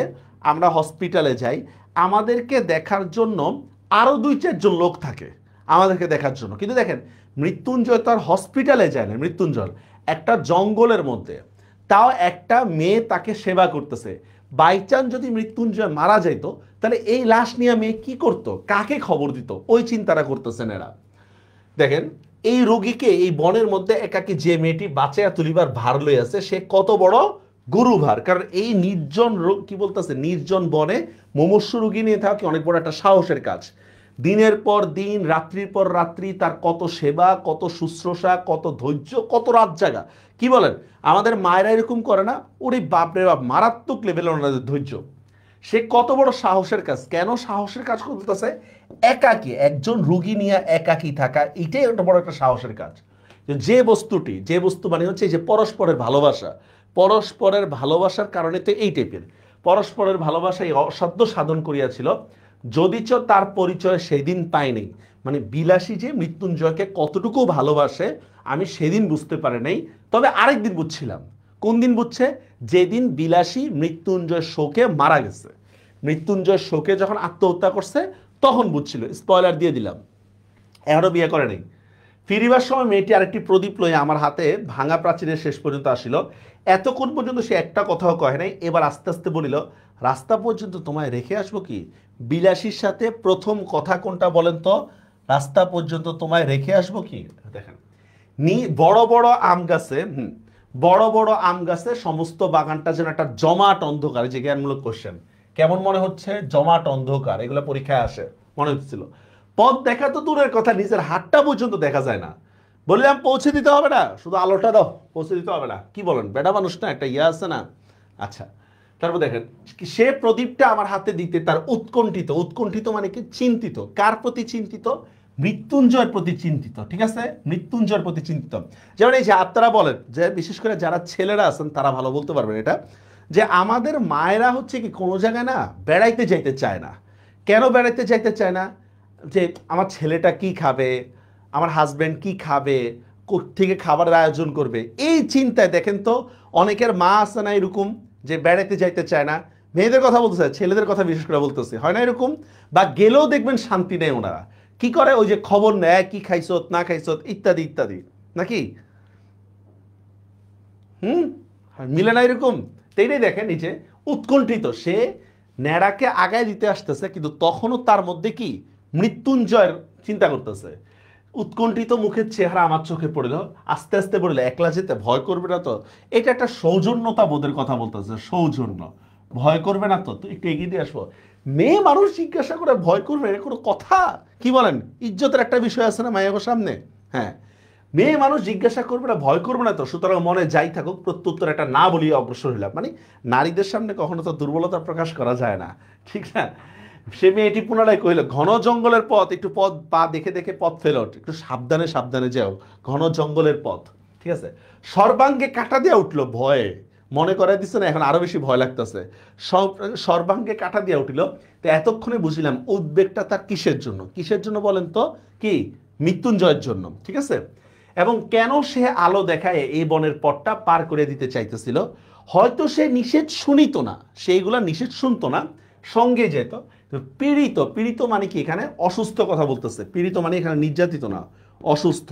A: আমরা হসপিটালে যাই, আমাদেরকে দেখার জন্য আরো 2-4 জন লোক থাকে আমাদেরকে দেখার জন্য, কিন্তু দেখেন মৃত্যুঞ্জয় তার হসপিটালে যায় না। মৃত্যুঞ্জয় একটা জঙ্গলের মধ্যে, তাও একটা মেয়ে তাকে সেবা করতেছে। বাই চান্স যদি মৃত্যুঞ্জয় মারা যাইতো, তাহলে এই লাশ নিয়ে মেয়ে কি করতো, কাকে খবর দিত, ওই চিন্তাটা করতেছেন এরা। দেখেন এই রোগীকে এই বনের মধ্যে একাকি যে মেয়েটি বাঁচাইয়া তুলিবার ভার লইয়াছে, সে কত বড় গুরুভার। কারণ এই নির্জন রোগ কি বলতেছে, নির্জন বনে মুমূর্ষু রোগী নিয়ে থাকা কি অনেক বড় একটা সাহসের কাজ। দিনের পর দিন, রাত্রির পর রাত্রি তার কত সেবা, কত শুশ্রূষা, কত ধৈর্য, কত রাত জাগা। কি বলেন, আমাদের মায়েরা এরকম করে না? ওরে বাপরে বাপ, মারাত্মক লেভেলের ওনাদের ধৈর্য। সে কত বড় সাহসের কাজ। কেন সাহসের কাজ করতেছে? একাকী একজন রুগী নিয়ে একাকী থাকা, এটাই একটা বড় একটা সাহসের কাজ। যে বস্তু মানে হচ্ছে যে পরস্পরের ভালোবাসা, পরস্পরের ভালোবাসার কারণে তো এই টাইপের পরস্পরের ভালোবাসা এই অসাধ্য সাধন করিয়াছিল, যদিচ তার পরিচয় সেদিন পাইনি। মানে বিলাসী যে মৃত্যুঞ্জয়কে কতটুকু ভালোবাসে আমি সেদিন বুঝতে পারি নাই, তবে আরেকদিন বুঝছিলাম। কোন দিন বুঝছে? যেদিন বিলাসী মৃত্যুঞ্জয় শোকে মারা গেছে, মৃত্যুঞ্জয় শোকে যখন আত্মহত্যা করছে তখন বুঝছিল। স্পয়লার দিয়ে দিলাম, এখনো বিয়ে করে নেই। ফিরিবার সময় মেয়েটি আরেকটি প্রদীপ লইয়া আমার হাতে ভাঙা প্রাচীরের শেষ পর্যন্ত আসিল। এতক্ষণ পর্যন্ত সে একটা কথাও কয় নাই। এবার আস্তে আস্তে বলিল, রাস্তা পর্যন্ত তোমায় রেখে আসবো কি? বিলাসীর সাথে প্রথম কথা কোনটা বলেন তো? রাস্তা পর্যন্ত তোমায় রেখে আসবো কি? দেখেন বড় বড় আম গাছে, বড় বড় আম গাছে সমস্ত বাগানটা যেন একটা জমাট অন্ধকার। যে জ্ঞানমূলক কোশ্চেন, কেমন মনে হচ্ছে? জমাট অন্ধকার, এগুলো পরীক্ষায় আসে, মনে হচ্ছিল। পথ দেখা তো দূরের কথা, নিজের হাতটা পর্যন্ত দেখা যায় না। বললাম পৌঁছে দিতে হবে না, শুধু আলোটা দাও, পৌঁছে দিতে হবে না। কি বলেন, বেটা মানুষ না, একটা ইয়ে আছে না। আচ্ছা, তারপর দেখেন সে প্রদীপটা আমার হাতে দিতে তার উৎকণ্ঠিত, উৎকণ্ঠিত মানে কি? চিন্তিত। কার প্রতি চিন্তিত? মৃত্যুঞ্জয়ের প্রতি চিন্তিত, ঠিক আছে, মৃত্যুঞ্জয়ের প্রতি চিন্তিত। যেমন এই যে আপনারা বলেন যে, বিশেষ করে যারা ছেলেরা আছেন তারা ভালো বলতে পারবেন এটা, যে আমাদের মায়েরা হচ্ছে কি কোনো জায়গায় না বেড়াইতে যাইতে চায় না। কেন বেড়াইতে যাইতে চায় না? যে আমার ছেলেটা কি খাবে, আমার হাজব্যান্ড কি খাবে, থেকে খাবারের আয়োজন করবে, এই চিন্তায় দেখেন তো অনেকের মা আছে না এরকম, যে বেড়াইতে যাইতে চায় না। মেয়েদের কথা বলতেছে, ছেলেদের কথা বিশেষ করে বলতেছে, হয় না এরকম? বা গেলেও দেখবেন শান্তি নেই ওনারা। কি করে? ওই যে খবর নেয়, কি খাইছত না খাইছত ইত্যাদি ইত্যাদি, নাকি? হুম, মিলে না এরকম? এইটাই দেখেন, এই যে উৎকণ্ঠিত, সে ন্যাড়াকে আগায় দিতে আসতেছে, কিন্তু তখনও তার মধ্যে কি মৃত্যুঞ্জয়ের চিন্তা করতেছে। উৎকণ্ঠিত মুখের চেহারা আমার চোখে পড়ল, আস্তে আস্তে পড়লো, একলা যেতে ভয় করবে না তো? এটা একটা সৌজন্যতা বোধের কথা বলতেছে, সৌজন্য। ভয় করবে না তো? তুই একটু এগিয়ে দিয়ে আসবো। মেয়ে মানুষ জিজ্ঞাসা করে ভয় করবে, এটা কোনো কথা? কি বলেন, ইজ্জতের একটা বিষয় আছে না মায়ের সামনে। হ্যাঁ, মেয়ে মানুষ জিজ্ঞাসা করবে না, ভয় করবে না তো? সুতরাং মনে যাই থাকুক, প্রত্যুত্তর একটা না বলিয়ে অগ্রসর হইলাম। মানে নারীদের সামনে কখনো তো দুর্বলতা প্রকাশ করা যায় না, ঠিক না? সে মেয়েটি পুনরায় কহিল, ঘন জঙ্গলের পথ, একটু পথ পা দেখে দেখে পথ ফেলো, একটু সাবধানে সাবধানে যাও, ঘন জঙ্গলের পথ, ঠিক আছে। সর্বাঙ্গে কাটা দিয়ে উঠলো ভয়ে, মনে করাই দিচ্ছে না, এখন আরো বেশি ভয় লাগতেছে। সর্বাঙ্গে কাটা দিয়ে উঠিল। তো এতক্ষণে বুঝলাম উদ্বেগটা তার কিসের জন্য। কিসের জন্য বলেন তো? কি? মৃত্যুঞ্জয়ের জন্য, ঠিক আছে। এবং কেন সে আলো দেখায় এই বনের পথটা পার করে দিতে চাইতেছিল? হয়তো সে নিষেধ শুনিত না, সেইগুলা নিষেধ শুনতো না, সঙ্গে যেত। পীড়িত, পীড়িত মানে কি? এখানে অসুস্থ কথা বলতেছে। পীড়িত মানে এখানে নির্যাতিত না, অসুস্থ।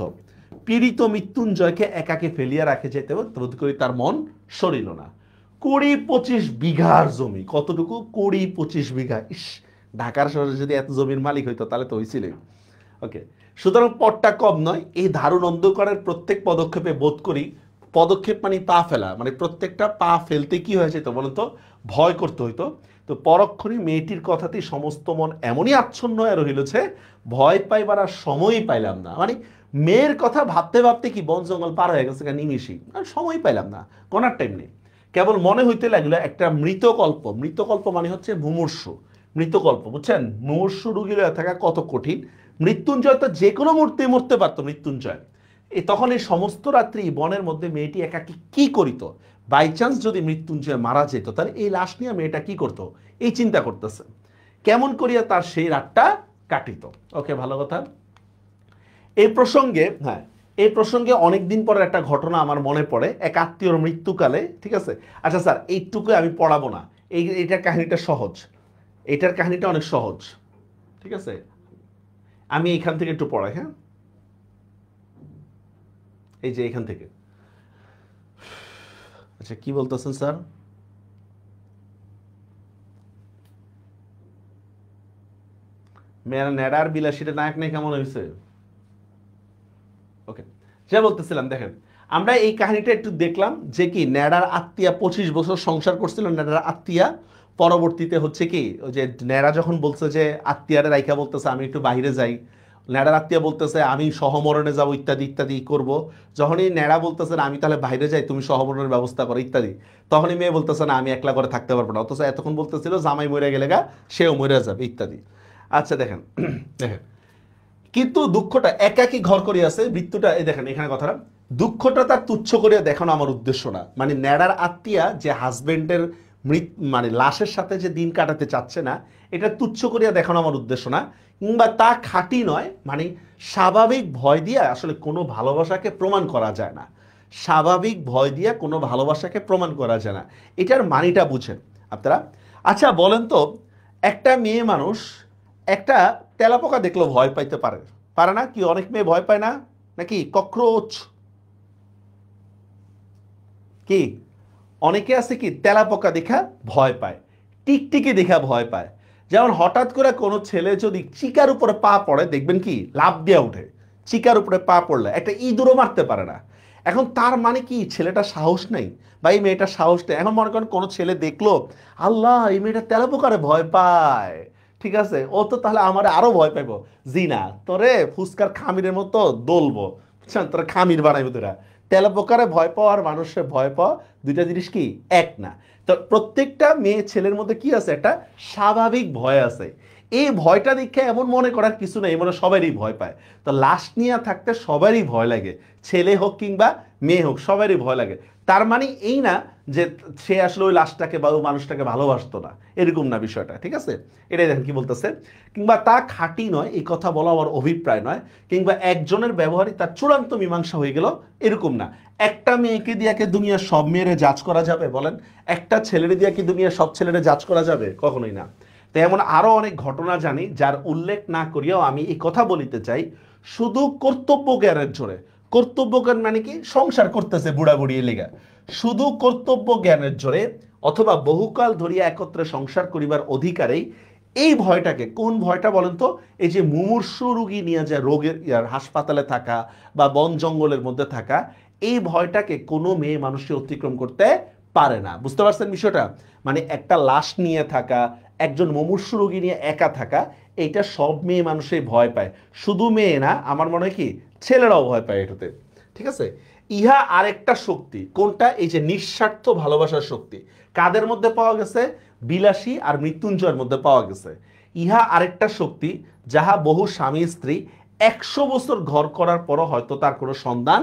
A: পীড়িত মৃত্যুঞ্জয়কে একাকে ফেলিয়া রাখে যেতে বোধ করি তার মন সরিল না। 20-25 বিঘার জমি। কতটুকু? 20-25 বিঘা। ইস, ঢাকার শহরে যদি এত জমির মালিক হইতো তাহলে তো হয়েছিল। ওকে, সুতরাং পথটা কম নয়। এই দারুণ অন্ধকারের প্রত্যেক পদক্ষেপে বোধ করি পদক্ষেপ মানে পা ফেলা, মানে প্রত্যেকটা পা ফেলতে কি হয়ে যেত বলেন তো, ভয় করতে হইতো। তো পরক্ষণে মেয়েটির কথাতেই সমস্ত মন এমনই আচ্ছন্ন হয়ে রহিলছে, ভয় পাইবার আর সময়ই পাইলাম না। মানে মেয়ের কথা ভাবতে ভাবতে কি বন জঙ্গল পার হয়ে গেছে নিমিষেই, আর সময় পাইলাম না, কোনার টাইম নেই। কেবল মনে হইতে লাগলো একটা মৃতকল্প, মৃতকল্প মানে হচ্ছে মুমূর্ষু, মৃতকল্প বুঝছেন, মুমূর্ষু রুগী হয়ে থাকা কত কঠিন। মৃত্যুঞ্জয় তো যে কোনো মুহূর্তে মরতে পারতো, মৃত্যুঞ্জয়। তখন এই সমস্ত রাত্রি বনের মধ্যে মেয়েটি একাকি কি করিত, বাই চান্স যদি মৃত্যুঞ্জয় মারা যেত তাহলে এই লাশ নিয়ে মেয়েটা কি করতো, এই চিন্তা করতেছে কেমন করিয়া তার সেই রাতটা কাটিত। ওকে, ভালো কথা। এই প্রসঙ্গে, হ্যাঁ, এই প্রসঙ্গে অনেকদিন পরের একটা ঘটনা আমার মনে পড়ে, এক আত্মীয়র মৃত্যুকালে। ঠিক আছে, আচ্ছা স্যার এইটুকু আমি পড়াবো না, এইটার কাহিনীটা সহজ, এটার কাহিনীটা অনেক সহজ। ঠিক আছে, আমি এইখান থেকে একটু পড়াই। হ্যাঁ, এই যে এখান থেকে। আচ্ছা কি বলতেছেন স্যার? মেয়েরা নেড়ার বিলাসীটা নায়ক নাই কেমন হয়েছে? ওকে, যা বলতেছিলাম, দেখেন আমরা এই কাহিনীটা একটু দেখলাম যে কি ন্যাড়ার আত্মীয়া 25 বছর সংসার করছিল ন্যাড়ার আত্মীয়া। পরবর্তীতে হচ্ছে কি ওই যে ন্যাড়া যখন বলছে যে আত্মীয়ারে রাইখা বলতেছে আমি একটু বাইরে যাই, ন্যাড়ার আত্মীয়া বলতেছে আমি সহমরণে যাবো ইত্যাদি ইত্যাদি করব। যখনই ন্যাড়া বলতেছে না আমি তাহলে বাইরে যাই, তুমি সহমরণের ব্যবস্থা করো ইত্যাদি, তখনই মেয়ে বলতেছে না আমি একলা করে থাকতে পারবো না, অথচ এতক্ষণ বলতেছিল জামাই মরে গেলে গা সেও মরে যাবে ইত্যাদি। আচ্ছা দেখেন, দেখেন কিন্তু দুঃখটা একাকি ঘর করিয়াছে মৃত্যুটা, এই দেখেন এখানে কথাটা, দুঃখটা তার তুচ্ছ করিয়া দেখানো আমার উদ্দেশ্য না। মানে ন্যাড়ার আত্মীয়া যে হাজবেন্ডের মানে লাশের সাথে যে দিন কাটাতে চাচ্ছে না, এটা তুচ্ছ করিয়া দেখানো আমার উদ্দেশ্য না, কিংবা তা খাঁটি নয়। মানে স্বাভাবিক ভয় দিয়ে আসলে কোনো ভালোবাসাকে প্রমাণ করা যায় না, স্বাভাবিক ভয় দিয়ে কোনো ভালোবাসাকে প্রমাণ করা যায় না, এটার মানিটা বুঝেন আপনারা। আচ্ছা বলেন তো, একটা মেয়ে মানুষ একটা তেলাপোকা দেখলো ভয় পাইতে পারে, পারে না কি? অনেক মেয়ে ভয় পায় না নাকি? ককরোচ কি, অনেকে আছে কি তেলাপোকা দেখা ভয় পায়, টিকটিকি দেখা ভয় পায়। যেমন হঠাৎ করে কোনো ছেলে যদি চিকার উপরে পা পড়ে দেখবেন কি লাফ দিয়ে উঠে, চিকার উপরে পা পড়লে একটা ইঁদুরও মারতে পারে না। এখন তার মানে কি ছেলেটা সাহস নেই বা এই মেয়েটা সাহস নেই। এখন মনে করেন কোনো ছেলে দেখলো আল্লাহ এই মেয়েটা তেলাপোকারে ভয় পায়, ঠিক আছে, ও তো তাহলে আমার আরো ভয় পাইবো, জি না তোরে ফুসকার খামিরের মতো দলবো, বুঝছেন, তোরা খামির বানাইবো তোরা। তেলাপোকারে ভয় পাওয়া আর মানুষের ভয় পাওয়া দুইটা জিনিস কি এক না। তো প্রত্যেকটা মেয়ে ছেলের মধ্যে কি আছে, একটা স্বাভাবিক ভয় আছে। এই ভয়টা দেখে এমন মনে করার কিছু নেই, মনে সবারই ভয় পায়। তো লাশ নিয়ে থাকতে সবারই ভয় লাগে, ছেলে হোক কিংবা মেয়ে হোক সবারই ভয় লাগে। তার মানে এই না যে সে আসলে ওই লাশটাকে বা ওই মানুষটাকে ভালোবাসতো না, এরকম না বিষয়টা। ঠিক আছে, এটাই দেখেন কি বলতেছে, কিংবা তা খাঁটি নয় এই কথা বলা আমার অভিপ্রায় নয়, কিংবা একজনের ব্যবহারই তার চূড়ান্ত মীমাংসা হয়ে গেল এরকম না। একটা মেয়েকে দিয়ে কি দুনিয়ার সব মেয়েরে জাজ করা যাবে বলেন? একটা ছেলেরে দিয়ে কি দুনিয়ার সব ছেলেরে জাজ করা যাবে? কখনোই না। তো এমন আরো অনেক ঘটনা জানি যার উল্লেখ না করিয়াও আমি এই কথা বলিতে চাই, শুধু কর্তব্য জ্ঞানের জোরে, কর্তব্য জ্ঞান মানে কি সংসার করতেছে বুড়া বুড়ি লেগা, শুধু কর্তব্য জ্ঞানের জোরে অথবা বহুকাল ধরিয়া একত্রে সংসার করিবার অধিকারেই এই ভয়টাকে, কোন ভয়টা বলেন তো, এই যে মুমূর্ষু রোগী নিয়ে যে রোগের হাসপাতালে থাকা বা বন জঙ্গলের মধ্যে থাকা, এই ভয়টাকে কোনো মেয়ে মানুষকে অতিক্রম করতে পারে না। বুঝতে পারছেন বিষয়টা? মানে একটা লাশ নিয়ে থাকা, একজন মুমূর্ষু রোগী নিয়ে একা থাকা, এইটা সব মেয়ে মানুষই ভয় পায়। শুধু মেয়ে না, আমার মনে হয় কি ছেলেরাও ভয় পায় এটাতে। ঠিক আছে, ইহা আরেকটা শক্তি, কোনটা? এই যে নিঃস্বার্থ ভালোবাসার শক্তি কাদের মধ্যে পাওয়া গেছে? বিলাসী আর মৃত্যুঞ্জয়ের মধ্যে পাওয়া গেছে। ইহা আরেকটা শক্তি যাহা বহু স্বামী স্ত্রী 100 বছর ঘর করার পরও হয়তো তার কোনো সন্ধান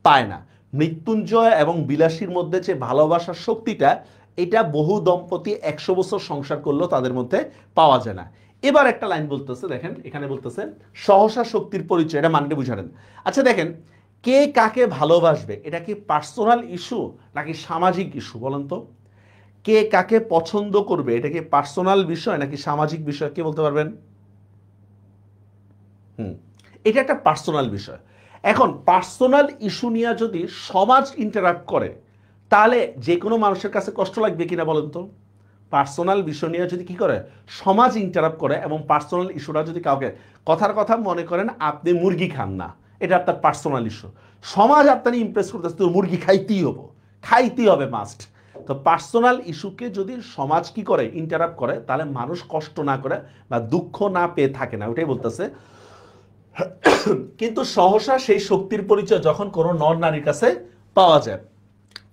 A: পায় না। মৃত্যুঞ্জয় এবং বিলাসীর মধ্যে যে ভালোবাসার শক্তিটা, এটা বহু দম্পতি 100 বছর সংসার করলেও তাদের মধ্যে পাওয়া যায় না। এবার একটা লাইন বলতেছে, দেখেন এখানে বলতেছে সহসা শক্তির পরিচয়, এটা মানে বুঝালেন। আচ্ছা দেখেন, কে কাকে ভালোবাসবে এটা কি পার্সোনাল ইস্যু নাকি সামাজিক ইস্যু বলেন তো? কে কাকে পছন্দ করবে এটা কি পার্সোনাল বিষয় নাকি সামাজিক বিষয়, কে বলতে পারবেন? এটা একটা পার্সোনাল বিষয়। এখন পার্সোনাল ইস্যু নিয়ে যদি সমাজ ইন্টারাক্ট করে তাহলে যে কোনো মানুষের কাছে কষ্ট লাগবে কিনা বলেন তো? পার্সোনাল বিষয় নিয়ে যদি কি করে সমাজ ইন্টারাপ্ট করে এবং পার্সোনাল ইস্যুটা যদি কাউকে, কথার কথা মনে করেন আপনি মুরগি খান না, এটা আপনার পার্সোনাল ইস্যু, সমাজ আপনার ইমপ্রেস করতেছে, তো মুরগি খাইতেই হবে মাস্ট। তো পার্সোনাল ইস্যুকে যদি সমাজ কি করে, ইন্টারাপ্ট করে, তাহলে মানুষ কষ্ট না করে বা দুঃখ না পেয়ে থাকে না, ওটাই বলতেছে। কিন্তু সহসা সেই শক্তির পরিচয় যখন কোনো নর নারীর কাছে পাওয়া যায়,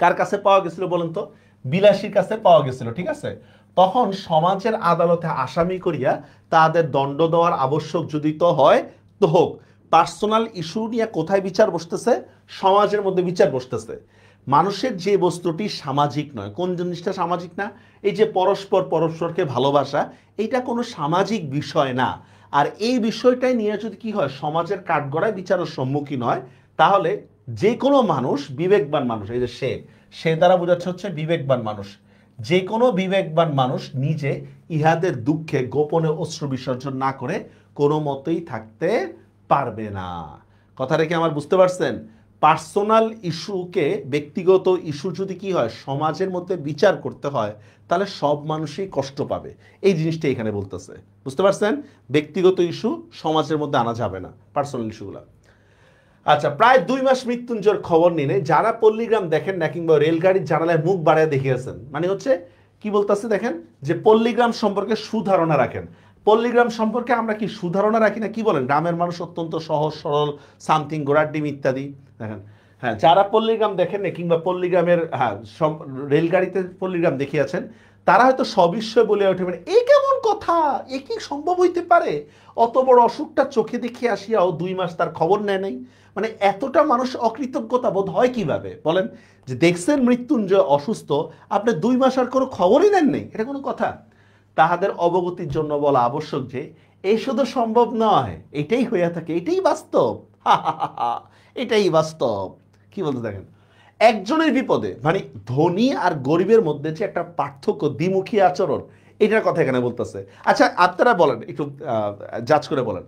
A: কার কাছে পাওয়া গেছিল বলেন তো? বিলাসীর কাছে পাওয়া গেছিল, ঠিক আছে? তখন সমাজের আদালতে আসামি করিয়া তাদের দণ্ড দেওয়ার আবশ্যক যদি তো হয় তো হোক। পার্সোনাল ইস্যু নিয়ে কোথায় বিচার বসতেছে? সমাজের মধ্যে বিচার বসতেছে। মানুষের যে বস্তুটি সামাজিক নয়, কোন জিনিসটা সামাজিক না? এই যে পরস্পরকে ভালোবাসা, এটা কোনো সামাজিক বিষয় না। আর এই বিষয়টাই নিয়ে যদি কি হয়, সমাজের কাঠগড়ায় বিচারের সম্মুখীন হয়, তাহলে যে কোনো মানুষ, বিবেকবান মানুষ, এই যে সে দ্বারা বোঝাচ্ছে হচ্ছে বিবেকবান মানুষ, যে কোনো বিবেকবান মানুষ নিজে ইহাদের দুঃখে গোপনে অশ্রু বিসর্জন না করে কোনো মতেই থাকতে পারবে না। কথাটা কি আমার বুঝতে পারছেন? পার্সোনাল ইস্যুকে, ব্যক্তিগত ইস্যু যদি কি হয়, সমাজের মধ্যে বিচার করতে হয়, তাহলে সব মানুষই কষ্ট পাবে। এই জিনিসটা এখানে বলতেছে, বুঝতে পারছেন? ব্যক্তিগত ইস্যু সমাজের মধ্যে আনা যাবে না, পার্সোনাল ইস্যুগুলো। আচ্ছা, প্রায় 2 মাস মৃত্যুঞ্জয়ের খবর নিনে যারা পল্লীগ্রাম দেখেন না, কিংবা রেলগাড়ির জানালায় মুখ বাড়ায় দেখিয়েছেন, মানে হচ্ছে কি বলতেছে দেখেন, যে পল্লীগ্রাম সম্পর্কে সুধারণা রাখেন। পল্লীগ্রাম সম্পর্কে আমরা কি সুধারণা রাখি না? কি বলেন, গ্রামের মানুষ অত্যন্ত সহজ সরল, সামথিং, ঘোড়ার ডিম ইত্যাদি। দেখেন, হ্যাঁ, যারা পল্লীগ্রাম দেখেন না, কিংবা পল্লীগ্রামের, হ্যাঁ, রেলগাড়িতে পল্লীগ্রাম দেখিয়েছেন, তারা হয়তো সবিস্ময় বলে ওঠে, মানে এ কেমন কথা, এ কি সম্ভব হইতে পারে? অত বড় অসুখটা চোখে দেখে আসিয়াও 2 মাস তার খবর নেয় নাই। মানে এতটা মানুষ অকৃতজ্ঞতা বোধ হয় কিভাবে বলেন? যে দেখছেন মৃত্যুঞ্জয় অসুস্থ, আপনি 2 মাস আর কোনো খবরই নেন নেই, এটা কোনো কথা? তাহাদের অবগতির জন্য বলা আবশ্যক যে এই শুধু সম্ভব নয়, এটাই হইয়া থাকে, এটাই বাস্তব। এটাই বাস্তব। কি বলতে দেখেন, একজনের বিপদে, মানে ধনী আর গরিবের মধ্যে যে একটা পার্থক্য, দ্বিমুখী আচরণ, এটার কথা এখানে বলতেছে। আচ্ছা, আপনারা বলেন, একটু জাজ করে বলেন,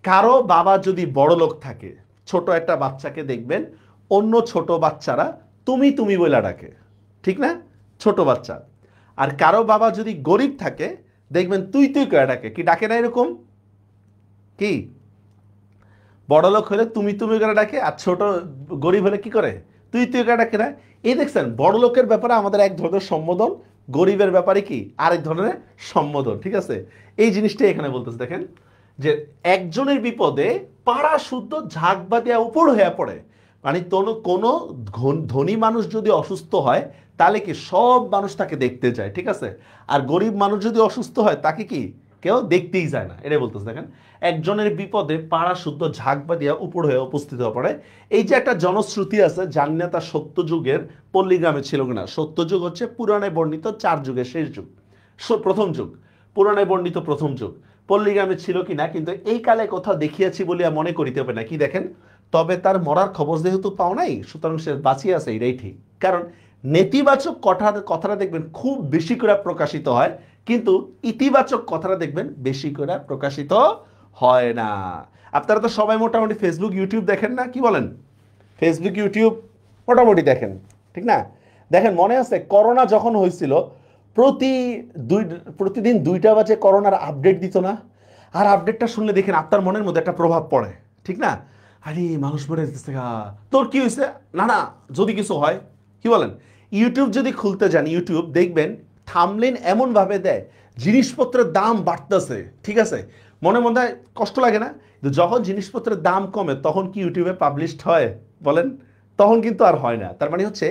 A: কারো বাবা যদি বড় লোক থাকে, ছোট একটা বাচ্চাকে দেখবেন অন্য ছোট বাচ্চারা তুমি তুমি বলে ডাকে, ঠিক না? ছোট বাচ্চা। আর কারো বাবা যদি গরিব থাকে, দেখবেন তুই তুই করে ডাকে, কি ডাকে না এরকম? কি বড় লোক হলে তুমি তুমি করে ডাকে, আর ছোট গরিব হলে কি করে? তুই তুই করে ডাকে না? এই দেখছেন, বড় লোকের ব্যাপারে আমাদের এক ধরনের সম্বোধন, গরিবের ব্যাপারে কি আরেক ধরনের সম্বোধন, ঠিক আছে? এই জিনিসটাই এখানে বলতেছে। দেখেন যে একজনের বিপদে পাড়া শুদ্ধ ঝাঁক বাঁধিয়া উপর হয়ে পড়ে, মানে কোনো ধনী মানুষ যদি অসুস্থ হয়, তাহলে কি সব মানুষ তাকে দেখতে যায়, ঠিক আছে? আর গরিব মানুষ যদি অসুস্থ হয়, তাকে কি কেউ দেখতেই যায় না, এটাই বলতেছে। দেখেন, একজনের বিপদে পাড়া শুদ্ধ ঝাঁক বাঁধিয়া উপর হয়ে উপস্থিত হয়ে পড়ে। এই যে একটা জনশ্রুতি আছে, জানি না তা সত্যযুগের পল্লীগ্রামে ছিল কিনা। সত্যযুগ হচ্ছে পুরাণে বর্ণিত 4 যুগের শেষ যুগ, প্রথম যুগ, পুরাণে বর্ণিত প্রথম যুগ। পল্লীগ্রামে ছিল কিনা কিন্তু এই কালে কোথাও দেখিয়াছি বলিয়া মনে করিতে হবে না। কি দেখেন, তবে তার মরার খবর যেহেতু পাও নাই, সুতরাং সে বাঁচিয়ে আছে, এটাই ঠিক। কারণ নেতিবাচক কথাটা দেখবেন খুব বেশি করে প্রকাশিত হয়, কিন্তু ইতিবাচক কথাটা দেখবেন বেশি করে প্রকাশিত হয় না। আপনারা তো সবাই মোটামুটি ফেসবুক ইউটিউব দেখেন না? কি বলেন, ফেসবুক ইউটিউব মোটামুটি দেখেন, ঠিক না? দেখেন, মনে আছে করোনা যখন হয়েছিল, প্রতিদিন 2টা বাজে করোনার আপডেট দিত না? আর আপডেটটা শুনলে দেখেন আপনার মনের মধ্যে একটা প্রভাব পড়ে, ঠিক না? আরে মানুষ মরে যেতেছে, তোর কি হয়েছে? না না, যদি কিছু হয়, কি বলেন, ইউটিউব যদি খুলতে যান, ইউটিউব দেখবেন থামলেন এমন ভাবে দেয়, জিনিসপত্রের দাম বাড়তেছে, ঠিক আছে? মনে মনে কষ্ট লাগে না? কিন্তু যখন জিনিসপত্রের দাম কমে, তখন কি ইউটিউবে পাবলিশড হয় বলেন? তখন কিন্তু আর হয় না। তার মানে হচ্ছে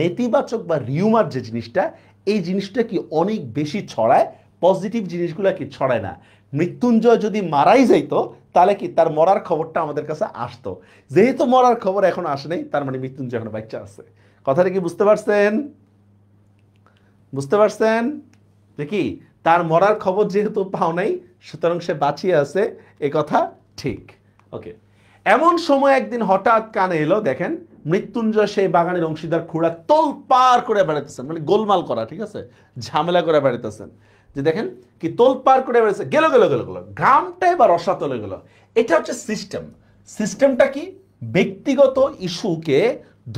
A: নেতিবাচক বা রিউমার যে জিনিসটা, এই জিনিসটা কি অনেক বেশি ছড়ায়, পজিটিভ জিনিসগুলো কি ছড়ায় না। মৃত্যুঞ্জয় যদি মারাই যাইতো, তাহলে কি তার মরার খবরটা আমাদের কাছে আসতো। যেহেতু মরার খবর এখন আসে নাই, তার মানে মৃত্যুঞ্জয় এখন বাচ্চা আছে। কথাটা কি বুঝতে পারছেন? বুঝতে পারছেন দেখি, তার মরার খবর যেহেতু পাও নাই, সুতরাং সে বাঁচিয়ে আছে, এ কথা ঠিক। ওকে, এমন সময় একদিন হঠাৎ কানে এলো, দেখেন মৃত্যুঞ্জয় সেই বাগানের অংশীদার খুঁড়া তোল পার করে বেড়াতেছেন, মানে গোলমাল করা, ঠিক আছে, ঝামেলা করে বেড়াতেছেন। যে দেখেন কি তোল পার করে বেড়াচ্ছে, গেল গেল গেল গেল, গ্রামটা এবার রসাতলে গেল। এটা হচ্ছে সিস্টেম। সিস্টেমটা কি? ব্যক্তিগত ইস্যুকে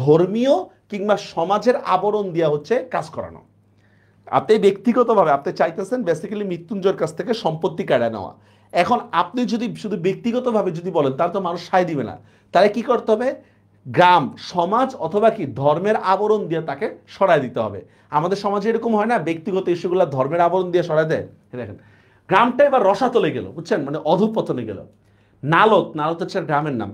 A: ধর্মীয় কিংবা সমাজের আবরণ দেওয়া হচ্ছে কাজ করানো। আপনি ব্যক্তিগতভাবে আপনি চাইতেছেন বেসিক্যালি মৃত্যুঞ্জয়ের কাছ থেকে সম্পত্তি কেড়ে নেওয়া। এখন আপনি যদি শুধু ব্যক্তিগতভাবে যদি বলেন, তাহলে তো মানুষ সায় দিবে না। তাহলে কি করতে হবে? গ্রাম সমাজ অথবা কি ধর্মের আবরণ দিয়ে তাকে সরায় দিতে হবে। আমাদের সমাজে এরকম হয় না, ব্যক্তিগত ইস্যুগুলো ধর্মের আবরণ দিয়ে সরায় দেয়। দেখেন গ্রামটা এবার রসাতলে গেল, বুঝছেন, মানে অধঃপতনে গেল। নালত, নালত হচ্ছে গ্রামের নাম।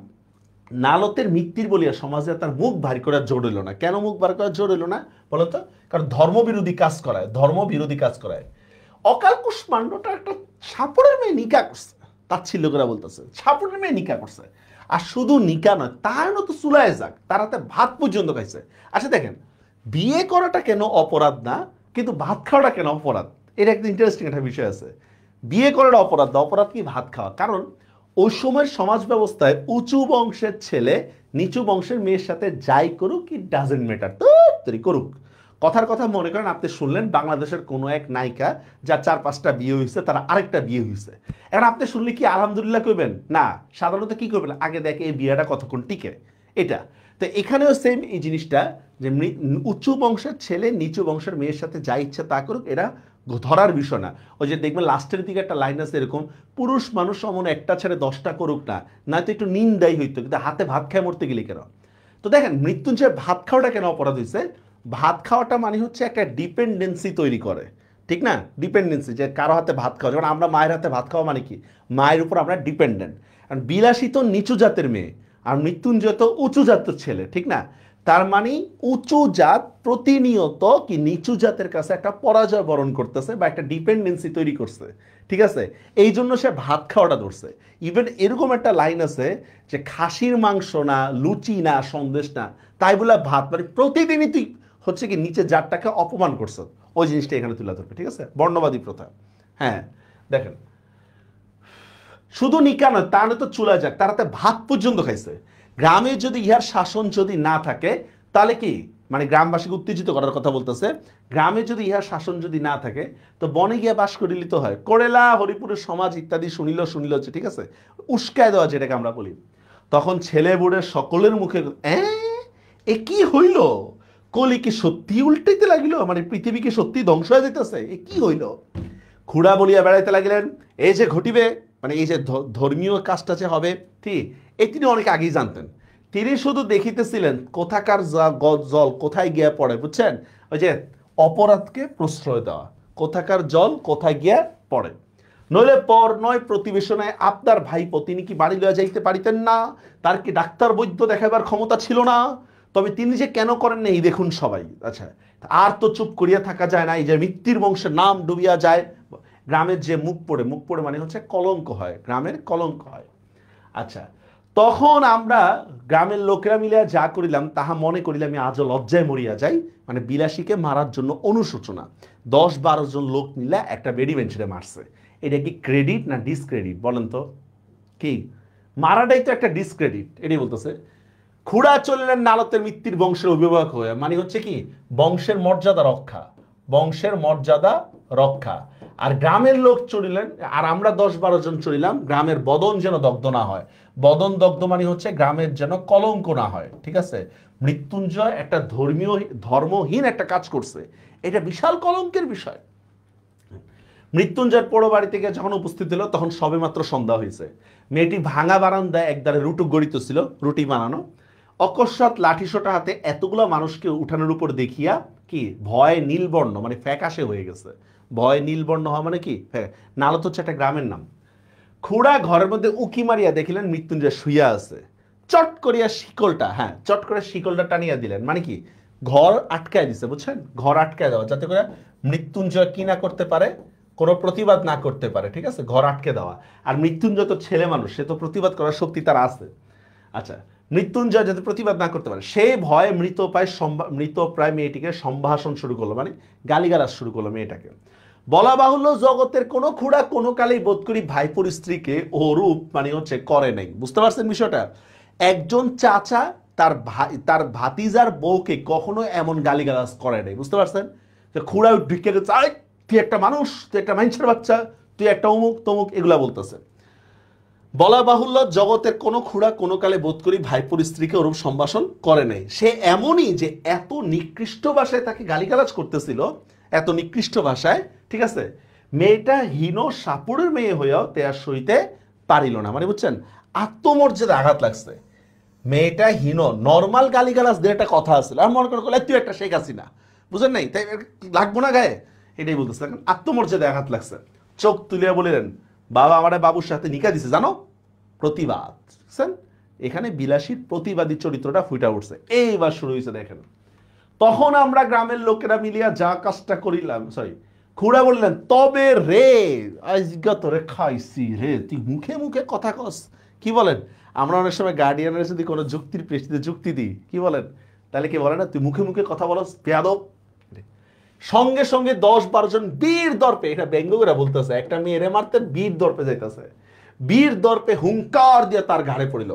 A: নালতের মৃত্যুর বলিয়া সমাজে তার মুখ ভারী করার জোর হইল না। কেন মুখ ভারী করার জোর হইল না বলতো? কারণ ধর্মবিরোধী কাজ করায়, ধর্মবিরোধী কাজ করায়। অকাল কুষ্মাণ্ডটা একটা সাপড়ের মেয়ে নিকা করছে, তাচ্ছিল্য করে বলতেছে সাপড়ের মেয়ে নিকা করছে। আর শুধু নিকা নয়, তার তো চুলায় যাক, তার হাতে ভাত পর্যন্ত খাইছে। আচ্ছা দেখেন, বিয়ে করাটা কেন অপরাধ না, কিন্তু ভাত খাওয়াটা কেন অপরাধ? এটা একটা ইন্টারেস্টিং একটা বিষয় আছে। বিয়ে করাটা অপরাধ না, অপরাধ কি ভাত খাওয়া। কারণ ওই সময়ের সমাজ ব্যবস্থায় উঁচু বংশের ছেলে নিচু বংশের মেয়ের সাথে যাই করুক, কি ডাজেন্ট ম্যাটার, তৈরি করুক। কথার কথা মনে করেন আপনি শুনলেন বাংলাদেশের কোনো এক নায়িকা যার 4-5টা বিয়ে হয়েছে, তারা আরেকটা বিয়ে হয়েছে। এখন আপনি শুনলে কি আলহামদুলিল্লাহ কইবেন? না, সাধারণত কি করবেন, আগে দেখে এই বিয়েটা কতক্ষণ টিকে। এটা তো এখানেও সেম এই জিনিসটা, যে উঁচু বংশের ছেলে নিচু বংশের মেয়ের সাথে যা ইচ্ছা তা করুক, এরা ধরার বিষয় না। ওই যে দেখবেন লাস্টের দিকে একটা লাইন আছে এরকম, পুরুষ মানুষ অমন একটা ছেড়ে 10টা করুক না, নয়তো একটু নিন্দাই হইতো, কিন্তু হাতে ভাত খায় মরতে গেলে কেন? তো দেখেন মৃত্যুঞ্জয় ভাত খাওয়াটা কেন অপরাধ হয়েছে? ভাত খাওয়াটা মানে হচ্ছে একটা ডিপেন্ডেন্সি তৈরি করে, ঠিক না? ডিপেন্ডেন্সি, যে কারো হাতে ভাত খাওয়া, যেমন আমরা মায়ের হাতে ভাত খাওয়া মানে কি, মায়ের উপর আমরা ডিপেন্ডেন্ট। কারণ বিলাসী তো নিচু জাতের মেয়ে, আর মৃত্যুঞ্জয় তো উঁচু জাতের ছেলে, ঠিক না? তার মানে উঁচু জাত প্রতিনিয়ত কি নিচু জাতের কাছে একটা পরাজয় বরণ করতেছে বা একটা ডিপেন্ডেন্সি তৈরি করছে, ঠিক আছে? এই জন্য সে ভাত খাওয়াটা ধরছে। ইভেন এরকম একটা লাইন আছে যে খাসির মাংস না, লুচি না, সন্দেশ না, তাই বলে ভাত, মানে প্রতিদিনই তুই হচ্ছে কি নিচে জাতটাকে অপমান করছে, ওই জিনিসটা এখানে তুলে ধরবে, ঠিক আছে? বর্ণবাদী প্রথা। হ্যাঁ দেখেন, শুধু নিকা নয়, তা নয় তো চুলা যাক, তার হাতে ভাত পর্যন্ত খাইছে। গ্রামে যদি ইহার শাসন যদি না থাকে, তাহলে কি, মানে গ্রামবাসীকে উত্তেজিত করার কথা বলতেছে, গ্রামে যদি ইহার শাসন যদি না থাকে, তো বনে গিয়ে বাস করিলে তো হয়। করেলা হরিপুরের সমাজ ইত্যাদি শুনিল শুনিল হচ্ছে, ঠিক আছে, উস্কায় দেওয়া যেটাকে আমরা বলি। তখন ছেলে বুড়ের সকলের মুখে এ কি হইল, কলি কি সত্যি উল্টাইতে লাগিল, মানে পৃথিবী কি সত্যি ধ্বংস হয়ে যেতেছে, এ কি হইল। খুড়া বলিয়া বেড়াইতে লাগিলেন, এই যে ঘটিবে, মানে এই যে ধর্মীয় কাজটা যে হবে, ঠিক এই তিনি অনেক আগেই জানতেন। তিনি শুধু দেখিতেছিলেন কোথাকার জল কোথায় গিয়া পড়ে, বুঝছেন? ওই যে অপরাধকে প্রশ্রয় দেওয়া, কোথাকার জল কোথায় গিয়া পড়ে। নইলে পর নয় প্রতিবেশনে আপনার ভাইপো, তিনি কি বাড়ি লইয়া যাইতে পারিতেন না? তার কি ডাক্তার বৈদ্য দেখাবার ক্ষমতা ছিল না? তবে তিনি যে কেন করেন না, এই দেখুন সবাই। আচ্ছা, আর তো চুপ করিয়া থাকা যায় না, এই যে মৃত্যুর বংশের নাম ডুবিয়া যায়। গ্রামের যে মুখ পড়ে, মুখ পড়ে মানে হচ্ছে কলঙ্ক হয়, গ্রামের কলঙ্ক হয়। আচ্ছা, তখন আমরা গ্রামের লোকেরা মিলিয়া যা করিলাম তাহা মনে করিলাম আমি আজও লজ্জায় মরিয়া যাই, মানে বিলাসীকে মারার জন্য অনুশোচনা। 10-12 জন লোক মিলে একটা বেডি বেঞ্চে মারছে। এটা কি ক্রেডিট না ডিসক্রেডিট বলেন তো? কি মারাটাই তো একটা ডিসক্রেডিট, এটাই বলতেছে। খুড়া চলিলেন নালতের মৃত্যুর বংশের অভিভাবক হয়ে, মানে হচ্ছে কি বংশের মর্যাদা রক্ষা, বংশের মর্যাদা রক্ষা। আর গ্রামের লোক চলিলেন, আর আমরা 10-12 জন চলিলাম, গ্রামের বদন যেন দগ্ধ না হয়। বদন দগ্ধ মানে হচ্ছে গ্রামের যেন কলঙ্ক না হয়, ঠিক আছে? মৃত্যুঞ্জয় একটা ধর্মহীন একটা কাজ করছে, এটা বিশাল কলঙ্কের বিষয়। মৃত্যুঞ্জয়ের পোড়ো বাড়ি থেকে যখন উপস্থিত হলো, তখন সবে মাত্র সন্ধ্যা হয়েছে। মেয়েটি ভাঙা বারান্দায় একদারে রুটুক গড়িতেছিল, রুটি বানানো। অকস্মাৎ লাঠিসোঁটা হাতে এতগুলো মানুষকে উঠানোর উপর দেখিয়া কি ভয় নীলবর্ণ, মানে ফ্যাকাশে হয়ে গেছে। ভয় নীলবর্ণ হওয়া মানে কি, নালত হচ্ছে একটা গ্রামের নাম। খুড়া ঘরের মধ্যে উকি মারিয়া দেখিলেন মৃত্যুঞ্জয় শুইয়া আছে। চট করিয়া শিকলটা, চট করে শিকলটা টানিয়া দিলেন, মানে কি ঘর আটকায় দিছে, বুঝছেন? ঘর আটকায় দেওয়া, যাতে করে মৃত্যুঞ্জয় কি না করতে পারে, কোনো প্রতিবাদ না করতে পারে, ঠিক আছে? ঘর আটকে দেওয়া। আর মৃত্যুঞ্জয় তো ছেলে মানুষ, সে তো প্রতিবাদ করার শক্তি তার আছে। আচ্ছা, মৃত্যুঞ্জয় যাতে প্রতিবাদ না করতে পারে, সেই ভয়ে মৃতপ্রায় মেয়েটিকে সম্ভাষণ শুরু করলো, মানে গালিগালাজ শুরু করলো মেয়েটাকে। বলা বাহুল্য, জগতের কোনো খুড়া কোনো কালেই বোধ করি ভাইপোর স্ত্রীকে ওরূপ মানে হচ্ছে করে নাই। বুঝতে পারছেন বিষয়টা? একজন চাচা তার ভাতিজার বউকে কখনো এমন গালিগালাজ করে নাই, বুঝতে পারছেন? খুড়া ঢুকে চাই, তুই একটা মানুষ, তুই একটা মানুষের বাচ্চা, তুই একটা অমুক তমুক, এগুলা বলতেছে। বলা বাহুল্য, জগতের কোনো খুড়া কোনো কালে বোধ করি ভাইপোর স্ত্রীকে ওরূপ সম্ভাষণ করে নাই। সে এমনই যে এত নিকৃষ্ট ভাষায় তাকে গালিগালাজ করতেছিল, এত নিকৃষ্ট ভাষায়, ঠিক আছে? মেয়েটা হীন সাপুরের মেয়ে হইয়াও তেয়ার সইতে পারিল না, মানে বুঝছেন, আত্মমর্যাদা আঘাত লাগছে। মেয়েটা হীন নর্মাল গালিগালাজ দিয়ে একটা কথা আসলে আর মনে করে তুই একটা শেখ হাসিনা, বুঝেন নাই, তাই লাগবো না গায়ে, এটাই বলতেছে। এখন আত্মমর্যাদায় আঘাত লাগছে, চোখ তুলিয়া বলিলেন বাবা আমারে বাবুর সাথে নিকা দিছে জানো, প্রতিবাদ, বুঝছেন? এখানে বিলাসীর প্রতিবাদী চরিত্রটা ফুটে উঠছে। এইবার শুরু হয়েছে দেখেন, তখন আমরা গ্রামের লোকেরা মিলিয়া যা কাজটা করিলাম, সরি, খুড়া বললেন তবে রে আজগা তোরে খাইছি রে, তুই মুখে মুখে কথা কস, কি বলেন? আমরা অনেক সময় গার্ডিয়ানের যদি কোনো যুক্তির প্রেক্ষিতে যুক্তি দিই, কি বলেন? তাহলে কি বলে না, তুই মুখে মুখে কথা বলস বেয়াদব। সঙ্গে সঙ্গে 10-12 জন বীর দর্পে, এটা ব্যঙ্গ করে বলতেছে, একটা মেয়েরে মারতে বীর দর্পে যাইতেছে, বীর দর্পে হুঙ্কার দিয়ে তার ঘাড়ে পড়িল।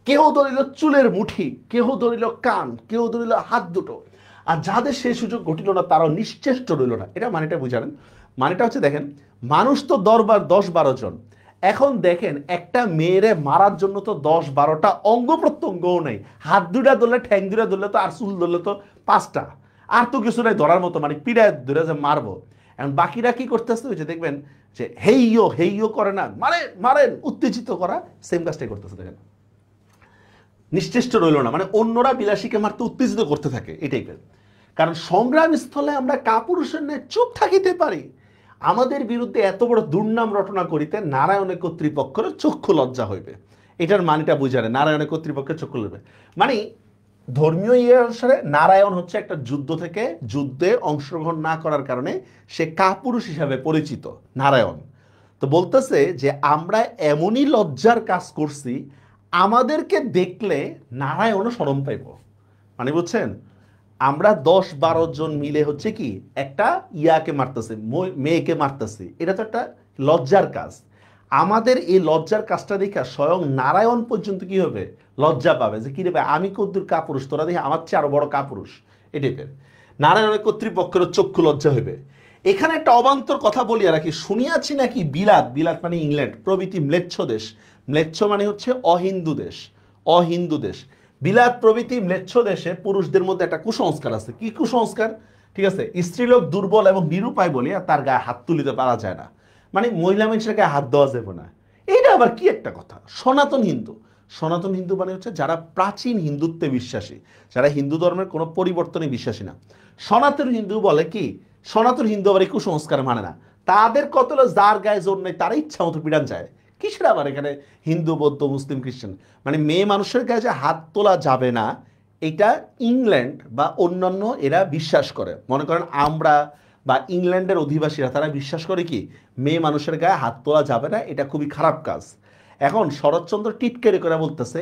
A: কেহ ধরিল চুলের মুঠি, কেহ ধরিল কান, কেহ ধরিল হাত দুটো, আর যাদের সেই সুযোগ ঘটিল না তারাও নিশ্চেষ্ট রইল না। এটা মানেটা বুঝাবেন, মানেটা হচ্ছে দেখেন, মানুষ তো দরবার 10-12 জন, এখন দেখেন একটা মেয়েরে মারার জন্য তো 10-12টা অঙ্গ প্রত্যঙ্গও নেই, হাত দুটা ধরলে, ঠ্যাং দুটা ধরলে তো, আর চুল ধরলে তো 5টা, আর তো কিছু নাই ধরার মতো, মানে পিড়ায় ধরে যে মারবো। এখন বাকিরা কি করতেছে, ওই যে দেখবেন যে হেইয়ো হেইয়ো করে না, মারেন মারেন, উত্তেজিত করা, সেম কাজটাই করতেছে দেখেন, নিশ্চেষ্ট রইল না, মানে অন্যরা বিলাসীকে মারতে উত্তেজিত করতে থাকে এই টাইপের। কারণ সংগ্রাম স্থলে আমরা কাপুরুষের ন্যায় চুপ থাকিতে পারি, আমাদের বিরুদ্ধে এত বড় দুর্নাম রটনা করিতে নারায়ণের কর্তৃপক্ষের চক্ষু লজ্জা হইবে। এটার মানেটা বুঝারে, নারায়ণের কর্তৃপক্ষের চক্ষু লজ্জা, মানে ধর্মীয় ইয়ে অনুসারে নারায়ণ হচ্ছে একটা যুদ্ধ থেকে, যুদ্ধে অংশগ্রহণ না করার কারণে সে কাপুরুষ হিসাবে পরিচিত নারায়ণ। তো বলতেছে যে আমরা এমনই লজ্জার কাজ করছি, আমাদেরকে দেখলে নারায়ণও শরম পাইব, মানে বুঝছেন? আমরা 10-12 জন মিলে হচ্ছে কি একটা ইয়াকে মারতেছি, মেয়েকে মারতেছি, এটা তো একটা লজ্জার কাজ। আমাদের এই লজ্জার কাজটা দেখে স্বয়ং নারায়ণ পর্যন্ত কি হবে, লজ্জা পাবে, যে কি রে ভাই আমি কদ্দুর কাপুরুষ, তোরা দেখে আমার চেয়ে আরো বড় কাপুরুষ, এই টাইপের। নারায়ণের কর্তৃপক্ষের চক্ষু লজ্জা হইবে। এখানে একটা অবান্তর কথা বলিয়া রাখি, শুনিয়াছি নাকি বিলাত, বিলাত মানে ইংল্যান্ড প্রভৃতি ম্লেচ্ছ দেশ, ম্লেচ্ছ মানে হচ্ছে অহিন্দু দেশ, অহিন্দু দেশ, বিলাত প্রভৃতি ম্লেচ্ছ দেশে পুরুষদের মধ্যে একটা কুসংস্কার আছে। কি কুসংস্কার? ঠিক আছে, স্ত্রীলোক দুর্বল এবং নিরুপায় বলিয়া তার গায়ে হাত তুলিতে পারা যায় না, মানে মহিলা মানুষের গায়ে হাত দেওয়া যাবে না। এইটা আবার কি একটা কথা? সনাতন হিন্দু, সনাতন হিন্দু মানে হচ্ছে যারা প্রাচীন হিন্দুত্বে বিশ্বাসী, যারা হিন্দু ধর্মের কোনো পরিবর্তনে বিশ্বাসী না। সনাতন হিন্দু বলে কি, সনাতন হিন্দু আবার এই কুসংস্কার মানে না, তাদের কত যার গায়ে জোর নেই তারা ইচ্ছা মতো পিড়ান যায়। কিসের আবার এখানে হিন্দু বৌদ্ধ মুসলিম খ্রিস্টান, মানে মেয়ে মানুষের গায়ে যে হাত তোলা যাবে না, এটা ইংল্যান্ড বা অন্যান্য এরা বিশ্বাস করে। মনে করেন আমরা বা ইংল্যান্ডের অধিবাসীরা তারা বিশ্বাস করে কি মেয়ে মানুষের গায়ে হাত তোলা যাবে না, এটা খুবই খারাপ কাজ। এখন শরৎচন্দ্র টিটকারি করে বলতেছে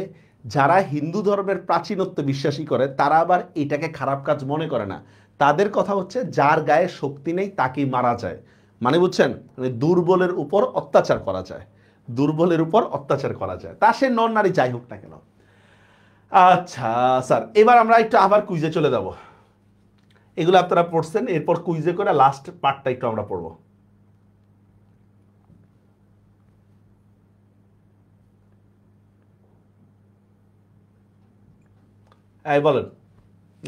A: যারা হিন্দু ধর্মের প্রাচীনত্ব বিশ্বাসী করে তারা আবার এটাকে খারাপ কাজ মনে করে না। তাদের কথা হচ্ছে যার গায়ে শক্তি নেই তাকেই মারা যায়, মানে বুঝছেন, মানে দুর্বলের উপর অত্যাচার করা যায়, দুর্বলের উপর অত্যাচার করা যায়, তা সে নন নারী যাই হোক না কেন। আচ্ছা স্যার, এবার আমরা একটু আবার কুইজে চলে যাব। এগুলো আপনারা পড়ছেন, এরপর কুইজে করে লাস্ট পার্টটা একটু আমরা পড়বো। এই বলেন,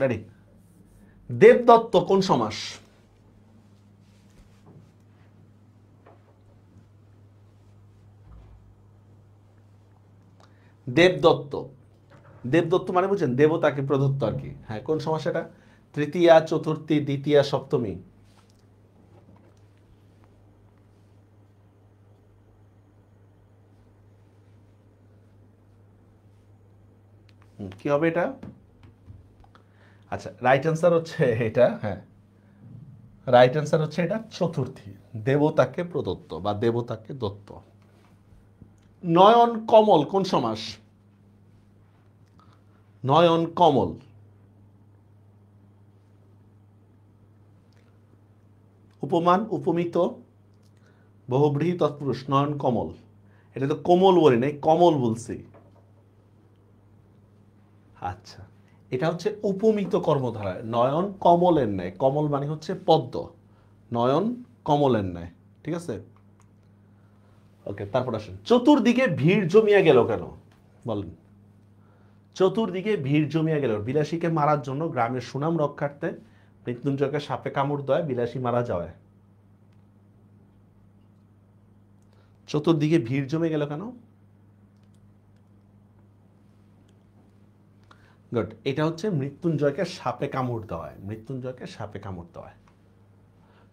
A: রেডি? দেবদত্ত কোন সমাস? দেবদত্ত, দেবদত্ত মানে বুঝছেন দেবতাকে প্রদত্ত আর কি। হ্যাঁ, কোন সমাস এটা? তৃতীয়া, চতুর্থী, দ্বিতীয়া, সপ্তমী। কি হবে এটা? আচ্ছা, রাইট অ্যান্সার হচ্ছে এটা, হ্যাঁ রাইট অ্যান্সার হচ্ছে এটা চতুর্থী, দেবতাকে প্রদত্ত বা দেবতাকে দত্ত। নয়ন কমল কোন সমাস? নয়ন কমল, উপমান, উপমিত, বহুব্রীহি তৎপুরুষ, নয়ন কমল। এটা তো কোমল বলি নাই, কমল বলছি। আচ্ছা, এটা হচ্ছে উপমিত কর্মধারায়, নয়ন কমলের ন্যায়, কমল মানে হচ্ছে পদ্ম, নয়ন কমলের ন্যায়, ঠিক আছে। ওকে, তারপর আসেন, চতুর্দিকে ভিড় জমিয়া গেল কেন? বলেন, চতুর্দিকে ভিড় জমিয়া গেল, বিলাসীকে মারার জন্য গ্রামের সুনাম রক্ষার্থে মৃত্যুঞ্জয়কে সাপে কামড় দেয়, বিলাসী মারা যায়। চতুর্দিকে ভিড় জমে গেল কেন? গুড, এটা হচ্ছে মৃত্যুঞ্জয়কে সাপে কামড় দেওয়া হয়, মৃত্যুঞ্জয়কে সাপে কামড় দেওয়া হয়।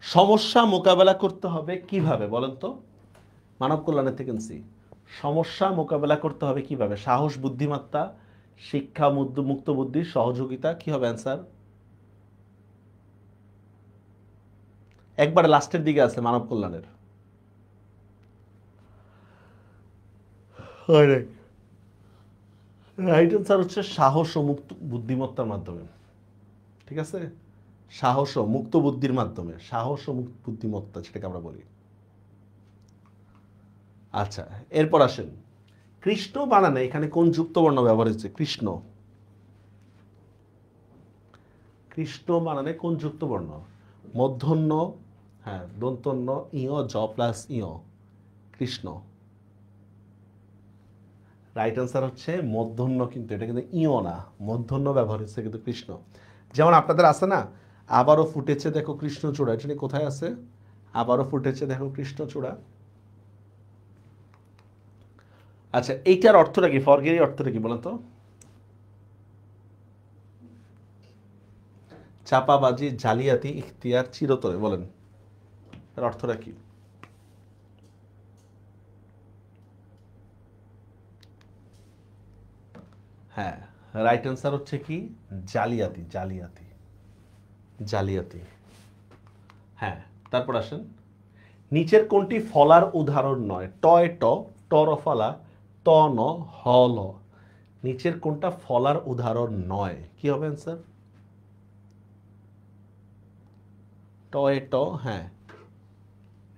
A: সমস্যা মোকাবেলা করতে হবে কিভাবে বলেন তো? মানব কল্যাণের থেকে সি, সমস্যা মোকাবেলা করতে হবে কিভাবে? সাহস, বুদ্ধিমত্তা, শিক্ষা, মুক্ত বুদ্ধি, সহযোগিতা, কি হবে অ্যান্সার? একবারে লাস্টের দিকে আছে মানব কল্যাণের। রাইট অ্যান্সার হচ্ছে সাহস ও মুক্ত বুদ্ধিমত্তার মাধ্যমে। ঠিক আছে, সাহস ও মুক্ত বুদ্ধির মাধ্যমে, সাহস ও মুক্ত বুদ্ধিমত্তা সেটাকে আমরা বলি। আচ্ছা, এরপর আসেন কৃষ্ণ বানানে এখানে কোন যুক্তবর্ণ ব্যবহার হয়েছে? কৃষ্ণ, কৃষ্ণ বানানে কোন যুক্তবর্ণ? মধ্যন্য, হ্যাঁ দন্তন্য, ইয়, জ প্লাস ইয়, কৃষ্ণ। রাইট অ্যান্সার হচ্ছে মধ্যন্য, কিন্তু এটা কিন্তু ইয় না, মধ্যন্য ব্যবহার হচ্ছে কিন্তু কৃষ্ণ। যেমন আপনাদের আছে না, আবারও ফুটেছে দেখো কৃষ্ণচূড়া, এটা নিয়ে কোথায় আছে? আবারও ফুটেছে দেখো কৃষ্ণচূড়া। আচ্ছা, এইটার অর্থটা কি? ফরগের অর্থটা কি বলেন তো? চাপাবাজি, জালিয়াতি, ইখতিয়ার, চিরতরে, বলেন এর অর্থটা কি? হ্যাঁ, রাইট অ্যান্সার হচ্ছে কি? জালিয়াতি, জালিয়াতি, জালিয়াতি। হ্যাঁ, তারপর আসেন নিচের কোনটি ফলার উদাহরণ নয়? টয় ট, টরফলা, ত ন, হ ল। নিচের কোনটা ফলার উদাহরণ নয়? কি হবে অ্যান্সার? টয় ট, হ্যাঁ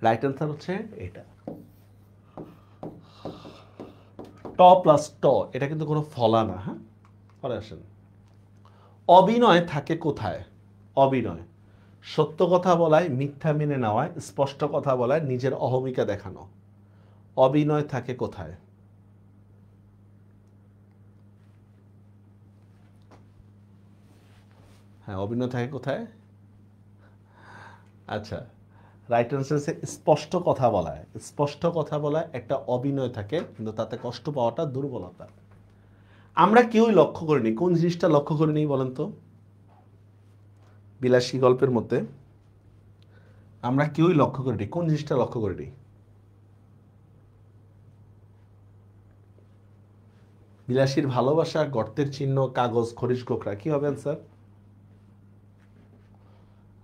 A: রাইট অ্যান্সার হচ্ছে এটা। ট প্লাস ট, এটা কিন্তু কোনো ফলা না। হ্যাঁ, পরে আসেন অবিনয় থাকে কোথায়? অবিনয় সত্য কথা বলায়, মিথ্যা মেনে নেওয়ায়, স্পষ্ট কথা বলায়, নিজের অহমিকা দেখানো। অবিনয় থাকে কোথায়? হ্যাঁ, অভিনয় থাকে কোথায়? আচ্ছা, রাইট অ্যান্সার হচ্ছে স্পষ্ট কথা বলায়। স্পষ্ট কথা বলায় একটা অভিনয় থাকে, কিন্তু তাতে কষ্ট পাওয়াটা দুর্বলতা। আমরা কেউই লক্ষ্য করিনি, কোন জিনিসটা লক্ষ্য করিনি বলেন তো? বিলাসী গল্পের মধ্যে আমরা কেউই লক্ষ্য করিনি, কোন জিনিসটা লক্ষ্য করিনি? বিলাসীর ভালোবাসা, গর্তের চিহ্ন, কাগজ, খরিশ গোখরা, কি হবে অ্যান্সার?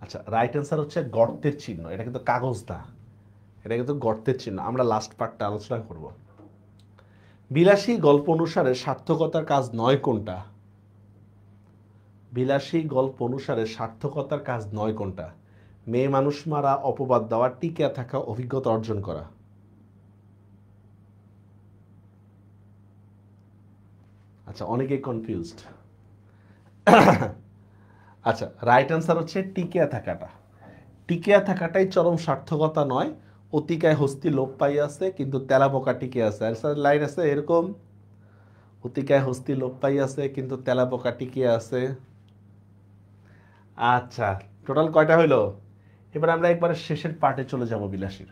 A: আচ্ছা, রাইট অ্যান্সার হচ্ছে গর্তের চিহ্ন, এটা কিন্তু কাগজ না, এটা কিন্তু গর্তের চিহ্ন। আমরা লাস্ট পার্টটা আলোচনা করব। বিলাসী গল্প অনুসারে সার্থকতার কাজ নয় কোনটা? বিলাসী গল্প অনুসারে সার্থকতার কাজ নয় কোনটা? মেয়ে মানুষ মারা, অপবাদ দেওয়া, টিকে থাকা, অভিজ্ঞতা অর্জন করা। আচ্ছা, অনেকেই কনফিউজড। আচ্ছা, রাইট অ্যান্সার হচ্ছে টিকিয়া থাকাটা। টিকিয়া থাকাটাই চরম সার্থকতা নয়। অতিকায় হস্তি লোপ পাইয়াছে, কিন্তু তেলাপোকা টিকে আছে। আর লাইন আছে এরকম, অতিকায় হস্তি লোপ পাইয়াছে, কিন্তু তেলাপোকা টিকে আছে। আচ্ছা, টোটাল কয়টা হইলো? এবার আমরা একবারে শেষের পার্টে চলে যাব বিলাসীর,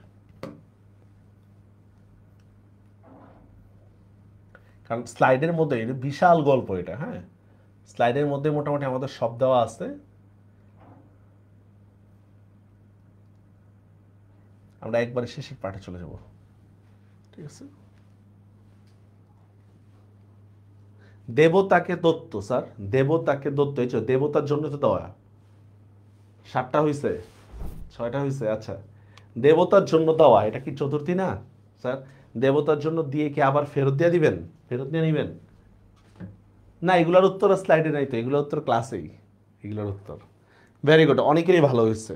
A: কারণ স্লাইডের মধ্যে বিশাল গল্প এটা। হ্যাঁ, স্লাইডের মধ্যে মোটামুটি আমাদের সব দেওয়া আছে। আমরা একবারে শেষের পার্টে চলে যাব, ঠিক আছে? দেবতাকে দত্ত, স্যার দেবতাকে দত্ত, এই দেবতার জন্য তো দেওয়া। 7টা হয়েছে, 6টা হয়েছে। আচ্ছা, দেবতার জন্য দেওয়া, এটা কি চতুর্থী না স্যার? দেবতার জন্য দিয়ে কি আবার ফেরত দিয়ে দিবেন? ফেরত দিয়ে নিবেন না? এগুলোর উত্তর স্লাইডে নাই তো, এগুলোর উত্তর ক্লাসেই, এগুলোর উত্তর। ভেরি গুড, অনেকেরই ভালো হয়েছে।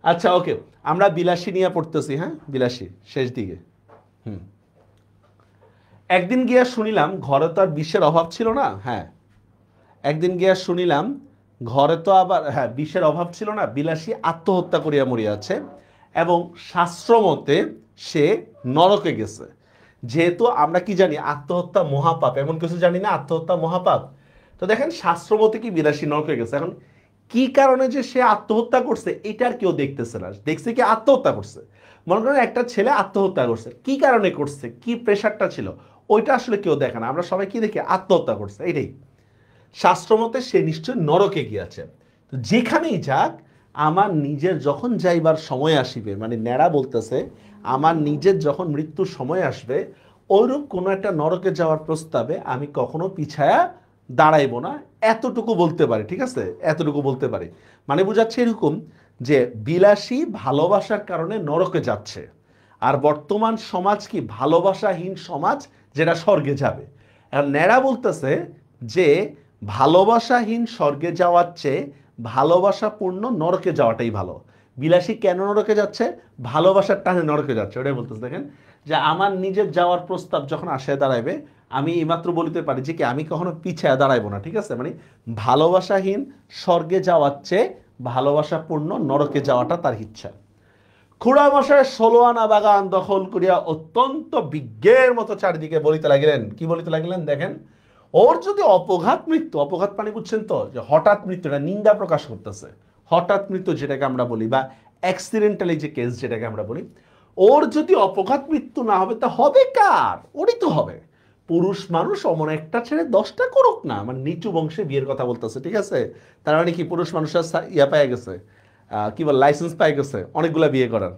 A: আচ্ছা, ওকে, আমরা বিলাসী নিয়ে পড়তেছি। হ্যাঁ, বিলাসী শেষ দিকে। হুম, একদিন গিয়া শুনিলাম ঘরে তো আর বিষের অভাব ছিল না। হ্যাঁ, একদিন গিয়া শুনিলাম ঘরে তো আবার, হ্যাঁ, বিষের অভাব ছিল না, বিলাসী আত্মহত্যা করিয়া মরিয়াছে, এবং শাস্ত্রমতে সে নরকে গেছে। যেহেতু আমরা কি জানি আত্মহত্যা মহাপাপ, এমন কিছু জানি না আত্মহত্যা মহাপাপ। তো দেখেন শাস্ত্রমতে কি বিলাসী নরকে গেছে। এখন কি কারণে যে সে আত্মহত্যা করছে এটা আর কেউ দেখতেছে না, দেখছে কি আত্মহত্যা করছে। মনে করেন একটা ছেলে আত্মহত্যা করছে, কি কারণে করছে, কি প্রেশারটা ছিল, ওইটা আসলে কেউ দেখে না। আমরা সবাই কি দেখি? আত্মহত্যা করছে, এইটাই। শাস্ত্রমতে সে নিশ্চয় নরকে গিয়াছে। তো যেখানেই যাক, আমার নিজের যখন যাইবার সময় আসিবে, মানে ন্যাড়া বলতেছে আমার নিজের যখন মৃত্যুর সময় আসবে, ওইরূপ কোনো একটা নরকে যাওয়ার প্রস্তাবে আমি কখনো পিছায়া দাঁড়াইব না, এতটুকু বলতে পারি। ঠিক আছে, এতটুকু বলতে পারি। মানে বোঝাচ্ছে এরকম যে বিলাসী ভালোবাসার কারণে নরকে যাচ্ছে, আর বর্তমান সমাজ কি ভালোবাসাহীন সমাজ, যেটা স্বর্গে যাবে। আর ন্যাড়া বলতেছে যে ভালোবাসাহীন স্বর্গে যাওয়ার চেয়ে ভালোবাসাপূর্ণ নরকে যাওয়াটাই ভালো। বিলাসী কেন নরকে যাচ্ছে? ভালোবাসার টানে নরকে যাচ্ছে, ওটাই বলতেছে। দেখেন যে আমার নিজের যাওয়ার প্রস্তাব যখন আসে দাঁড়াইবে, আমি এইমাত্র বলতে পারি যে কি আমি কখনো পিছিয়ে দাঁড়াইবো না। ঠিক আছে, মানে ভালোবাসাহীন স্বর্গে যাওয়ার চেয়ে ভালোবাসাপূর্ণ নরকে যাওয়াটা তার ইচ্ছা। খুড়ামশাই 16 আনা বাগান দখল করিয়া অত্যন্ত বিজ্ঞের মতো চারিদিকে বলিতে লাগিলেন। কি বলিতে লাগিলেন? দেখেন, ওর যদি অপঘাত মৃত্যু, অপঘাত মানে বুঝছেন তো, যে হঠাৎ মৃত্যু, এটা নিন্দা প্রকাশ করতেছে। হঠাৎ মৃত্যু যেটাকে আমরা বলি, বা অ্যাক্সিডেন্টালি যে কেস যেটাকে আমরা বলি, ওর যদি অপঘাত মৃত্যু না হবে তা হবে কার? ওরই তো হবে। পুরুষ মানুষ অমন একটা ছেড়ে 10টা করুক না, মানে নিচু বংশে বিয়ের কথা বলতেছে। ঠিক আছে, তার মানে কি পুরুষ মানুষের ইয়া পাই গেছে, কি বল, লাইসেন্স পাই গেছে অনেকগুলা বিয়ে করার।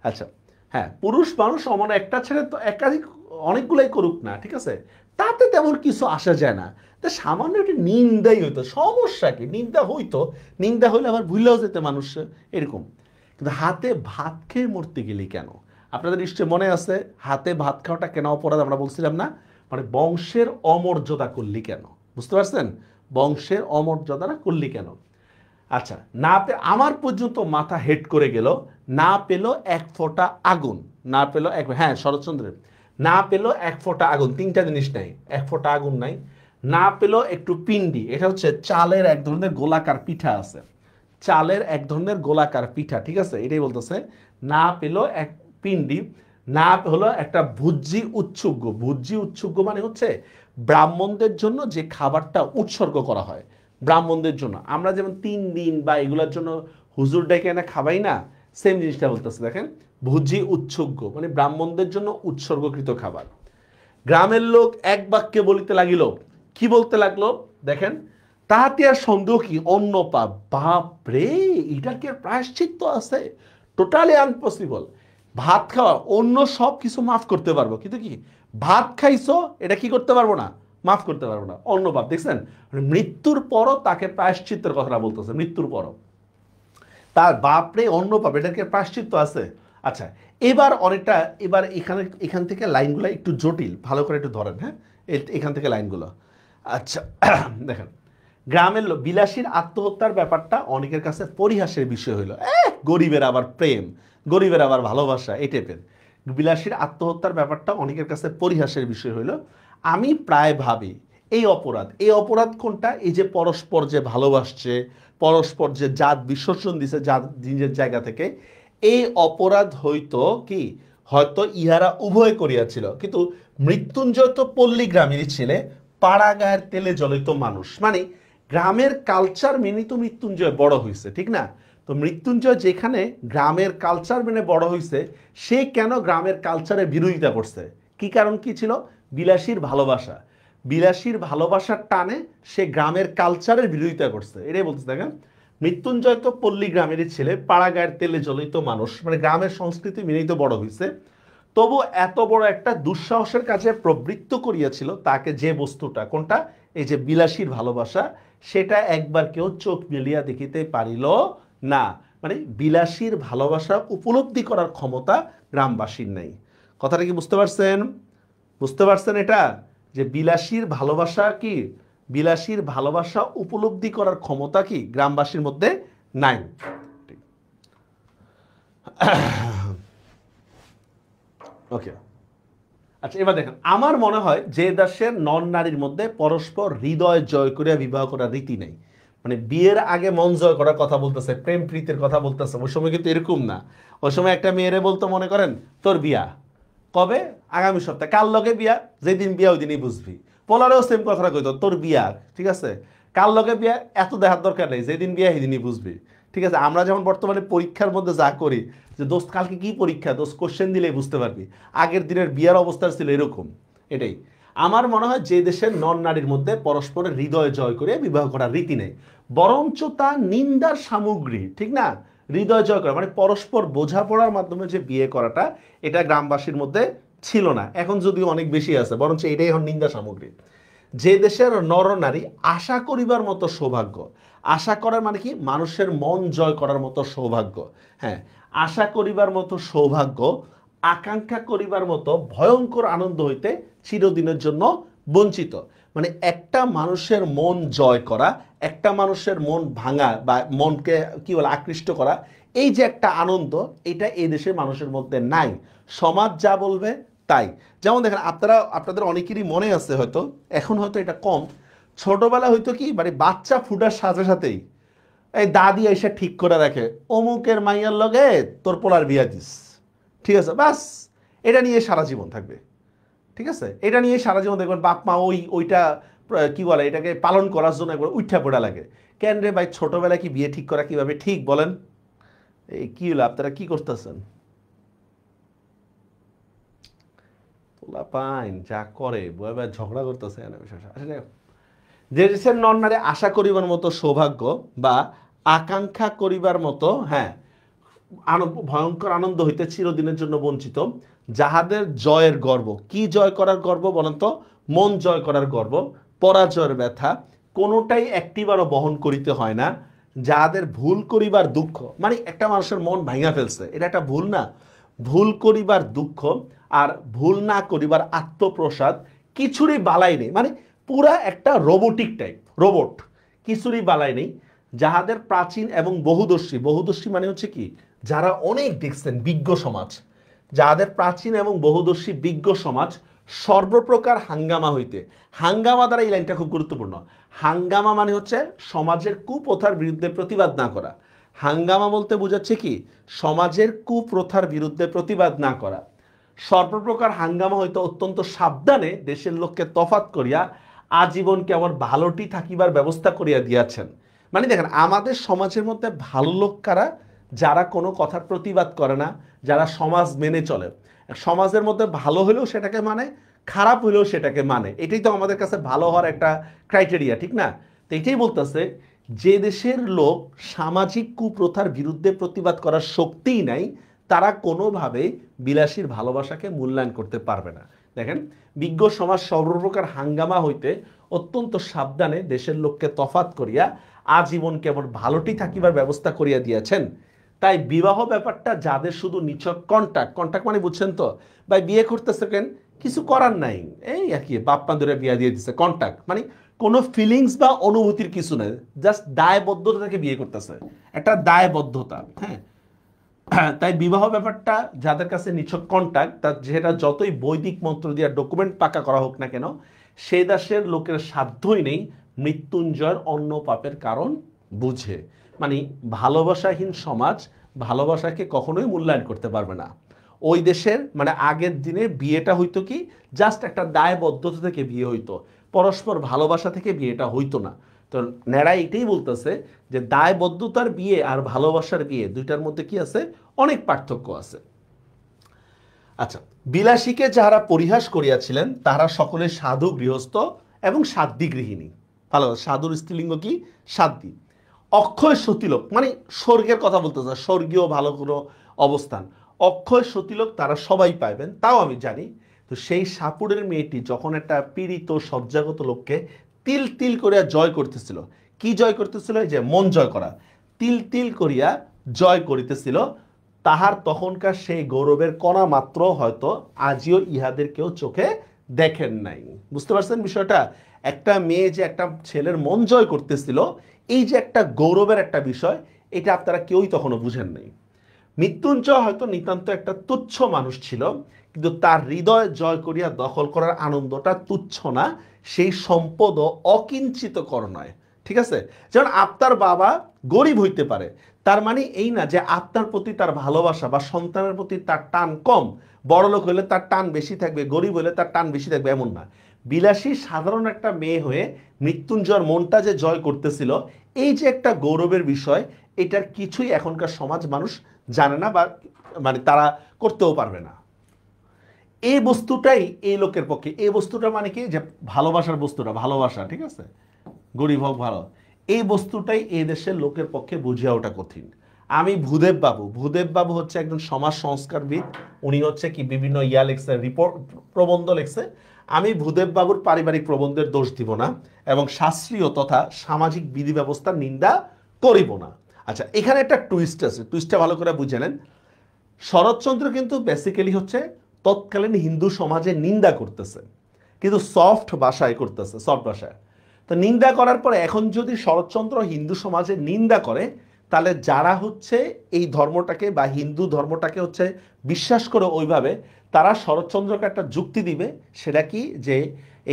A: আচ্ছা, হ্যাঁ, পুরুষ মানুষ অমন একটা ছেড়ে তো একাধিক অনেকগুলাই করুক না, ঠিক আছে, তাতে তেমন কিছু আসা যায় না। তা সামান্য একটি নিন্দাই হইতো, সমস্যা কি? নিন্দা হইতো, নিন্দা হইলে আবার ভুলেও যেতে মানুষ, এরকম। কিন্তু হাতে ভাত খেয়ে মরতে গেলি কেন? আপনাদের নিশ্চয় মনে আছে হাতে ভাত খাওয়াটা কেন অপরাধ আমরা বলছিলাম না? মানে বংশের অমর্যাদা করলি কেন, বুঝতে পারছেন? বংশের অমর্যাদাটা করলি কেন? আচ্ছা, না আমার পর্যন্ত মাথা হেড করে গেল, না পেল এক ফোঁটা আগুন, না পেল এক, হ্যাঁ শরৎচন্দ্রের, না পেল এক ফোঁটা আগুন, তিনটা জিনিস নাই, এক ফোঁটা আগুন নাই, না পেল একটু পিণ্ডি, এটা হচ্ছে চালের এক ধরনের গোলাকার পিঠা আছে, চালের এক ধরনের গোলাকার পিঠা, ঠিক আছে, এটাই বলতেছে। না পেল এক পিণ্ডি, না হলো একটা ভুজ্জি উৎসুগ্য। ভুজ্জি উৎসুগ্য মানে হচ্ছে ব্রাহ্মণদের জন্য যে খাবারটা উৎসর্গ করা হয়, ব্রাহ্মণদের জন্য। আমরা যেমন 3 দিন বা এগুলোর জন্য হুজুর ডেকে এনে খাবাই না, সেম জিনিসটা বলতেছে। দেখেন, ভুজি উৎসর্গ মানে ব্রাহ্মণদের জন্য উৎসর্গকৃত খাবার। গ্রামের লোক এক বাক্যে বলিতে লাগিল। কি বলতে লাগলো? দেখেন, তাহাতে আর সন্দেহ কি, অন্য পাপ। বাপ রে, এটার কি আর প্রায়শ্চিত্ত আছে? Totally impossible. ভাত খাওয়া, অন্য সব কিছু মাফ করতে পারবো, কিন্তু কি ভাত খাইছো এটা কি করতে পারবো না, মাফ করতে পারবো না। অন্য পাপ, দেখছেন, মৃত্যুর পরও তাকে প্রায়শ্চিত্তের কথাটা বলতেছে, মৃত্যুর পরও তার বাপরে অন্য পাপ, এটার কি প্রায়শ্চিত্ত আছে? আচ্ছা, এবার অনেকটা, এবার এখান থেকে লাইনগুলো একটু জটিল, ভালো করে একটু ধরেন। হ্যাঁ, এখান থেকে লাইনগুলো। আচ্ছা, দেখেন, গ্রামের বিলাসীর আত্মহত্যার ব্যাপারটা অনেকের কাছে পরিহাসের বিষয় হইল। গরিবের আবার প্রেম, গরিবের আবার ভালোবাসা, এই টাইপের। বিলাসীর আত্মহত্যার ব্যাপারটা অনেকের কাছে পরিহাসের বিষয় হইল। আমি প্রায় ভাবি এই অপরাধ, এই অপরাধ কোনটা? এই যে পরস্পর যে ভালোবাসছে, পরস্পর যে জাত বিসর্জন দিছে জাত নিজের জায়গা থেকে, এই অপরাধ হয়তো কি, হয়তো ইহারা উভয় করিয়াছিল। কিন্তু মৃত্যুঞ্জয় তো পল্লী গ্রামেরই ছেলে, পাড়া গায়ের তেলে জ্বলিত মানুষ, মানে গ্রামের কালচার মেনে তো মৃত্যুঞ্জয় বড় হয়েছে, ঠিক না? তো মৃত্যুঞ্জয় যেখানে গ্রামের কালচার মেনে বড় হয়েছে, সে কেন গ্রামের কালচারের বিরোধিতা করছে? কি কারণ কি ছিল? বিলাসীর ভালোবাসা। বিলাসীর ভালোবাসার টানে সে গ্রামের কালচারের বিরোধিতা করছে, এটাই বলতে। দেখেন, মৃত্যুঞ্জয় তো পল্লী গ্রামেরই ছেলে, পাড়া গায়ের তেলে জ্বলিত মানুষ, মানে গ্রামের সংস্কৃতি মেনেই তো বড় হয়েছে। তবু এত বড় একটা দুঃসাহসের কাছে প্রবৃত্ত করিয়াছিল তাকে যে বস্তুটা, কোনটা? এই যে বিলাসীর ভালোবাসা, সেটা একবার কেউ চোখ মেলিয়া দেখিতে পারিল না। মানে বিলাসীর ভালোবাসা উপলব্ধি করার ক্ষমতা গ্রামবাসীর নেই। কথাটা কি বুঝতে পারছেন? বুঝতে পারছেন এটা, যে বিলাসীর ভালোবাসা কি, বিলাসীর ভালোবাসা উপলব্ধি করার ক্ষমতা কি গ্রামবাসীর মধ্যে নাই। ওকে, আচ্ছা, এবার দেখেন, আমার মনে হয় যে দেশের নন নারীর মধ্যে পরস্পর হৃদয় জয় করিয়া বিবাহ করার রীতি নেই, মানে বিয়ের আগে মন জয় করার কথা বলতেছে, প্রেম প্রীতির কথা বলতেছে, ওই সময় কিন্তু এরকম না। ওই সময় একটা মেয়েরে বলতো, মনে করেন তোর বিয়া কবে? আগামী সপ্তাহে। কার লগে বিয়া? যেদিন বিয়া ওই দিনই বুঝবি। পোলারেও সেম কথাটা কইতো, তোর বিয়া, ঠিক আছে, কার লগে বিয়া এত দেখার দরকার নেই, যেদিন বিয়া সেদিনই বুঝবি। ঠিক আছে, আমরা যেমন বর্তমানে পরীক্ষার মধ্যে যা করি, যে দোস্ত কালকে কি পরীক্ষা, দোস্ত কোশ্চেন দিলেই বুঝতে পারবি, আগের দিনের বিয়ার অবস্থা ছিল এরকম, এটাই। আমার মনে হয় যে দেশের নন নারীর মধ্যে পরস্পরের হৃদয় জয় করে বিবাহ করার রীতি নেই, বরঞ্চ তা নিন্দার সামগ্রী, ঠিক না? হৃদয় জয় করা মানে পরস্পর বোঝাপড়ার মাধ্যমে যে বিয়ে করাটা, এটা গ্রামবাসীর মধ্যে ছিল না, এখন যদিও অনেক বেশি আছে, বরঞ্চ এটাই এখন নিন্দা সামগ্রী। যে দেশের নরনারী আশা করিবার মতো সৌভাগ্য, আশা করার মানে কি, মানুষের মন জয় করার মতো সৌভাগ্য, হ্যাঁ, আশা করিবার মতো সৌভাগ্য, আকাঙ্ক্ষা করিবার মতো ভয়ঙ্কর আনন্দ হইতে চিরদিনের জন্য বঞ্চিত। মানে একটা মানুষের মন জয় করা, একটা মানুষের মন ভাঙা বা মনকে কি বলে আকৃষ্ট করা, এই যে একটা আনন্দ, এটা এই দেশের মানুষের মধ্যে নাই। সমাজ যা বলবে তাই। যেমন দেখেন, আপনাদের অনেকেরই মনে আছে হয়তো, এখন হয়তো এটা কম, ছোটবেলা হয়তো কি মানে বাচ্চা ফুটার সাথে সাথেই এই দাদি এসে ঠিক করে রাখে, অমুকের মাইয়ার লগে তোর পোলার বিয়া দিস, ঠিক আছে, বাস এটা নিয়ে সারা জীবন থাকবে, ঠিক আছে, এটা নিয়ে সারা জীবন দেখবেন বাপ মা ওইটা কি বলে এটাকে পালন করার জন্য একবার উঠা পড়া লাগে। কেন রে ভাই, ছোটবেলায় কি বিয়ে ঠিক করা কিভাবে ঠিক বলেন? এই কি হলো, আপনারা কি করতেছেন? পোলা পাইন যা করে বই ঝগড়া করতেছে। যে দেশের নন নারী আশা করিবার মতো সৌভাগ্য বা আকাঙ্ক্ষা করিবার মতো, হ্যাঁ, ভয়ঙ্কর আনন্দ হইতে চিরদিনের জন্য বঞ্চিত, যাহাদের জয়ের গর্ব, কি জয় করার গর্ব বলেন তো? মন জয় করার গর্ব, পরাজয়ের ব্যথা কোনোটাই একটিবারও বহন করিতে হয় না, যাহাদের ভুল করিবার দুঃখ, মানে একটা মানুষের মন ভাঙা ফেলছে, এটা একটা ভুল না, ভুল করিবার দুঃখ আর ভুল না করিবার আত্মপ্রসাদ কিছুরই বালাই নেই, মানে পুরা একটা রোবোটিক টাইপ, রোবট, কিছুরই বালাই নেই, যাহাদের প্রাচীন এবং বহুদর্শী, বহুদর্শী মানে হচ্ছে কি, যারা অনেক দেখছেন, বিজ্ঞ সমাজ, যাদের প্রাচীন এবং বহুদর্শী বিজ্ঞ সমাজ সর্বপ্রকার হাঙ্গামা হইতে, হাঙ্গামা দ্বারা এই লাইনটা খুব গুরুত্বপূর্ণ, হাঙ্গামা মানে হচ্ছে সমাজের কুপ্রথার বিরুদ্ধে প্রতিবাদ না করা, হাঙ্গামা বলতে বোঝাচ্ছে কি, সমাজের কুপ্রথার বিরুদ্ধে প্রতিবাদ না করা, সর্বপ্রকার হাঙ্গামা হইতে অত্যন্ত সাবধানে দেশের লোককে তফাত করিয়া আজীবন কেমন ভালোটি থাকিবার ব্যবস্থা করিয়া দিয়াছেন। মানে দেখেন, আমাদের সমাজের মধ্যে ভালো লোক কারা? যারা কোনো কথার প্রতিবাদ করে না, যারা সমাজ মেনে চলে, সমাজের মধ্যে ভালো হলেও সেটাকে মানে, খারাপ হলেও সেটাকে মানে, এটাই তো আমাদের কাছে ভালো হওয়ার একটা ক্রাইটেরিয়া, ঠিক না? তো এটাই বলতেছে, যে দেশের লোক সামাজিক কুপ্রথার বিরুদ্ধে প্রতিবাদ করার শক্তিই নাই, তারা কোনোভাবে বিলাসীর ভালোবাসাকে মূল্যায়ন করতে পারবে না। দেখেন, বিজ্ঞ সমাজ সর্বপ্রকার হাঙ্গামা হইতে অত্যন্ত সাবধানে দেশের লোককে তফাত করিয়া আজীবন কেবল ভালোটি থাকিবার ব্যবস্থা করিয়া দিয়েছেন। তাই বিবাহ ব্যাপারটা যাদের শুধু নিছক কন্ট্যাক্ট, কন্ট্যাক্ট মানে বুঝছেন তো ভাই, বিয়ে করতেছে কেন, কিছু করার নাই, এই আর কি বাপ মা ধরে বিয়া দিয়ে দিচ্ছে, কন্ট্যাক্ট মানে কোনো ফিলিংস বা অনুভূতির কিছু নেই, জাস্ট দায়বদ্ধতা থেকে বিয়ে করতেছে, একটা দায়বদ্ধতা, হ্যাঁ। তাই বিবাহ ব্যাপারটা যাদের কাছে নিছক কন্ট্যাক্ট, তার যেটা যতই বৈদিক মন্ত্র দিয়ে ডকুমেন্ট পাকা করা হোক না কেন, সে দেশের লোকের সাধ্যই নেই মৃত্যুঞ্জয়ের অন্য পাপের কারণ বুঝে। মানে ভালোবাসাহীন সমাজ ভালোবাসাকে কখনোই মূল্যায়ন করতে পারবে না। ওই দেশের মানে আগের দিনে বিয়েটা হইতো কি, জাস্ট একটা দায়বদ্ধতা থেকে বিয়ে হইতো, পরস্পর ভালোবাসা থেকে বিয়েটা হইতো না। তো ন্যাড়া এটাই বলতেছে যে দায়বদ্ধতার বিয়ে আর ভালোবাসার বিয়ে দুইটার মধ্যে কি আছে, অনেক পার্থক্য আছে। আচ্ছা, বিলাসীকে যারা পরিহাস করিয়াছিলেন তারা সকলে সাধু গৃহস্থ এবং সাধ্বী গৃহিণী। ভালো, সাধুর স্ত্রীলিঙ্গ কি, সাধ্বী। অক্ষয় সতীলোক মানে স্বর্গের কথা বলতেছে, স্বর্গীয় ভালো কোনো অবস্থান, অক্ষয় সতীলোক তারা সবাই পাইবেন, তাও আমি জানি। তো সেই সাপুড়ের মেয়েটি যখন একটা পীড়িত শয্যাগত লোককে তিল তিল করিয়া জয় করতেছিল, কি জয় করতেছিল, এই যে মন জয় করা, তিল তিল করিয়া জয় করিতেছিল, তাহার তখনকার সেই গৌরবের কণা মাত্র হয়তো আজিও ইহাদের কেউ চোখে দেখেন নাই। বুঝতে পারছেন বিষয়টা? একটা মেয়ে যে একটা ছেলের মন জয় করতেছিল, এই যে একটা গৌরবের একটা বিষয়, এটা আপনারা কেউই তখনও বুঝেন নাই। মৃত্যুঞ্জয় হয়তো নিতান্ত একটা তুচ্ছ মানুষ ছিল, কিন্তু তার হৃদয় জয় করিয়া দখল করার আনন্দটা তুচ্ছ না, সেই সম্পদও অকিঞ্চিতকর নয়, ঠিক আছে? যেমন আপনার বাবা গরিব হইতে পারে, তার মানে এই না যে আপনার প্রতি তার ভালোবাসা বা সন্তানের প্রতি তার টান কম, বড়লোক হলে তার টান বেশি থাকবে, গরিব হলে তার টান বেশি থাকবে, এমন না। বিলাসী সাধারণ একটা মেয়ে হয়ে মৃত্যুঞ্জয়ের মনটা যে জয় করতেছিল, এই যে একটা গৌরবের বিষয়, এটার কিছুই এখনকার সমাজ মানুষ জানে না বা মানে তারা করতেও পারবে না। এই বস্তুটাই এই লোকের পক্ষে, এই বস্তুটা মানে কি যে ভালোবাসার বস্তুটা, ভালোবাসা, ঠিক আছে, গরিব হোক ভালো, এই বস্তুটাই এই দেশের লোকের পক্ষে বুঝিয়া ওঠা কঠিন। আমি ভূদেব বাবু হচ্ছে একজন সমাজ সংস্কারবিদ, উনি হচ্ছে কি বিভিন্ন ইয়া লিখছে, রিপোর্ট, প্রবন্ধ লিখছে। আমি ভূদেব বাবুর পারিবারিক প্রবন্ধের দোষ দিব না এবং শাস্ত্রীয় তথা সামাজিক বিধি ব্যবস্থার নিন্দা করিব না। আচ্ছা, এখানে একটা টুইস্ট আছে, টুইস্টটা ভালো করে বুঝে নেন। শরৎচন্দ্র কিন্তু বেসিক্যালি হচ্ছে তৎকালীন হিন্দু সমাজে নিন্দা করতেছে, কিন্তু সফট ভাষায় করতেছে, সফট ভাষায়। তো নিন্দা করার পরে এখন যদি শরৎচন্দ্র হিন্দু সমাজে নিন্দা করে, তাহলে যারা হচ্ছে এই ধর্মটাকে বা হিন্দু ধর্মটাকে হচ্ছে বিশ্বাস করে ওইভাবে, তারা শরৎচন্দ্রকে একটা যুক্তি দিবে, সেটা কি যে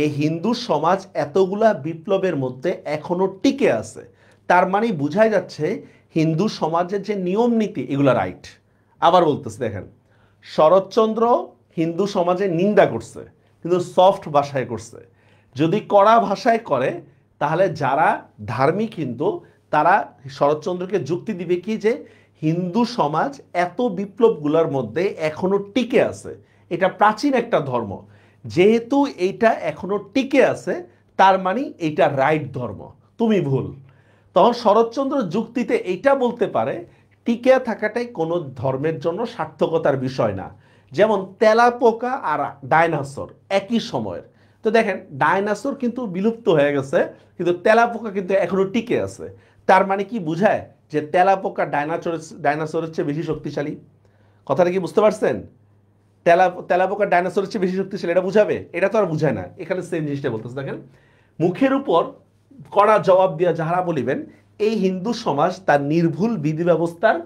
A: এই হিন্দু সমাজ এতগুলা বিপ্লবের মধ্যে এখনো টিকে আছে, তার মানে বোঝাই যাচ্ছে হিন্দু সমাজের যে নিয়ম নীতি এগুলো রাইট। আবার বলতেছে দেখেন, শরৎচন্দ্র হিন্দু সমাজে নিন্দা করছে কিন্তু সফট ভাষায় করছে। যদি কড়া ভাষায় করে তাহলে যারা ধার্মিক হিন্দু তারা শরৎচন্দ্রকে যুক্তি দিবে কি যে হিন্দু সমাজ এত বিপ্লবগুলোর মধ্যে এখনো টিকে আছে, এটা প্রাচীন একটা ধর্ম, যেহেতু এইটা এখনো টিকে আছে তার মানে এইটা রাইট ধর্ম, তুমি ভুল। তখন শরৎচন্দ্র যুক্তিতে এইটা বলতে পারে টিকে থাকাটাই কোনো ধর্মের জন্য সার্থকতার বিষয় না। যেমন তেলাপোকা আর ডাইনোসর একই সময়ের। তো দেখেন ডাইনোসর কিন্তু বিলুপ্ত হয়ে গেছে, কিন্তু তেলাপোকা কিন্তু এখনো টিকে আছে। তার মানে কি বুঝায় যে তেলাপোকা ডাইনোসরের চেয়ে বেশি শক্তিশালী? কথাটা কি বুঝতে পারছেন? তেলাপোকা ডাইনোসরের চেয়ে বেশি শক্তিশালী এটা বুঝাবে? এটা তো আর বুঝায় না। এখানে সেম জিনিসটা বলতেছে দেখেন, মুখের উপর কড়া জবাব দিয়া যাহারা বলিবেন এই হিন্দু সমাজ তার নির্ভুল বিধি ব্যবস্থার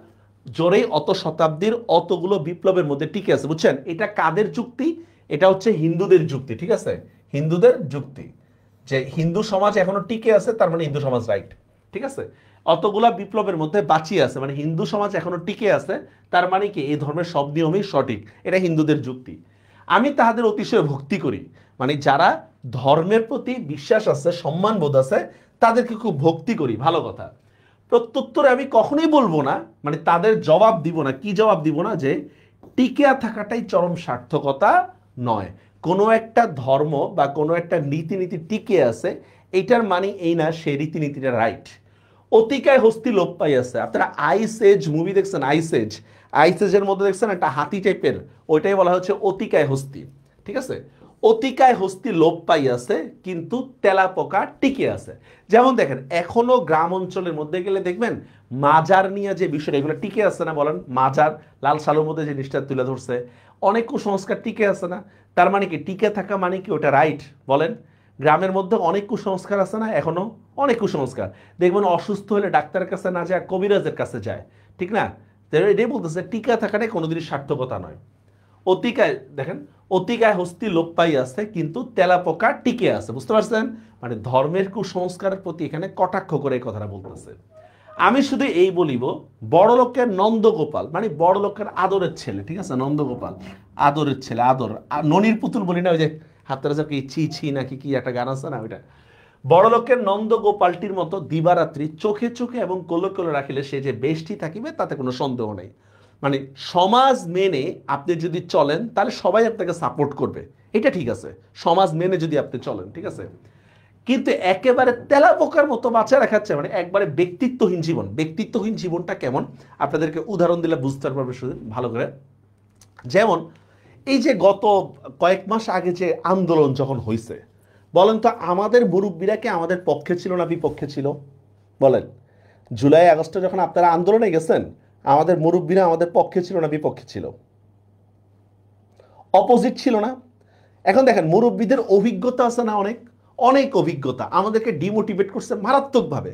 A: জোরেই অত শতাব্দীর অতগুলো বিপ্লবের মধ্যে টিকে আছে। বুঝছেন এটা কাদের যুক্তি? এটা হচ্ছে হিন্দুদের যুক্তি, ঠিক আছে, হিন্দুদের যুক্তি যে হিন্দু সমাজ এখনো টিকে আছে, তার মানে হিন্দু সমাজ রাইট, ঠিক আছে। অতগুলা বিপ্লবের মধ্যে বাঁচিয়ে আছে মানে হিন্দু সমাজ এখনো টিকে আছে, তার মানে কি এই ধর্মের সব নিয়মই সঠিক, এটা হিন্দুদের যুক্তি। আমি তাহাদের অতিশয় ভক্তি করি, মানে যারা ধর্মের প্রতি বিশ্বাস আছে, সম্মান বোধ আছে, তাদেরকে খুব ভক্তি করি, ভালো কথা। প্রত্যুত্তরে আমি কখনোই বলবো না, মানে তাদের জবাব দিব না, কি জবাব দিব না, যে টিকে থাকাটাই চরম সার্থকতা নয়। কোনো একটা ধর্ম বা কোনো একটা রীতিনীতি টিকে আছে এইটার মানে এই না সেই রীতিনীতিটা রাইট। অতিকায় হস্তি লোপ পাই আছে। আপনারা আইস এজ মুভি দেখছেন? আইস এজের মধ্যে দেখছেন একটা হাতি টাইপের, ওইটাই বলা হচ্ছে অতিকায় হস্তি, ঠিক আছে। অতিকায় হস্তি লোপ পাই আছে কিন্তু তেলাপোকা টিকে আছে। যেমন দেখেন এখনো গ্রাম অঞ্চলের মধ্যে গেলে দেখবেন মাজার নিয়ে যে বিষয়টা এগুলো টিকে আছে না? বলেন, মাজার লাল সালুর মধ্যে যে জিনিসটা তুলে ধরছে, অনেক কুসংস্কার টিকে আছে না? তার মানে কি টিকে থাকা মানে কি ওটা রাইট? বলেন, গ্রামের মধ্যে অনেক কুসংস্কার আছে না? এখনো অনেক কুসংস্কার। দেখবেন অসুস্থ হলে ডাক্তারের কাছে না যায়, কবিরাজের কাছে যায়, ঠিক না? এটাই বলতেছে টিকা থাকাটাই কোনোদিনই সার্থকতা নয়। অতিকায় দেখেন, অতিকায় হস্তি লোপ পাই আছে কিন্তু তেলাপোকা টিকে আছে। বুঝতে পারছেন? মানে ধর্মের কুসংস্কারের প্রতি এখানে কটাক্ষ করে এই কথাটা বলতেছে। আমি শুধু এই বলিব, বড় লোকের নন্দগোপাল মানে বড় লোকের আদরের ছেলে, ঠিক আছে, নন্দগোপাল আদরের ছেলে, আদর, ননির পুতুল বলি না, ওই যে হাতের কি ছি ছি নাকি কি একটা গান আছে না, ওইটা। বড় লোকের নন্দগোপালটির মতো দিবারাত্রি চোখে চোখে এবং কোলে কোলে রাখিলে সে যে বেষ্টি থাকিবে তাতে কোনো সন্দেহ নেই। মানে সমাজ মেনে আপনি যদি চলেন তাহলে সবাই আপনাকে সাপোর্ট করবে, এটা ঠিক আছে, সমাজ মেনে যদি আপনি চলেন, ঠিক আছে। কিন্তু একেবারে তেলাপোকার মতো বাঁচা রাখাচ্ছে মানে একবারে ব্যক্তিত্বহীন জীবন। ব্যক্তিত্বহীন জীবনটা কেমন আপনাদেরকে উদাহরণ দিলে বুঝতে পারবে ভালো করে। যেমন এই যে গত কয়েক মাস আগে যে আন্দোলন যখন হয়েছে, বলেন তো আমাদের মুরব্বীরা কি আমাদের পক্ষে ছিল না বিপক্ষে ছিল? বলেন, জুলাই আগস্টে যখন আপনারা আন্দোলনে গেছেন আমাদের মুরব্বীরা আমাদের পক্ষে ছিল না বিপক্ষে ছিল? অপোজিট ছিল না? এখন দেখেন মুরব্বীদের অভিজ্ঞতা আছে না, অনেক অনেক অভিজ্ঞতা, আমাদেরকে ডিমোটিভেট করছে মারাত্মকভাবে।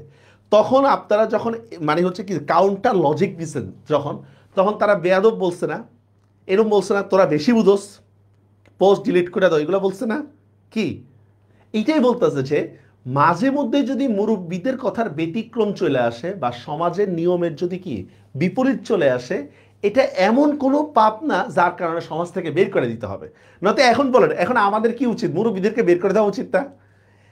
A: তখন আপনারা যখন মানে হচ্ছে কি কাউন্টার লজিক দিচ্ছেন যখন, তখন তারা বেয়াদব বলছে না, এরকম বলছে না তোরা বেশি বুঝোস, পোস্ট ডিলিট করে দাও, এগুলো বলছে না কি? এইটাই বলতেছে যে মাঝে মধ্যে যদি মুরব্বীদের কথার ব্যতিক্রম চলে আসে বা সমাজের নিয়মের যদি কি বিপরীত চলে আসে, এটা এমন কোনো পাপ না যার কারণে সমাজ থেকে বের করে দিতে হবে। নয়তো এখন বলেন, এখন আমাদের কি উচিত? মুরব্বীদেরকে বের করে দেওয়া উচিত না?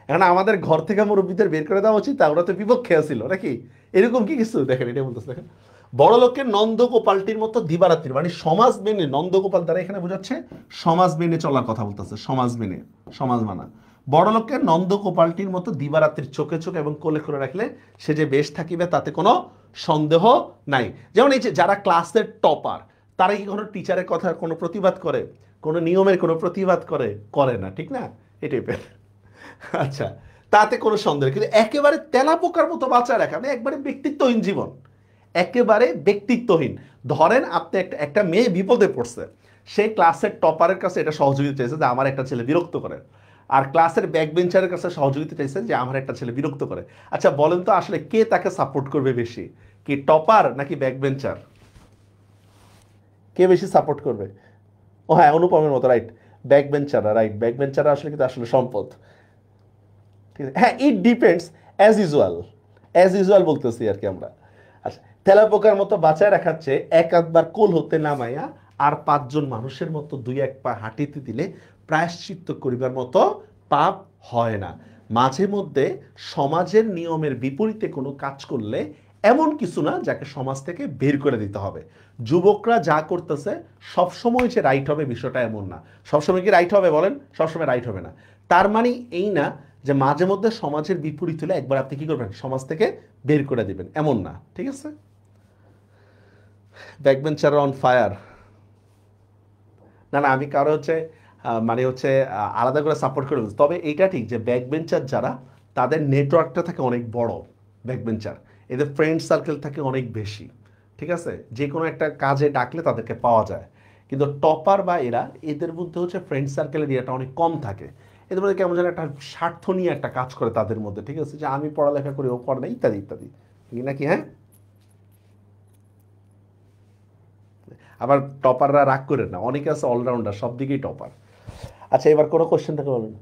A: এখন আমাদের ঘর থেকে মুরব্বীদের বের করে দেওয়া উচিত? ওরা তো বিপক্ষে আসছিল নাকি? এরকম কি কিছু? দেখেন এটা বলতেছে, দেখেন বড় লোকের নন্দগোপালটির মতো দিবারাত্রির, মানে সমাজ মেনে, নন্দগোপাল দ্বারা এখানে বোঝাচ্ছে সমাজ মেনে চলার কথা বলতেছে, সমাজ মেনে, সমাজ মানা। বড় লোকের নন্দগোপালটির মতো দিবারাত্রির চোখে চোখে এবং কোলে করে রাখলে সে যে বেশ থাকিবে তাতে কোনো সন্দেহ নাই। যেমন এই যে যারা ক্লাসের টপার, তারা কি কোনো টিচারের কথা কোনো প্রতিবাদ করে, কোনো নিয়মের কোনো প্রতিবাদ করে? করে না, ঠিক না? এই টাইপের। আচ্ছা, তাতে কোনো সন্দেহ নেই। কিন্তু একেবারে তেলাপোকার মতো বাঁচায় রাখা মানে একবারে ব্যক্তিত্বহীন জীবন, একেবারে ব্যক্তিত্বহীন। ধরেন আপনি একটা মেয়ে বিপদে পড়ছে, সে ক্লাসের টপারের কাছে এটা সহযোগিতা চাইছে যে আমার একটা ছেলে বিরক্ত করে, আর ক্লাসের ব্যাক বেঞ্চারের কাছে সহযোগিতা চাইছে যে আমার একটা ছেলে বিরক্ত করে। আচ্ছা বলেন তো আসলে কে তাকে সাপোর্ট করবে বেশি, কি টপার নাকি ব্যাক বেঞ্চার? কে বেশি সাপোর্ট করবে? ও হ্যাঁ, অনুপমের মতো, রাইট, ব্যাক বেঞ্চাররা, রাইট, ব্যাক বেঞ্চাররা আসলে কিন্তু আসলে সম্পদ। ঠিক আছে, হ্যাঁ, ইট ডিপেন্ডস, অ্যাজ ইউজুয়াল বলতেছি আর কি আমরা। আচ্ছা, তেলাপোকার মতো বাঁচায় রাখাচ্ছে এক আধবার কোল হতে নামাইয়া আর পাঁচজন মানুষের মতো দুই এক পা হাঁটিতে দিলে প্রায়শ্চিত্ত করিবার মতো পাপ হয় না। মাঝে মধ্যে সমাজের নিয়মের বিপরীতে কোনো কাজ করলে এমন কিছু না যাকে সমাজ থেকে বের করে দিতে হবে। যুবকরা যা করতেছে সবসময় যে রাইট হবে বিষয়টা এমন না। সবসময় কি রাইট হবে বলেন? সবসময় রাইট হবে না। তার মানে এই না যে মাঝে মধ্যে সমাজের বিপরীত হলে একবার আপনি কি করবেন, সমাজ থেকে বের করে দিবেন, এমন না, ঠিক আছে? Backbencher on fire. না না, আমি কারো হচ্ছে মানে হচ্ছে আলাদা করে সাপোর্ট করে বলছি। তবে এইটা ঠিক যে ব্যাকবেঞ্চার যারা, তাদের নেটওয়ার্কটা থাকে অনেক বড়। ব্যাকবেঞ্চার, এদের ফ্রেন্ড সার্কেল থাকে অনেক বেশি, ঠিক আছে? যে কোনো একটা কাজে ডাকলে তাদেরকে পাওয়া যায়। কিন্তু টপার বা এরা, এদের মধ্যে হচ্ছে ফ্রেন্ড সার্কেলের ইয়েটা অনেক কম থাকে। এদের মধ্যে কেমন যেন একটা স্বার্থ নিয়ে একটা কাজ করে তাদের মধ্যে, ঠিক আছে, যে আমি পড়ালেখা করি ও করে না, ইত্যাদি ইত্যাদি, নাকি? হ্যাঁ, আবার টপাররা রাগ করে না, অনেকে আছে অলরাউন্ডার, সব দিকেই টপার। আচ্ছা, এবার কোনো কোশ্চেন থাকে বলেন।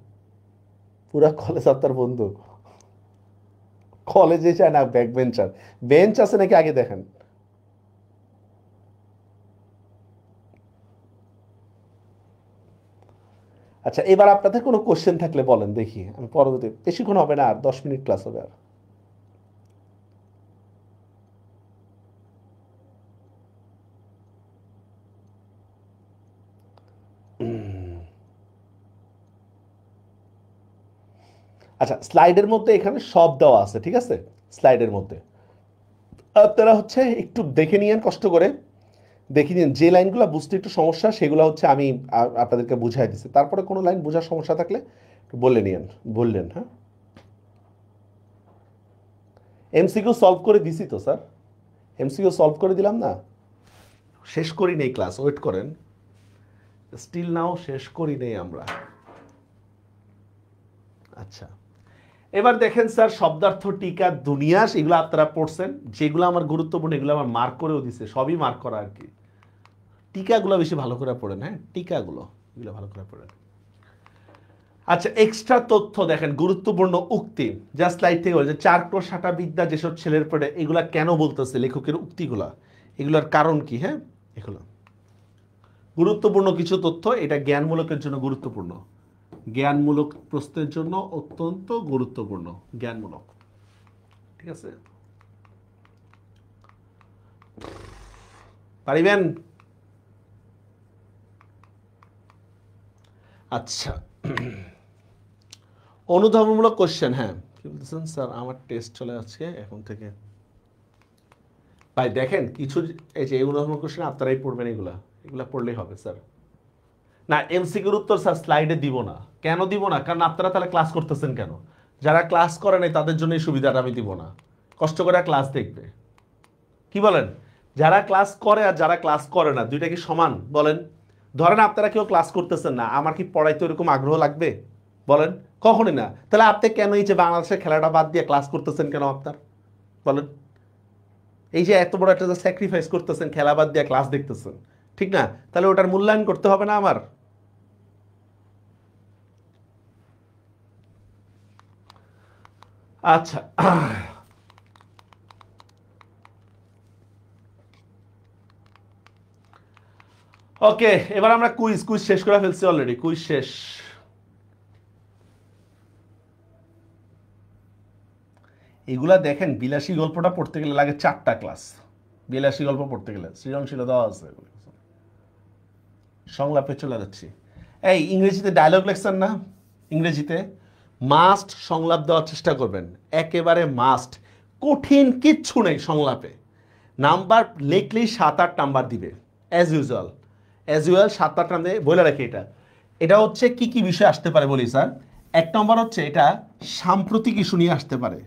A: পুরা কলেজ আপনার বন্ধু? কলেজে যায় না ব্যাক বেঞ্চার? বেঞ্চ আছে নাকি আগে দেখেন। আচ্ছা, এবার আপনাদের কোনো কোশ্চেন থাকলে বলেন দেখি, আমি পরবর্তী, বেশিক্ষণ হবে না, আর 10 মিনিট ক্লাস হবে আর। আচ্ছা, স্লাইডের মধ্যে এখানে সব দেওয়া আছে, ঠিক আছে? স্লাইডের মধ্যে আপনারা হচ্ছে একটু দেখে নিয়েন, কষ্ট করে দেখে নিন। যে লাইনগুলো বুঝতে একটু সমস্যা সেগুলো হচ্ছে আমি আপনাদেরকে বুঝাই দিচ্ছি। তারপরে কোনো লাইন বোঝার সমস্যা থাকলে একটু বলে নিয়েন, বললেন। হ্যাঁ, এমসিকিউ সলভ করে দিছি তো স্যার, এমসিকিউ সলভ করে দিলাম না? শেষ করি নেই ক্লাস, ওয়েট করেন, স্টিল নাও শেষ করি নেই আমরা। আচ্ছা, এবার দেখেন স্যার, শব্দার্থ, টিকা, দুনিয়াস, এগুলো আপনারা পড়ছেন। যেগুলো আমার গুরুত্বপূর্ণ এগুলো আমার মার্ক করেও দিছে, সবই মার্ক করা আর কি। টিকাগুলো বেশি ভালো করে পড়েন, হ্যাঁ, টিকাগুলো এগুলো ভালো করে পড়েন। আচ্ছা, এক্সট্রা তথ্য দেখেন, গুরুত্বপূর্ণ উক্তি, যা স্লাইড থেকে বলে যে চার সাটা বিদ্যা যেসব ছেলের পড়ে, এগুলা কেন বলতেছে লেখকের উক্তিগুলা, এগুলার কারণ কি? হ্যাঁ, এগুলো গুরুত্বপূর্ণ কিছু তথ্য, এটা জ্ঞানমূলকের জন্য গুরুত্বপূর্ণ, জ্ঞানমূলক প্রশ্নের জন্য অত্যন্ত গুরুত্বপূর্ণ, জ্ঞানমূলক, ঠিক আছে? পারিবেন? আচ্ছা, অনুধাবনমূলক কোশ্চেন। হ্যাঁ, কি বলতেছেন স্যার? আমার টেস্ট চলে যাচ্ছে এখন থেকে। ভাই দেখেন কিছু, এই যে অনুধাবনমূলক কোশ্চেন আপনারাই পড়বেন, এগুলা এগুলা পড়লেই হবে স্যার। না, এমসিকিউর উত্তর স্যার স্লাইডে দিব না। কেন দিব না? কারণ আপনারা তাহলে ক্লাস করতেছেন কেন? যারা ক্লাস করে নাই তাদের জন্য এই সুবিধাটা আমি দিব না। কষ্ট করে ক্লাস দেখবে, কি বলেন? যারা ক্লাস করে আর যারা ক্লাস করে না, দুইটা কি সমান বলেন? ধরেন আপনারা কেউ ক্লাস করতেছেন না, আমার কি পড়াইতে ওরকম আগ্রহ লাগবে বলেন? কখনই না। তাহলে আপনি কেন এই যে বাংলাদেশের খেলাটা বাদ দিয়ে ক্লাস করতেছেন কেন আপনার বলেন? এই যে এত বড় একটা স্যাক্রিফাইস করতেছেন, খেলা বাদ দিয়ে ক্লাস দেখতেছেন, ঠিক না? তাহলে ওটার মূল্যায়ন করতে হবে না আমার? আচ্ছা, ওকে, এবার আমরা কুইজ কুইজ শেষ করে ফেলছি অলরেডি, কুইজ শেষ। এগুলা দেখেন, বিলাসী গল্পটা পড়তে গেলে লাগে 4টা ক্লাস, বিলাসী গল্প পড়তে গেলে সৃজনশীলতা আছে। সংলাপে চলে যাচ্ছি। এই ইংরেজিতে ডায়লগ লেখছেন না? ইংরেজিতে মাস্ট সংলাপ দেওয়ার চেষ্টা করবেন, একেবারে মাস্ট। কঠিন কিচ্ছু নেই সংলাপে। নাম্বার লিখলেই 7-8 নাম্বার দিবে অ্যাজ ইউজুয়াল। 7-8 নাম্বার বলে রাখি। এটা হচ্ছে কি কি বিষয় আসতে পারে বলি স্যার। 1 নম্বর হচ্ছে এটা সাম্প্রতিক ইস্যু নিয়ে আসতে পারে,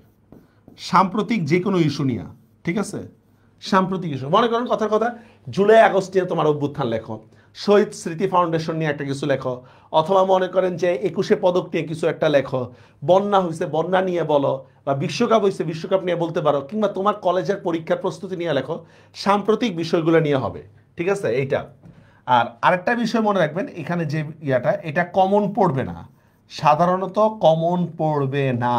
A: সাম্প্রতিক যে কোনো ইস্যু নিয়ে, ঠিক আছে? সাম্প্রতিক ইস্যু, মনে করেন কথার কথা জুলাই আগস্ট নিয়ে তোমার অভ্যুত্থান লেখো, শহীদ স্মৃতি ফাউন্ডেশন নিয়ে একটা কিছু লেখো, অথবা মনে করেন যে 21শে পদক নিয়ে কিছু একটা লেখো, বন্যা হয়েছে বন্যা নিয়ে বলো, বা বিশ্বকাপ হয়েছে বিশ্বকাপ নিয়ে বলতে পারো, কিংবা তোমার কলেজের পরীক্ষার প্রস্তুতি নিয়ে লেখো। সাম্প্রতিক বিষয়গুলো নিয়ে হবে, ঠিক আছে? এইটা। আর আরেকটা বিষয় মনে রাখবেন, এখানে যে এটা কমন পড়বে না, সাধারণত কমন পড়বে না,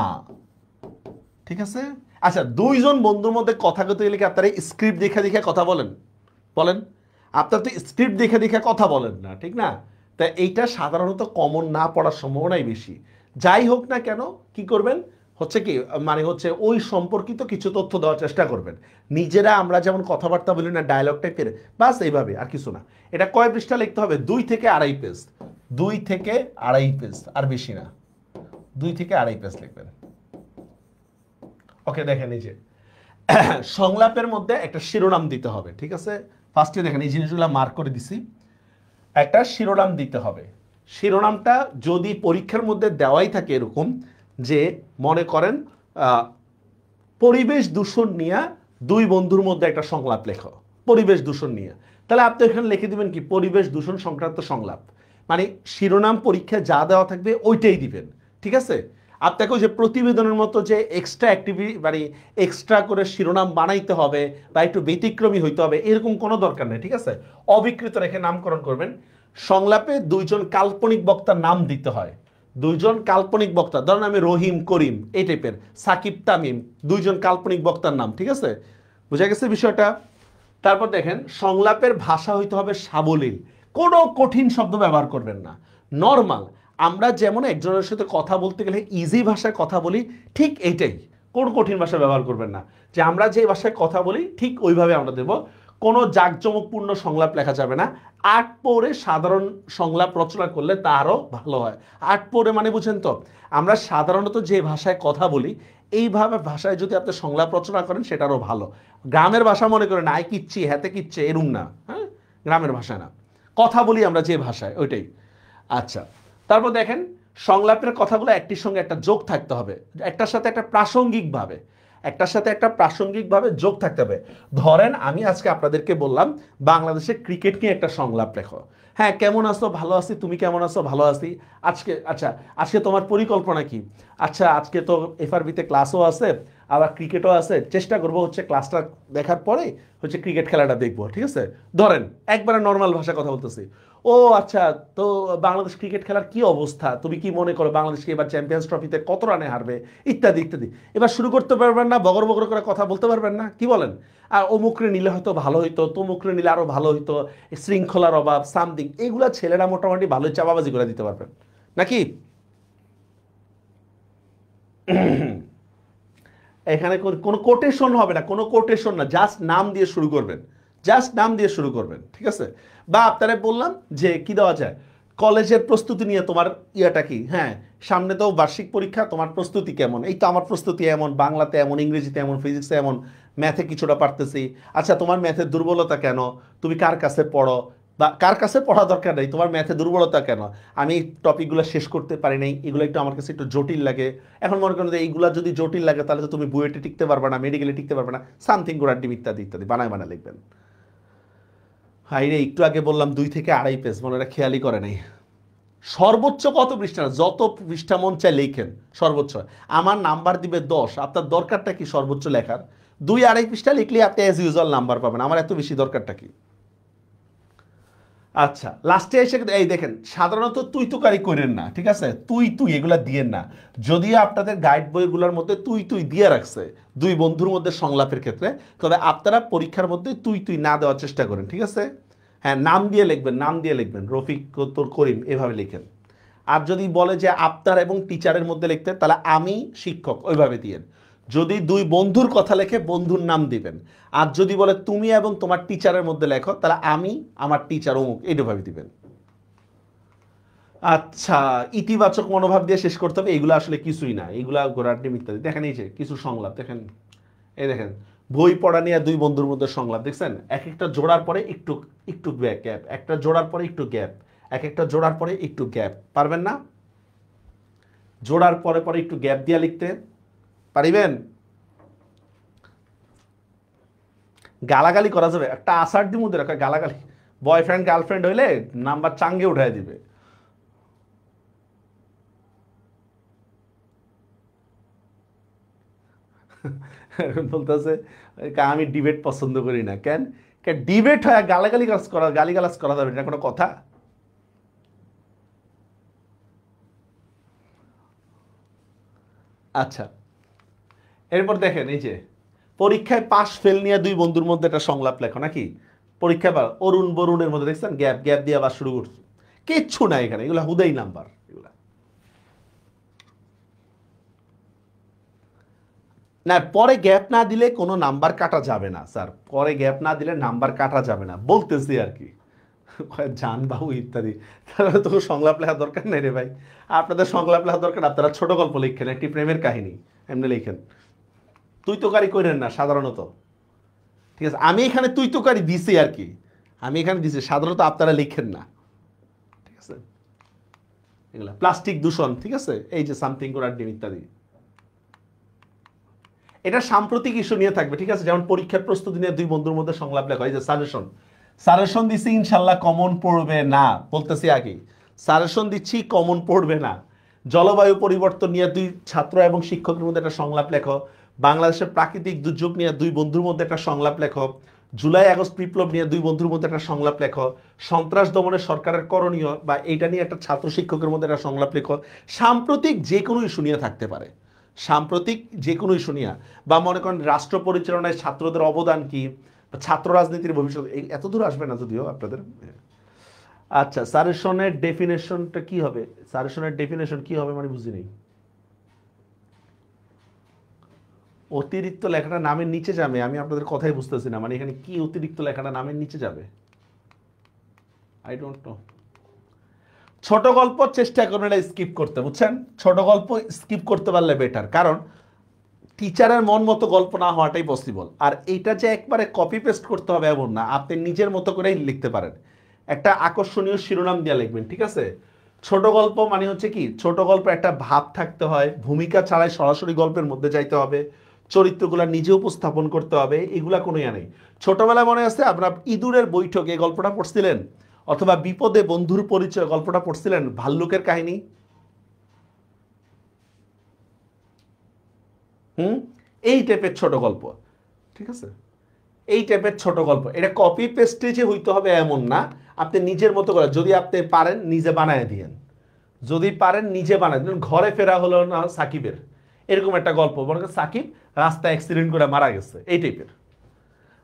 A: ঠিক আছে? আচ্ছা, 2 জন বন্ধুর মধ্যে কথা কইতে গেলে কি আপনারা স্ক্রিপ্ট দেখে দেখে কথা বলেন? বলেন? আপনার তো স্ক্রিপ্ট দেখে দেখে কথা বলেন না, ঠিক না? তা এইটা সাধারণত কমন না পড়ার সম্ভাবনাই বেশি। যাই হোক না কেন, কি করবেন হচ্ছে কি, মানে হচ্ছে ওই সম্পর্কিত কিছু তথ্য দেওয়ার চেষ্টা করবেন। নিজেরা আমরা যেমন কথাবার্তা বলি না, ডায়লগ টাইপের, বাস এইভাবে, আর কিছু না। এটা কয় পৃষ্ঠা লিখতে হবে? 2 থেকে 2.5 পেজ। 2 থেকে 2.5 পেজ, আর বেশি না। 2 থেকে 2.5 পেজ লিখবেন। ওকে, দেখেন এই যে সংলাপের মধ্যে একটা শিরোনাম দিতে হবে, ঠিক আছে? ফার্স্টে দেখেন এই জিনিসগুলো মার্ক করে দিছি। একটা শিরোনাম দিতে হবে। শিরোনামটা যদি পরীক্ষার মধ্যে দেওয়াই থাকে এরকম যে মনে করেন পরিবেশ দূষণ নিয়ে 2 বন্ধুর মধ্যে একটা সংলাপ লেখো, পরিবেশ দূষণ নিয়ে, তাহলে আপনি এখানে লিখে দিবেন কি, পরিবেশ দূষণ সংক্রান্ত সংলাপ। মানে শিরোনাম পরীক্ষায় যা দেওয়া থাকবে ওইটাই দিবেন, ঠিক আছে? আপনাকে ওই যে প্রতিবেদনের মতো যে এক্সট্রা অ্যাক্টিভিটি, মানে এক্সট্রা করে শিরোনাম বানাইতে হবে বা একটু ব্যতিক্রমী হইতে হবে এরকম কোনো দরকার নেই, ঠিক আছে? অবিকৃত রেখে নামকরণ করবেন। সংলাপে 2 জন কাল্পনিক বক্তার নাম দিতে হয়। 2 জন কাল্পনিক বক্তা, ধরেন আমি রহিম, করিম, এই টাইপের, সাকিব, তামিম, 2 জন কাল্পনিক বক্তার নাম, ঠিক আছে? বুঝা গেছে বিষয়টা? তারপর দেখেন সংলাপের ভাষা হইতে হবে সাবলীল, কোনো কঠিন শব্দ ব্যবহার করবেন না, নর্মাল। আমরা যেমন একজনের সাথে কথা বলতে গেলে ইজি ভাষায় কথা বলি, ঠিক এইটাই, কোনো কঠিন ভাষা ব্যবহার করবেন না। যে আমরা যে ভাষায় কথা বলি ঠিক ওইভাবে আমরা দেব। কোনো জাঁকজমকপূর্ণ সংলাপ লেখা যাবে না। 8 পড়ে সাধারণ সংলাপ রচনা করলে তারও ভালো হয়। 8 পড়ে মানে বুঝেন তো, আমরা সাধারণত যে ভাষায় কথা বলি এইভাবে ভাষায় যদি আপনি সংলাপ রচনা করেন সেটারও ভালো। গ্রামের ভাষা মনে করেন আয় কিচ্ছি হাতে কিচ্ছে এরম না, হ্যাঁ, গ্রামের ভাষা না, কথা বলি আমরা যে ভাষায় ওইটাই। আচ্ছা, তারপর দেখেন সংলাপের কথাগুলো একটির সঙ্গে একটা যোগ থাকতে হবে, একটার সাথে একটা প্রাসঙ্গিকভাবে, একটার সাথে একটা প্রাসঙ্গিকভাবে যোগ থাকতে হবে। ধরেন আমি আজকে আপনাদেরকে বললাম বাংলাদেশের ক্রিকেট নিয়ে একটা সংলাপ লেখো। হ্যাঁ, কেমন আছো? ভালো আছি। তুমি কেমন আছো? ভালো আছি। আজকে আচ্ছা, আজকে তোমার পরিকল্পনা কি? আচ্ছা, আজকে তো এফআরবিতে ক্লাসও আছে, আবার ক্রিকেটও আছে, চেষ্টা করবো হচ্ছে ক্লাসটা দেখার পরে হচ্ছে ক্রিকেট খেলাটা দেখবো, ঠিক আছে? ধরেন একবারে নর্মাল ভাষায় কথা বলতেছি। ও আচ্ছা, তো বাংলাদেশ ক্রিকেট খেলার কি অবস্থা? তুমি কি মনে করো বাংলাদেশকে এবার চ্যাম্পিয়ন্স ট্রফিতে কত রানে হারবে? ইত্যাদি ইত্যাদি। এবার শুরু করতে পারবেন না, বগর বগর করে কথা বলতে পারবেন না, কি বলেন? আর অমুকরে নিলে হয়তো ভালো হইতো, তমুকরে নিলে আরো ভালো হইতো, শৃঙ্খলার অভাব, সামথিং, এইগুলা ছেলেরা মোটামুটি ভালোই চাপাবাজি করে দিতে পারবেন নাকি? এখানে কোনো কোটেশন হবে না, কোনো কোটেশন না, জাস্ট নাম দিয়ে শুরু করবেন, জাস্ট নাম দিয়ে শুরু করবেন, ঠিক আছে? বা আপনারা বললাম যে কি দেওয়া যায়, কলেজের প্রস্তুতি নিয়ে তোমার ইয়াটা কি, হ্যাঁ সামনে তো বার্ষিক পরীক্ষা, তোমার প্রস্তুতি কেমন? এই তো আমার প্রস্তুতি এমন, বাংলাতে এমন, ইংরেজিতে এমন, ফিজিক্সে এমন, ম্যাথে কিছুটা পারতেছি। আচ্ছা, তোমার ম্যাথের দুর্বলতা কেন? তুমি কার কাছে পড়ো? বা কার কাছে পড়া দরকার নেই, তোমার ম্যাথে দুর্বলতা কেন? আমি টপিকগুলো শেষ করতে পারি নাই, এগুলো একটু আমার কাছে একটু জটিল লাগে। এখন মনে করেন যে এইগুলা যদি জটিল লাগে তাহলে তো তুমি বুয়েটে টিকতে পারবে না, মেডিকেলে টিকতে পারবে না, সামথিং গোড়ার ইত্যাদি ইত্যাদি বানায় বানায় লিখবেন। হাই রে, একটু আগে বললাম 2 থেকে 2.5 পেজ, মনে হয় খেয়ালই করে নাই। সর্বোচ্চ কত পৃষ্ঠা? যত পৃষ্ঠা মন চায় লেখেন সর্বোচ্চ। আমার নাম্বার দিবে 10, আপনার দরকারটা কি সর্বোচ্চ লেখার? 2-2.5 পৃষ্ঠা লিখলে আপনি অ্যাজ ইউজুয়াল নাম্বার পাবেন, আমার এত বেশি দরকারটা কি? আচ্ছা, লাস্টে এসে এই দেখেন সাধারণত তুই তুকারি করেন না, ঠিক আছে? তুই তুই এগুলা দিয়েন না। যদিও আপনাদের গাইড বইগুলোর মধ্যে তুই তুই দিয়ে রাখছে 2 বন্ধুর মধ্যে সংলাপের ক্ষেত্রে, তবে আপনারা পরীক্ষার মধ্যে তুই তুই না দেওয়ার চেষ্টা করেন, ঠিক আছে? হ্যাঁ, নাম দিয়ে লিখবেন, নাম দিয়ে লিখবেন, রফিক, তোর, করিম, এভাবে লিখেন। আর যদি বলে যে আপনার এবং টিচারের মধ্যে লিখতে, তাহলে আমি শিক্ষক, ওইভাবে দিয়েন। যদি দুই বন্ধুর কথা লেখে বন্ধুর নাম দিবেন, আর যদি বলে তুমি এবং তোমার টিচারের মধ্যে লেখো, তাহলে আমি আমার টিচার অমুক এইভাবে দিবেন। আচ্ছা, ইতিবাচক মনোভাব দিয়ে শেষ করতে হবে, এগুলো আসলে কিছুই না, এগুলা ঘোড়ার ডিম ইত্যাদি। দেখেন এই যে কিছু সংলাপ দেখেন, এই দেখেন বই পড়া নিয়ে দুই বন্ধুর মধ্যে সংলাপ দেখছেন, এক একটা জোড়ার পরে একটু একটু গ্যাপ, একটা জোড়ার পরে একটু গ্যাপ, এক একটা জোড়ার পরে একটু গ্যাপ, পারবেন না? জোড়ার পরে পরে একটু গ্যাপ দিয়ে লিখতে পারিবেন? গালাগালি করা যাবে, একটা আসার দি মধ্যে রাখা গালাগালি, বয়ফ্রেন্ড গার্লফ্রেন্ড হইলে নাম্বার চাঙ্গে উঠাই দিবে। এখন বলতেছে আমি ডিবেট পছন্দ করি না। কেন? ডিবেট হয় গালাগালি করা, গালিগালাজ করা যাবে এটা কোনো কথা? আচ্ছা, এরপর দেখেন এই যে পরীক্ষায় পাশ ফেল নিয়ে দুই বন্ধুর মধ্যে একটা সংলাপ লেখো নাকি, পরীক্ষা বা অরুণ বরুণের মধ্যে দেখছেন গ্যাপ গ্যাপ দিয়ে আবার শুরু করছে, কিচ্ছু নাই এখানে, এগুলো হুদাই নাম্বার এগুলা। না, পরে গ্যাপ না দিলে কোনো নাম্বার কাটা যাবে না স্যার, পরে গ্যাপ না দিলে নাম্বার কাটা যাবে না বলতেছি আর কি। জান বাবু ইত্যাদি, তাহলে তো সংলাপ লেখার দরকার নেই রে ভাই। আপনাদের সংলাপ লেখার দরকার, আপনারা ছোট গল্প লিখেন, একটি প্রেমের কাহিনী এমনি লিখেন, তুই তোকারি করেন না সাধারণত। ঠিক আছে, আমি এখানে তুই তোকারি দিছি আর কি, আমি এখানে দিছি, সাধারণত আপনারা লিখেন না। ঠিক আছে, এগুলা প্লাস্টিক দূষণ, ঠিক আছে, এই যে সামথিং করার ডিম ইত্যাদি, এটা সাম্প্রতিক ইস্যু নিয়ে থাকবে। ঠিক আছে, যেমন পরীক্ষার প্রস্তুতি নিয়ে দুই বন্ধুর মধ্যে সংলাপ লেখা, এই যে সাজেশন, সাজেশন দিচ্ছি ইনশাল্লাহ কমন পড়বে না, বলতেছি আগে সাজেশন দিচ্ছি কমন পড়বে না। জলবায়ু পরিবর্তন নিয়ে দুই ছাত্র এবং শিক্ষকের মধ্যে একটা সংলাপ লেখো, বাংলাদেশের প্রাকৃতিক দুর্যোগ নিয়ে দুই বন্ধুর মধ্যে একটা সংলাপ লেখো, জুলাই আগস্ট বিপ্লব নিয়ে দুই বন্ধুর মধ্যে একটা সংলাপ লেখো, সন্ত্রাস দমনে সরকারের করণীয় বা এইটা নিয়ে একটা ছাত্র শিক্ষকের মধ্যে একটা সংলাপ লেখো। সাম্প্রতিক যে কোনো ইস্যু নিয়ে থাকতে পারে, সাম্প্রতিক যে কোনো ইস্যু নিয়ে, বা মনে করেন রাষ্ট্র পরিচালনায় ছাত্রদের অবদান কি, ছাত্র রাজনীতির ভবিষ্যৎ, এই এত দূর আসবে না যদিও আপনাদের। আচ্ছা, সাজেশনের ডেফিনেশনটা কি হবে? সাজেশনের ডেফিনেশন কি হবে মানে বুঝি নেই। অতিরিক্ত লেখাটা নামের নিচে যাবে, আমি আপনাদের কথাই বুঝতেছি না, মানে এখানে কি অতিরিক্ত লেখাটা নামের নিচে যাবে? I don't know. ছোট গল্প চেষ্টা করবেন এটা স্কিপ করতে, বুঝছেন? ছোট গল্প স্কিপ করতে পারলে বেটার, কারণ টিচারের মন মতো গল্প না হওয়াটাই পসিবল। আর এইটা যে একবারে কপি পেস্ট করতে হবে এমন না, আপনি নিজের মতো করেই লিখতে পারেন, একটা আকর্ষণীয় শিরোনাম দিয়ে লিখবেন। ঠিক আছে, ছোট গল্প মানে হচ্ছে কি, ছোট গল্প একটা ভাব থাকতে হয়, ভূমিকা ছাড়াই সরাসরি গল্পের মধ্যে যাইতে হবে, চরিত্রগুলা নিজে উপস্থাপন করতে হবে, এগুলা কোনো ইয়া নেই। ছোটবেলায় মনে আছে আপনার ইঁদুরের বৈঠক এই গল্পটা পড়ছিলেন, অথবা বিপদে বন্ধুর পরিচয় গল্পটা পড়ছিলেন, ভাল্লুকের কাহিনী। হুম, এই টাইপের ছোট গল্প। ঠিক আছে, এই টাইপের ছোট গল্প, এটা কপি পেস্টে যে হইতে হবে এমন না, আপনি নিজের মতো করে যদি আপনি পারেন নিজে বানায় দিয়েন, যদি পারেন নিজে বানায় দিন। ঘরে ফেরা হলো না সাকিবের, এরকম একটা গল্প, মনে করেন সাকিব রাস্তায় অ্যাক্সিডেন্ট করে মারা গেছে, এই টাইপের।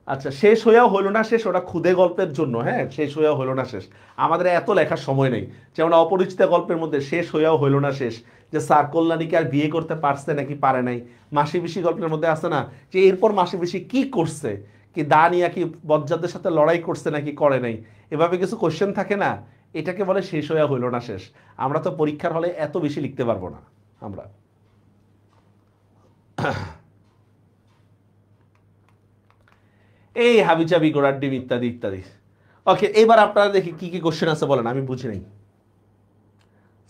A: আচ্ছা, শেষ হইয়াও হইল না শেষ, ওটা খুদে গল্পের জন্য, হ্যাঁ, শেষ হইয়াও হইল না শেষ, আমাদের এত লেখার সময় নেই। যেমন অপরিচিত গল্পের মধ্যে শেষ হইয়াও হইল না শেষ, যে স্যার কল্যাণীকে আর বিয়ে করতে পারছে নাকি পারে নাই। মাসি পিসি গল্পের মধ্যে আছে না, যে এরপর মাসি পিসি কি করছে, কি দা নিয়ে কি বজ্জাতদের সাথে লড়াই করছে নাকি করে নাই, এভাবে কিছু কোশ্চেন থাকে না, এটাকে বলে শেষ হইয়া হইল না শেষ। আমরা তো পরীক্ষার হলে এত বেশি লিখতে পারবো না আমরা। এই হাবিজাবি গোড়ার ডিম ইত্যাদি ইত্যাদি। ওকে, এবার আপনারা দেখি কি কি কোশ্চেন আছে বলেন, আমি বুঝি নাই।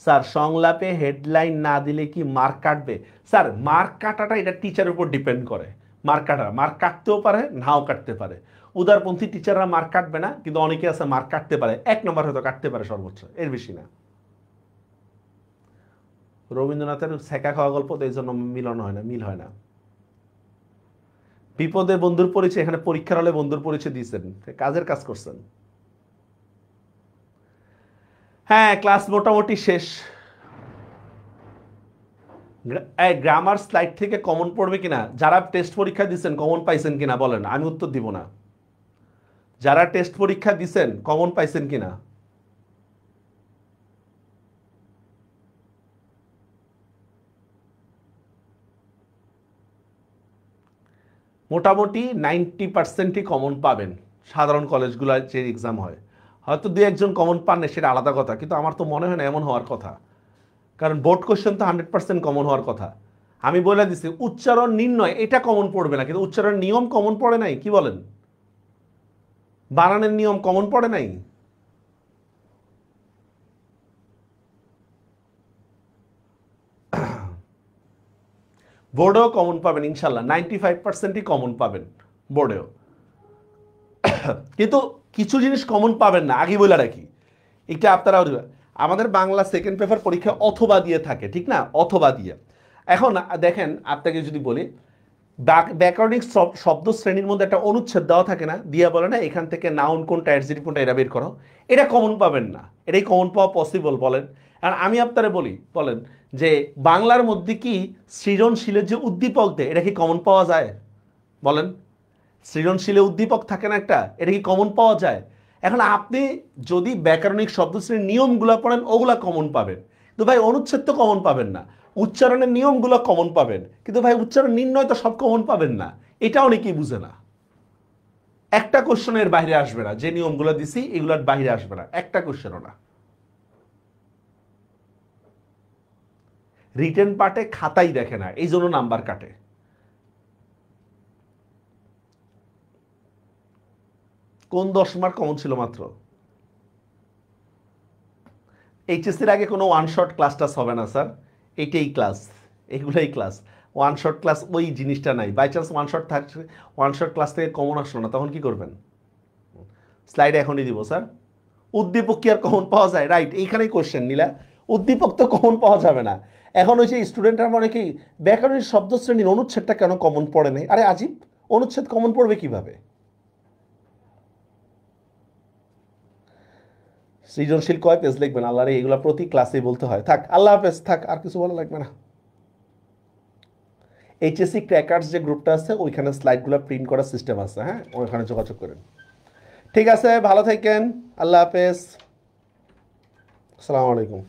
A: স্যার সংলাপে হেডলাইন না দিলে কি মার্ক কাটবে? স্যার মার্ক কাটাটা এটা টিচারের উপর ডিপেন্ড করে, মার্ক কাটতেও পারে নাও কাটতে পারে। উদারপন্থী টিচাররা মার্ক কাটবে না, কিন্তু অনেকে আছে মার্ক কাটতে পারে, 1 নম্বর হয়তো কাটতে পারে সর্বোচ্চ, এর বেশি না। রবীন্দ্রনাথের সেকা খাওয়া গল্প তো এই জন্য মিলন হয় না, মিল হয় না। বিপদে বন্ধুর পরিচয়, এখানে পরীক্ষার হলে বন্ধুর পরিচয় দিয়েছেন, কাজের কাজ করছেন। হ্যাঁ, ক্লাস মোটামুটি শেষ। গ্রামার স্লাইড থেকে কমন পড়বে কিনা, যারা টেস্ট পরীক্ষা দিচ্ছেন কমন পাইছেন কিনা বলেন, আমি উত্তর দিব না। যারা টেস্ট পরীক্ষা দিচ্ছেন কমন পাইছেন কিনা? মোটামুটি 90%ই কমন পাবেন সাধারণ কলেজগুলো যে এক্সাম হয়। হয়তো 2-1 কমন পান না, সেটা আলাদা কথা, কিন্তু আমার তো মনে হয় না এমন হওয়ার কথা, কারণ বোর্ড কোশ্চেন তো 100% কমন হওয়ার কথা। আমি বলে দিছি উচ্চারণ নির্ণয় এটা কমন পড়বে না, কিন্তু উচ্চারণ নিয়ম কমন পড়ে নাই, কি বলেন? বানানের নিয়ম কমন পড়ে নাই? বোর্ডেও কমন পাবেন ইনশাল্লাহ, 95%ই কমন পাবেন বোর্ডেও। কিন্তু কিছু জিনিস কমন পাবেন না, আগে বলে রাখি, এটা আপনারা আমাদের বাংলা সেকেন্ড পেপার পরীক্ষা অথবা দিয়ে থাকে, ঠিক না? অথবা দিয়ে। এখন দেখেন আপনাকে যদি বলি, ব্যাকরণিক শব্দ শ্রেণীর মধ্যে একটা অনুচ্ছেদ দেওয়া থাকে না, দিয়ে বলে না এখান থেকে নাউন কোনটা অ্যাডজেক্টিভ কোনটা এটা বের করো, এটা কমন পাবেন না, এটাই কমন পাওয়া পসিবল বলেন? আর আমি আপনারা বলেন যে বাংলার মধ্যে কি সৃজনশীলের যে উদ্দীপক দেয় এটা কি কমন পাওয়া যায়? বলেন, সৃজনশীলে উদ্দীপক থাকে না একটা, এটা কি কমন পাওয়া যায়? এখন আপনি যদি ব্যাকরণিক শব্দশ্রেণীর নিয়মগুলো পড়েন ওগুলা কমন পাবেন, কিন্তু ভাই অনুচ্ছেদ তো কমন পাবেন না। উচ্চারণের নিয়মগুলো কমন পাবেন, কিন্তু ভাই উচ্চারণ নির্ণয় তো সব কমন পাবেন না, এটা অনেকেই বুঝে না। একটা কোশ্চেনের বাইরে আসবে না, যে নিয়মগুলো দিছি এগুলোর বাইরে আসবে না, একটা কোশ্চেনও না। রিটেন পার্টে খাতাই দেখে না, এই জন্য নাম্বার কাটে। কোন 10 মার্ক কমন ছিল মাত্র? এইচএসসির আগে কোনো ওয়ান শট ক্লাস টাস হবে না স্যার, এইটাই ক্লাস, এগুলোই ক্লাস। ওয়ান শট ক্লাস ওই জিনিসটা নাই, বাই চান্স ওয়ান শট থাকছে, ওয়ান শট ক্লাস থেকে কমন আসলো না, তখন কি করবেন? স্লাইড এখনই দিব স্যার। উদ্দীপক কি আর কমন পাওয়া যায়? রাইট, এইখানেই কোশ্চেন নিলা, উদ্দীপক তো কমন পাওয়া যাবে না। এখন ওই যে স্টুডেন্টরা মনে কি ব্যাকরণের শব্দ শ্রেণীর অনুচ্ছেদটা কেন কমন পড়ে নাই? আরে আজিব, অনুচ্ছেদ কমন পড়বে কিভাবে? সৃজনশীল কয় পেজ লিখবেন? আল্লাহ রে, এগুলো প্রতি ক্লাসেই বলতে হয়। থাক, আল্লাহ হাফেজ, থাক, আর কিছু বলা লাগবে না। এইচএসসি ক্র্যাকার্স যে গ্রুপটা আছে ওইখানে স্লাইডগুলো প্রিন্ট করার সিস্টেম আছে, হ্যাঁ, ওইখানে যোগাযোগ করেন। ঠিক আছে, ভালো থাকেন, আল্লাহ হাফেজ, আসসালামু আলাইকুম।